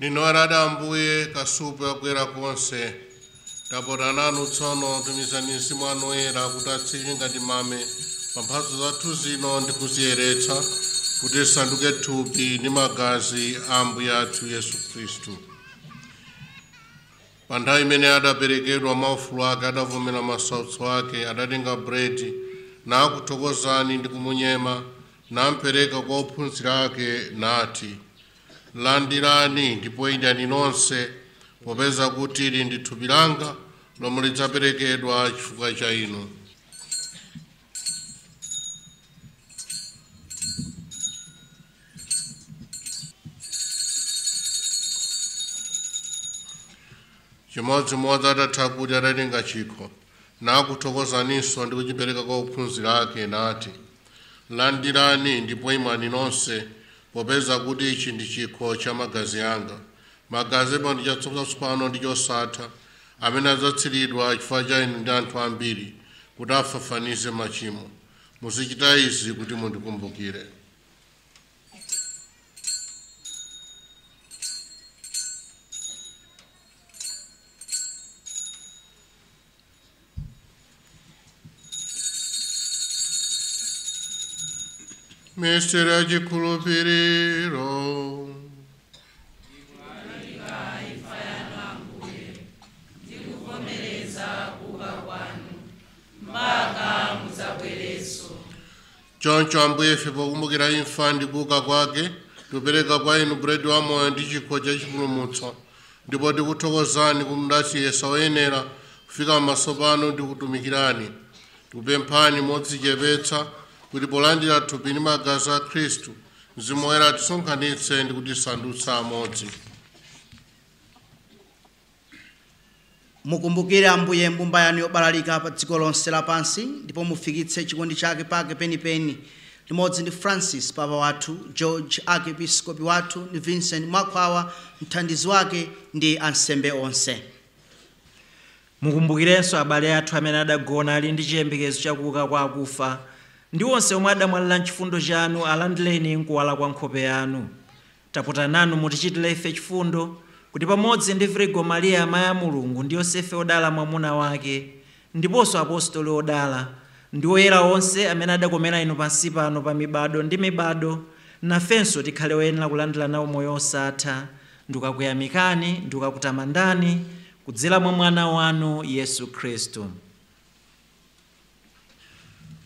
Nino arada Ambuye kasupe wakwera konse. Tapota nanu tsono tumizani mzimu wanu woyera kuti atsike ngati mame pa mphatso zathu zino ndi kuziyeretsa kuti sanduke thupi ndi magazi a Ambuye athu Yesu Khristu. Pa nthawi imene adaperekedwa maufulu ake adavomera masautso ake, adatenga buledi nakuthokozani ndi kumunyema nampereka kwa ophunzira ake nati, landirani ndipo idyani nonse, popeza kuti ili ndi thupi langa lomwe lidzaperekedwa chifukwa cha inu. Chimodzimodzi atatha kudya adatenga chikho nakuthokozaninso ndi kuchipereka kwa ophunzira ake nati, landirani ndipo imwani nonse, popeza kuti ichi ndi chikho cha magazi anga, magazi pano chatsopano ndi chosatha, amene adzatsiridwa chifukwa cha inu ndi anthu ambiri kuti afafanize machimo. Muzichita izi kuti mundikumbukire. Misteri ya chikhulupiriro. Choncho Ambuye, ife pokumbukira imfa ndi kuuka kwake, tikupereka kwa inu buledi wa moyo ndi chikho cha chipulumutso, ndipo tikuthokozani kumudachiyesa oyenera kufika m'maso pano ndi kutumikirani. Tikupemphani modzichepetsa kuti polandira thupi ndi magazi a Khristu, Mzimu Woyera atisonkhanitse ndi kutisandutsa amodzi. Mukumbukire Ambuye mbumba yanu yobalalika pa dziko lonse lapansi, ndipo mufikitse chikondi chake pake penipeni, limodzi ndi Francis papa wathu, George archiepiscopi wathu, ndi Vincent Makwawa mthandizi wake ndi ansembe onse. Mukumbukirenso abale athu amene adagona ali ndi chiyembekezo chakuuka kwa akufa, ndi onse omwe adamwalira mchifundo chanu alandireni mkuwala kwa nkhope yanu. Tapota nanu mutichitire ife chifundo, kuti pamodzi ndi Virgo Maria amayi a Mulungu ndi Yosefe odala mwamuna wake, ndiponso apostoli odala, ndi oyera onse amene adakomera inu pansi pano pa mibado ndi mibado, nafenso tikhale oyenera kulandira nawo moyo osatha, ndikakuyamikani ndikakutamandani kudzera mwa mwana wanu Yesu Khristu.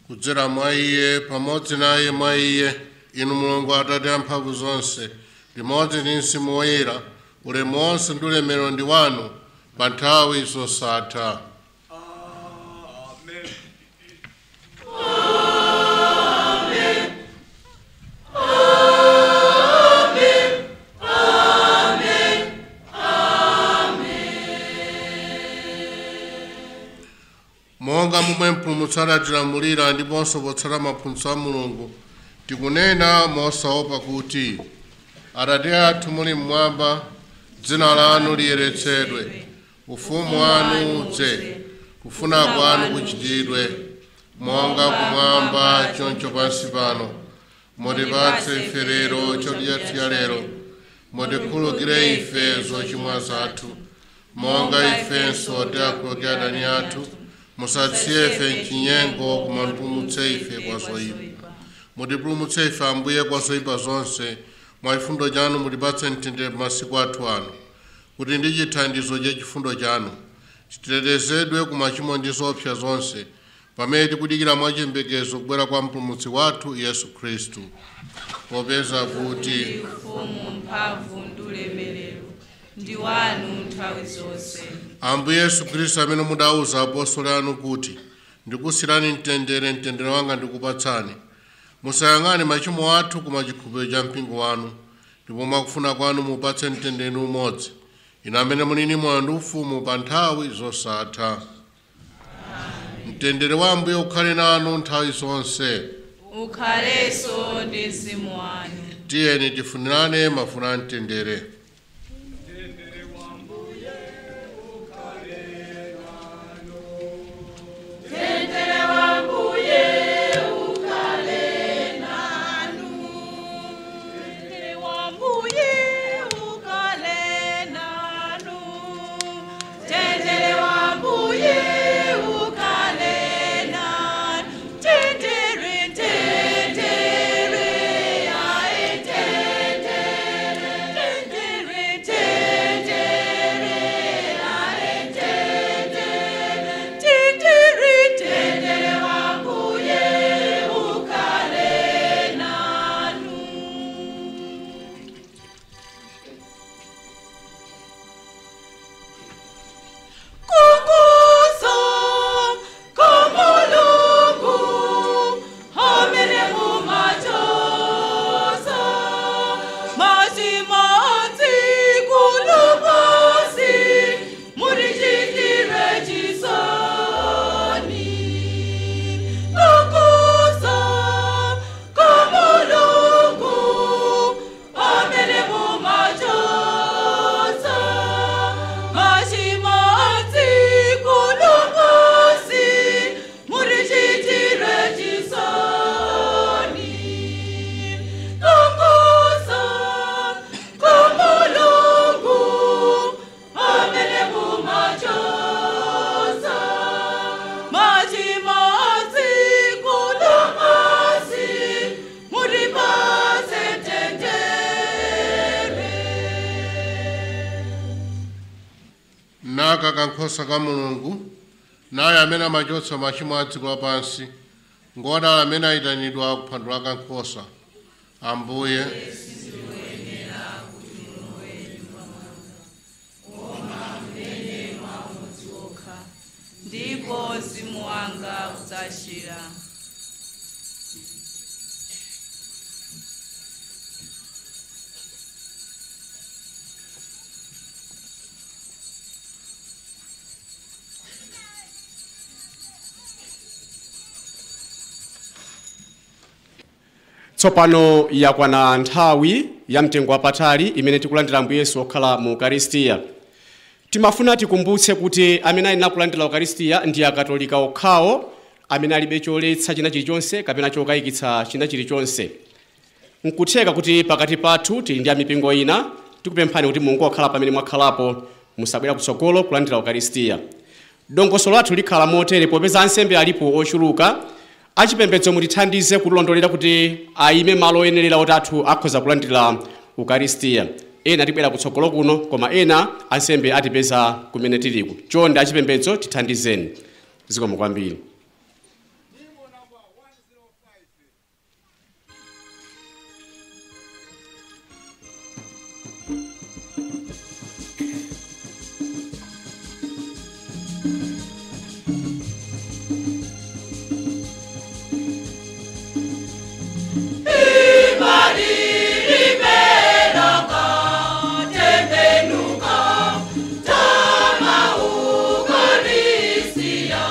Kudzera mwa iye, pamodzi naye mwa iye, inu Mulungu Atate amphamvu zonse, limodzi ndi Mzimu Woyera, ulemu wonse ndi ulemerero ndi wanu pa nthawi zosatha. Amen. Monga momwe mpulumutsi atilamulira ndiponso potsata maphunzitso a Mulungu, tikunena mosaopa kuti, Atate athu muli mmwamba, dzina lanu liyeretsedwe, ufumu wanu udze, kufuna kwanu kuchitidwe, monga kumwamba choncho pansi pano. Mutipatse ife lero chakudya chathu lero, mutikhululukire ife zochimwa zathu, monga ifenso tiwakhululukira adani athu, musatisiye ife m'chinyengo, koma mutipulumutse ife kwa zoyipa. Mutipulumutse ife Ambuye kwa zoyipa zonse, mwa chifundo chanu mutipatse mtendere masiku athu ano, kuti ndi chithandizo cha chifundo chanu titetezedwe ku machimo ndi zoopsa zonse, pamene tikudikira mwa chiyembekezo kubwera kwa mpulumutsi wathu Yesu Khristu. Popeza kuti ufumu, mphamvu ndi ulemerero ndi wanu nthawi zonse. Ambuye Yesu Khristu, amene mudauza apostoli anu kuti, ndikusiyirani mtendere, mtendere wanga ndikupatsani, musayang'ane machimo athu koma chikhulupiriro cha mpingo wanu, ndipo mwakufuna kwanu mupatse mtendere umodzi, inu amene muli ndi moyo ndi ufumu pa nthawi zosatha. Mtendere wa Ambuye ukhale nanu nthawi zonse. Ukhalenso ndi mzimu wanu. Tiyeni tifunirane mafuno a mtendere. aka kankhosa ka Mulungu, naye amene amachotsa machimo a dziko lapansi, ngodala amene ayitanidwa kuphwando la kankhosa. Ambuye, ndipo mzimu wanga udzachira. Tsopano yakwana nthawi ya mtengo wapatali imene tikulandira Ambuye Yesu okhala mu Ukaristiya. Timafuna tikumbutse kuti amene ali nakulandira Ukaristiya ndi akatolika okhawo amene alibe choletsa china chilichonse kapena chokayikitsa china chilichonse. Nkutheka kuti pakati pathu tili ndi amipingo ina, tikupemphani kuti Mulungu okhala pamene mwakhalapo musabwera kutsogolo kulandira Ukaristiya. Dongosolo lathu likhala motere popeza ansembe alipo ochuluka, achipembedzo mutithandize kulondolera kuti ayime malo oyenera kuti athu akhoza kulandira Ukaristiya. Ena tibwera kutsogolo kuno, koma ena ansembe atipeza kumene tiliku. Chonde achipembedzo tithandizeni. Zikomo kwambiri. Tembenuka, tama Ukarisia,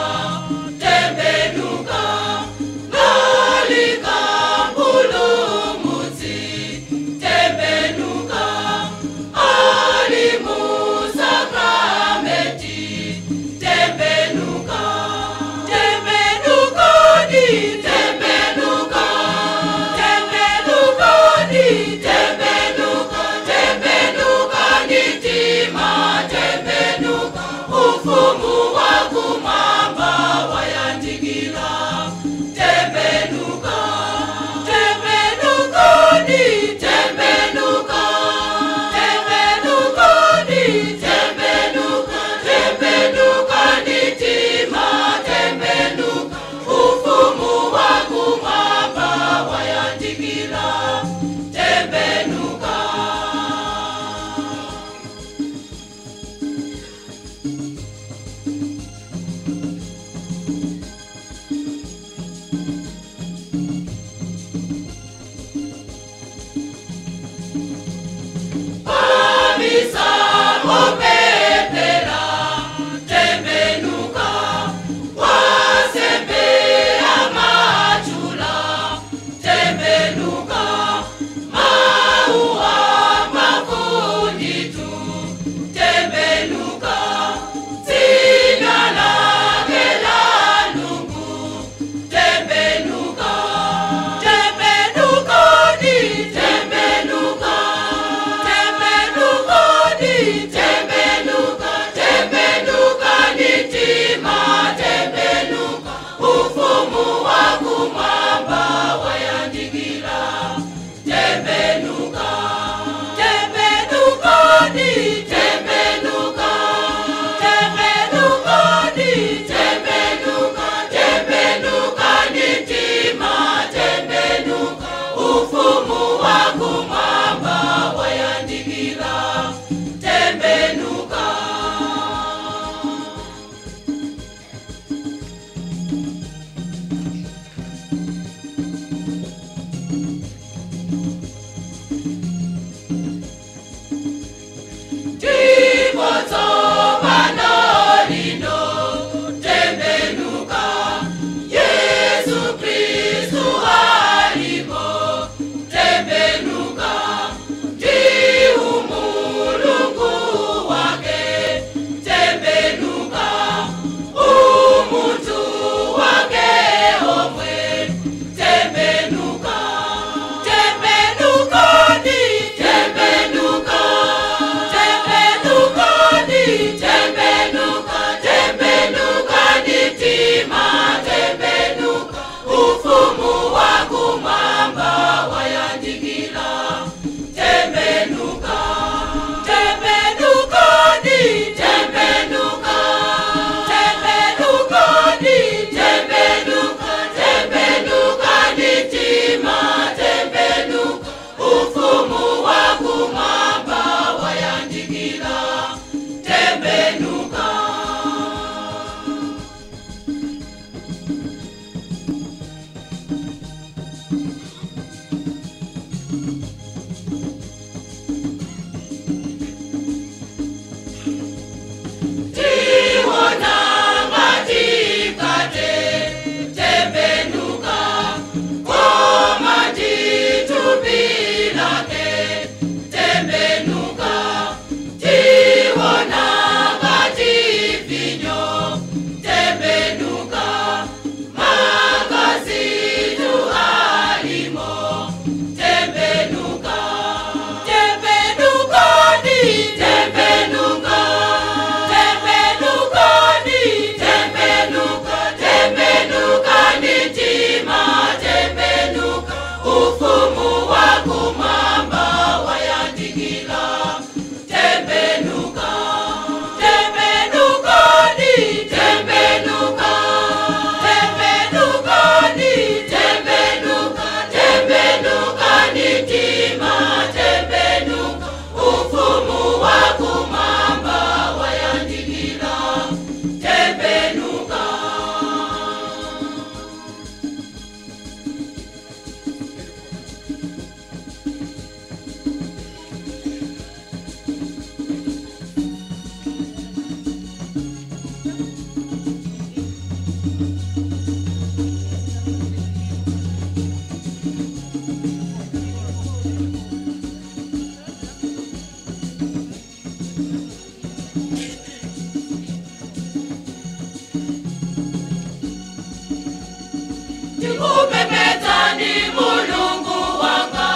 Tikupembedzani Mulungu wanga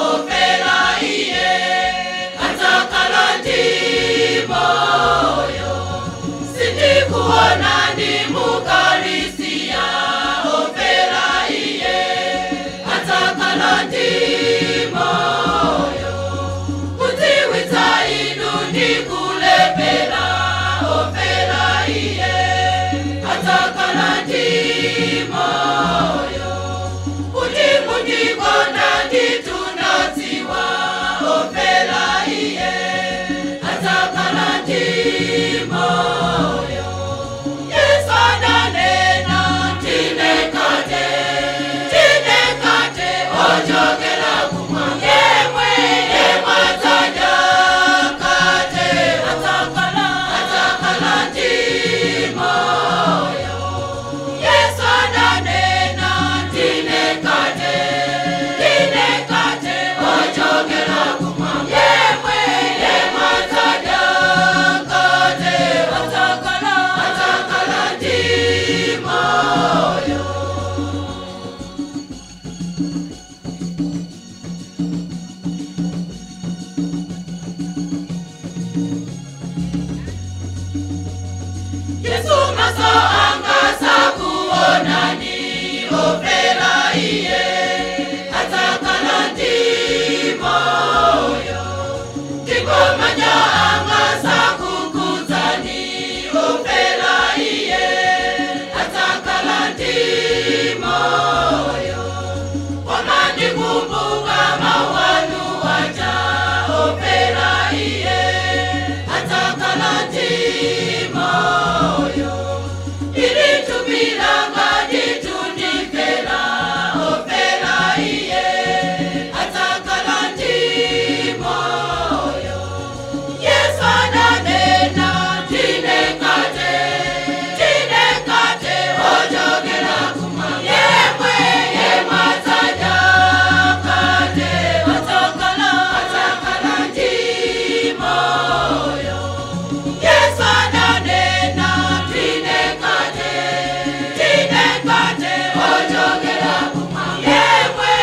ofera iye atakala ndi moyo. Sindikuona ndi mukalisia ofera iye atakala ndi moyo. Kutiwitsa inu ndikulepera ofera iye atakala ndi moyo. Kuti mundikonda nditunadziwa ofera iye atakala ndi moyo. Yesu adanena tinekate ojogera kumwamba. Yemwe adzaja kate atakala ndi moyo. Yesu adanena tinekate ojogera kumwamba. Yemwe adzaja kate atakala ndi moyo. Yesu maso anga sakuonani ofera iye atakala ndi moyo. Ndipo manja anga sakukuzani ofera iye atakala ndi moyo. Wamandikumbuka mawanu waja ofera iye atakala ndi moyo. Ilitubiranga ditundifera ofera iye atakala ndi moyo. Yesu adanena tinekate ojogera kumwamba. Yemwe adzaja kate atakala ndi moyo. Yesu adanena tinekate ojogera kumwamba. Yemwe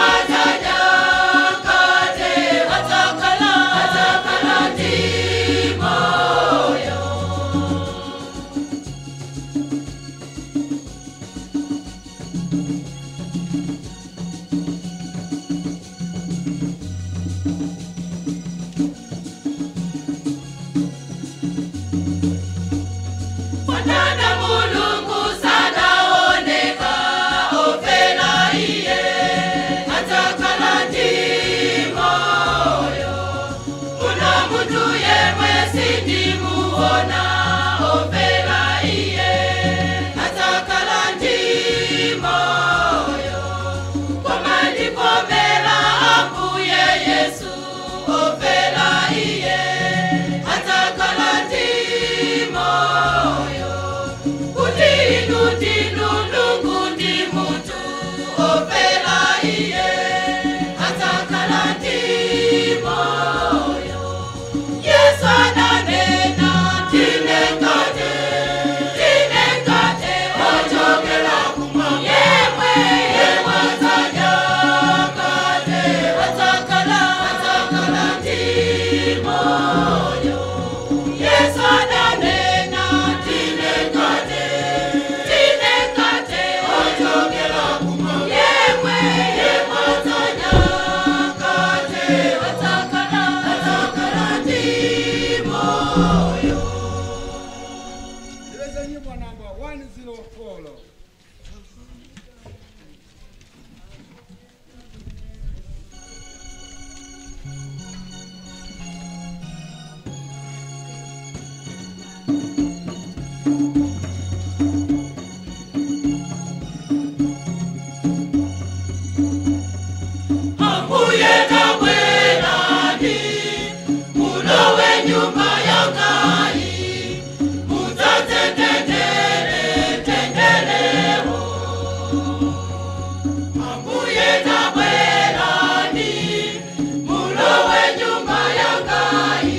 adzaja kate atakala ndi moyo. Watana Mulungu sadaoneka ofera iye atakala ndi moyo. Kuna muntu yemwe sindimuona ofera iye atakala ndi moyo. Koma ndipomera Ambuye Yesu ofera iye atakala ndi moyo. Kuti inu ndinu Mulungu ndi mutu ofera iye atakala ndi moyo. Yesu adanena tinekate ojogera kumwamba. Yemwe adzaja kate atakala ndi moyo. Yesu adanena tinekate ojogera kumwamba. Yemwe adzaja kate atakala ndi moyo. There is a nyimbo number 104. Ambuye tabwerani mulowe nyumba yangai mutatendeleho. Ambuye tabwerani mulowe nyumba yangai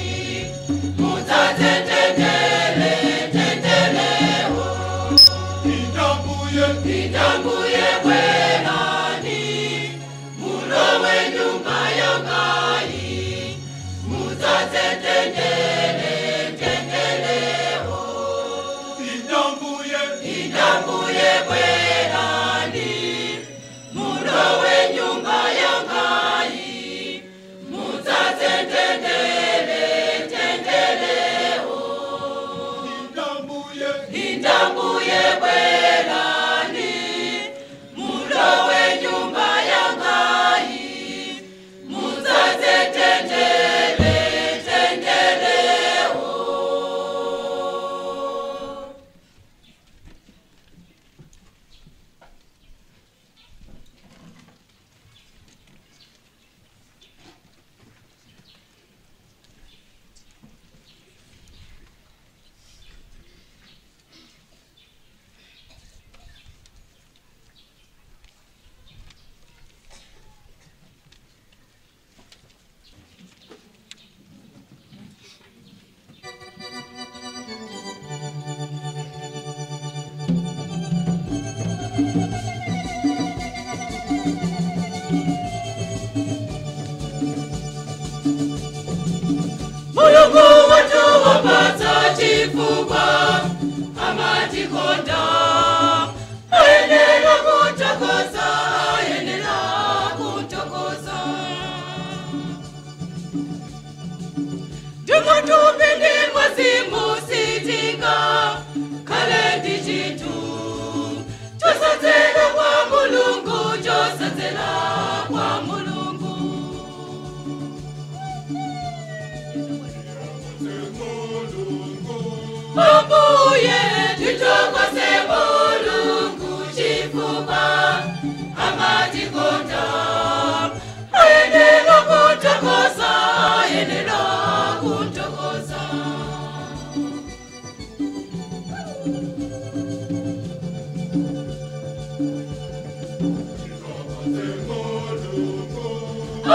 mutatendeleho. Itambuye Indambuye bwerani, mulowe nyumba yangai, muzaze tendele, tendeleo. Mulungu watu wapata chifukwa amatikonda, ayenera kutokoza, ayenera kutokoza. Tukatupindi mwazimu sitinga, kale ndi chitu, chosazela kwa Mulungu, chosazela kwa Mulungu. Ambuye titokoze Mulungu chifukwa amatikonda, ayenera kutokoza, ayenera kutokoza.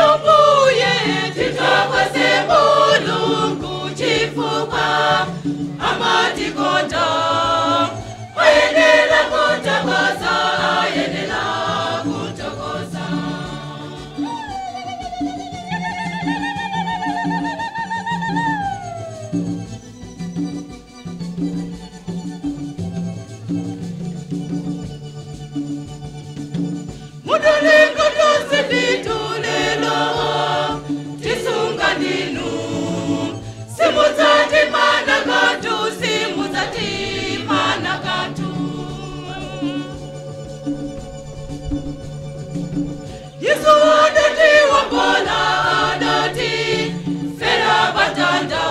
Ambuye titokoze Mulungu chifukwa amatikonda, ayenera kutokoza, ayenera kutokoza. Mudolenga tose litulelo, tisunga ninu, simuzati mana kantu, simuzati mana kantu. Yesu adati wambola, adati fera batanda,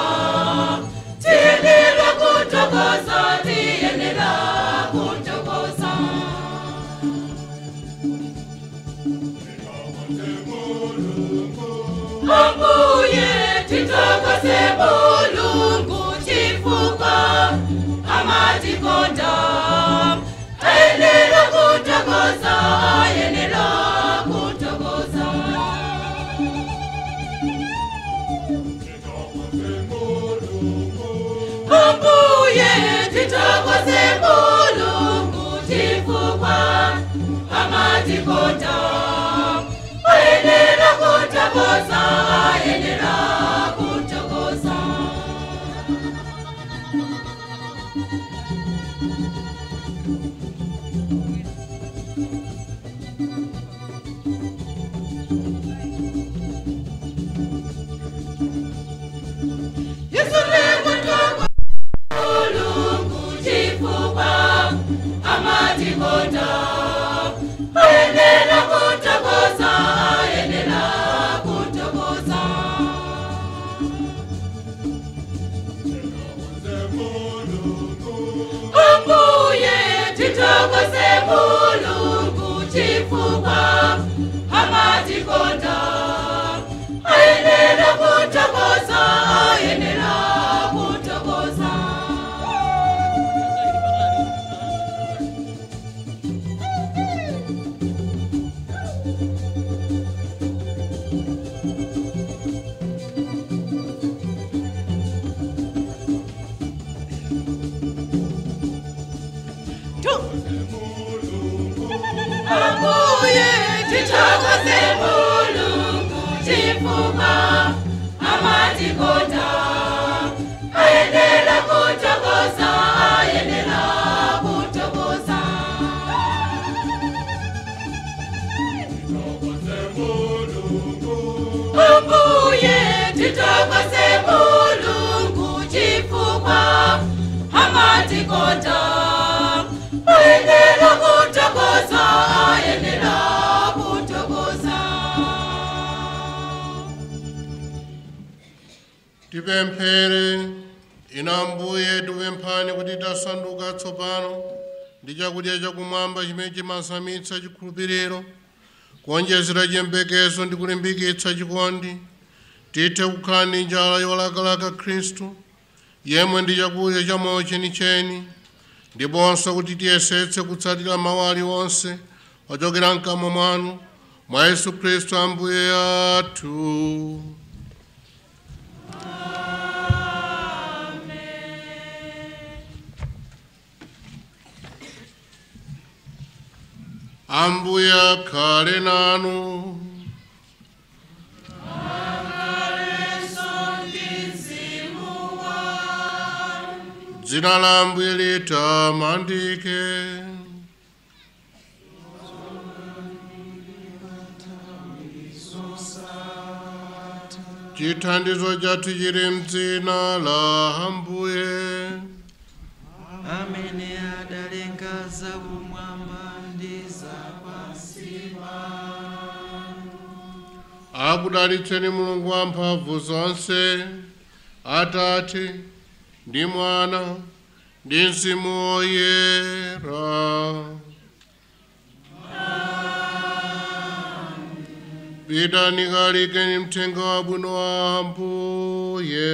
tiyenera kutokoza, tiyenera kutokoza. Ambuye titokoze Mulungu chifukwa amatikonda, ayenera kutokoza, ayenera kutokoza. Ambuye titokoze Mulungu chifukwa amatikonda, ayenera kutokoza, ayenera kutokoza. Yesu lemutoko Mulungu chifukwa amatikonda, ayenera kutokoza, ayenera kutokoza. Ambuye titokoze Mulungu chifukwa amatikonda, ayenera kutokoza, ayenera kutokoza. Ambuye titokoze Mulungu chifukwa amatikonda, ayenera kutokoza, ayenera kutokoza. Ambuye titokoze Mulungu chifukwa amatikonda, tikonda ayenera kutokoza ayenera kutokoza. Tipemphere. Ina Ambuye tipemphani kuti tasanduka tsopano ndi chakudya chakumwamba chimene chimasamitsa chikhulupiriro, kuonjezera chiyembekezo ndi kulimbikitsa chikondi, tithe kukhala ndi njala yolakalaka Khristu, yemwe ndi chakudya cha moyo chenicheni, ndiponso kuti tiyesetse kutsatira mawu aliwonse ochokera m'kamwa mwanu, mwa Yesu Khristu Ambuye athu. Ambuye akhale nanu. Dzina la Ambuye litamandike. Chithandizo chathu chili m'dzina la Ambuye. Amene adalenga zakumwamba ndi zapansi pano. Akudalitseni Mulungu wamphamvu zonse, Atate ndi Mwana ndi Mzimu Woyera. Pitani kalikeni mthenga wabwino wa Ambuye.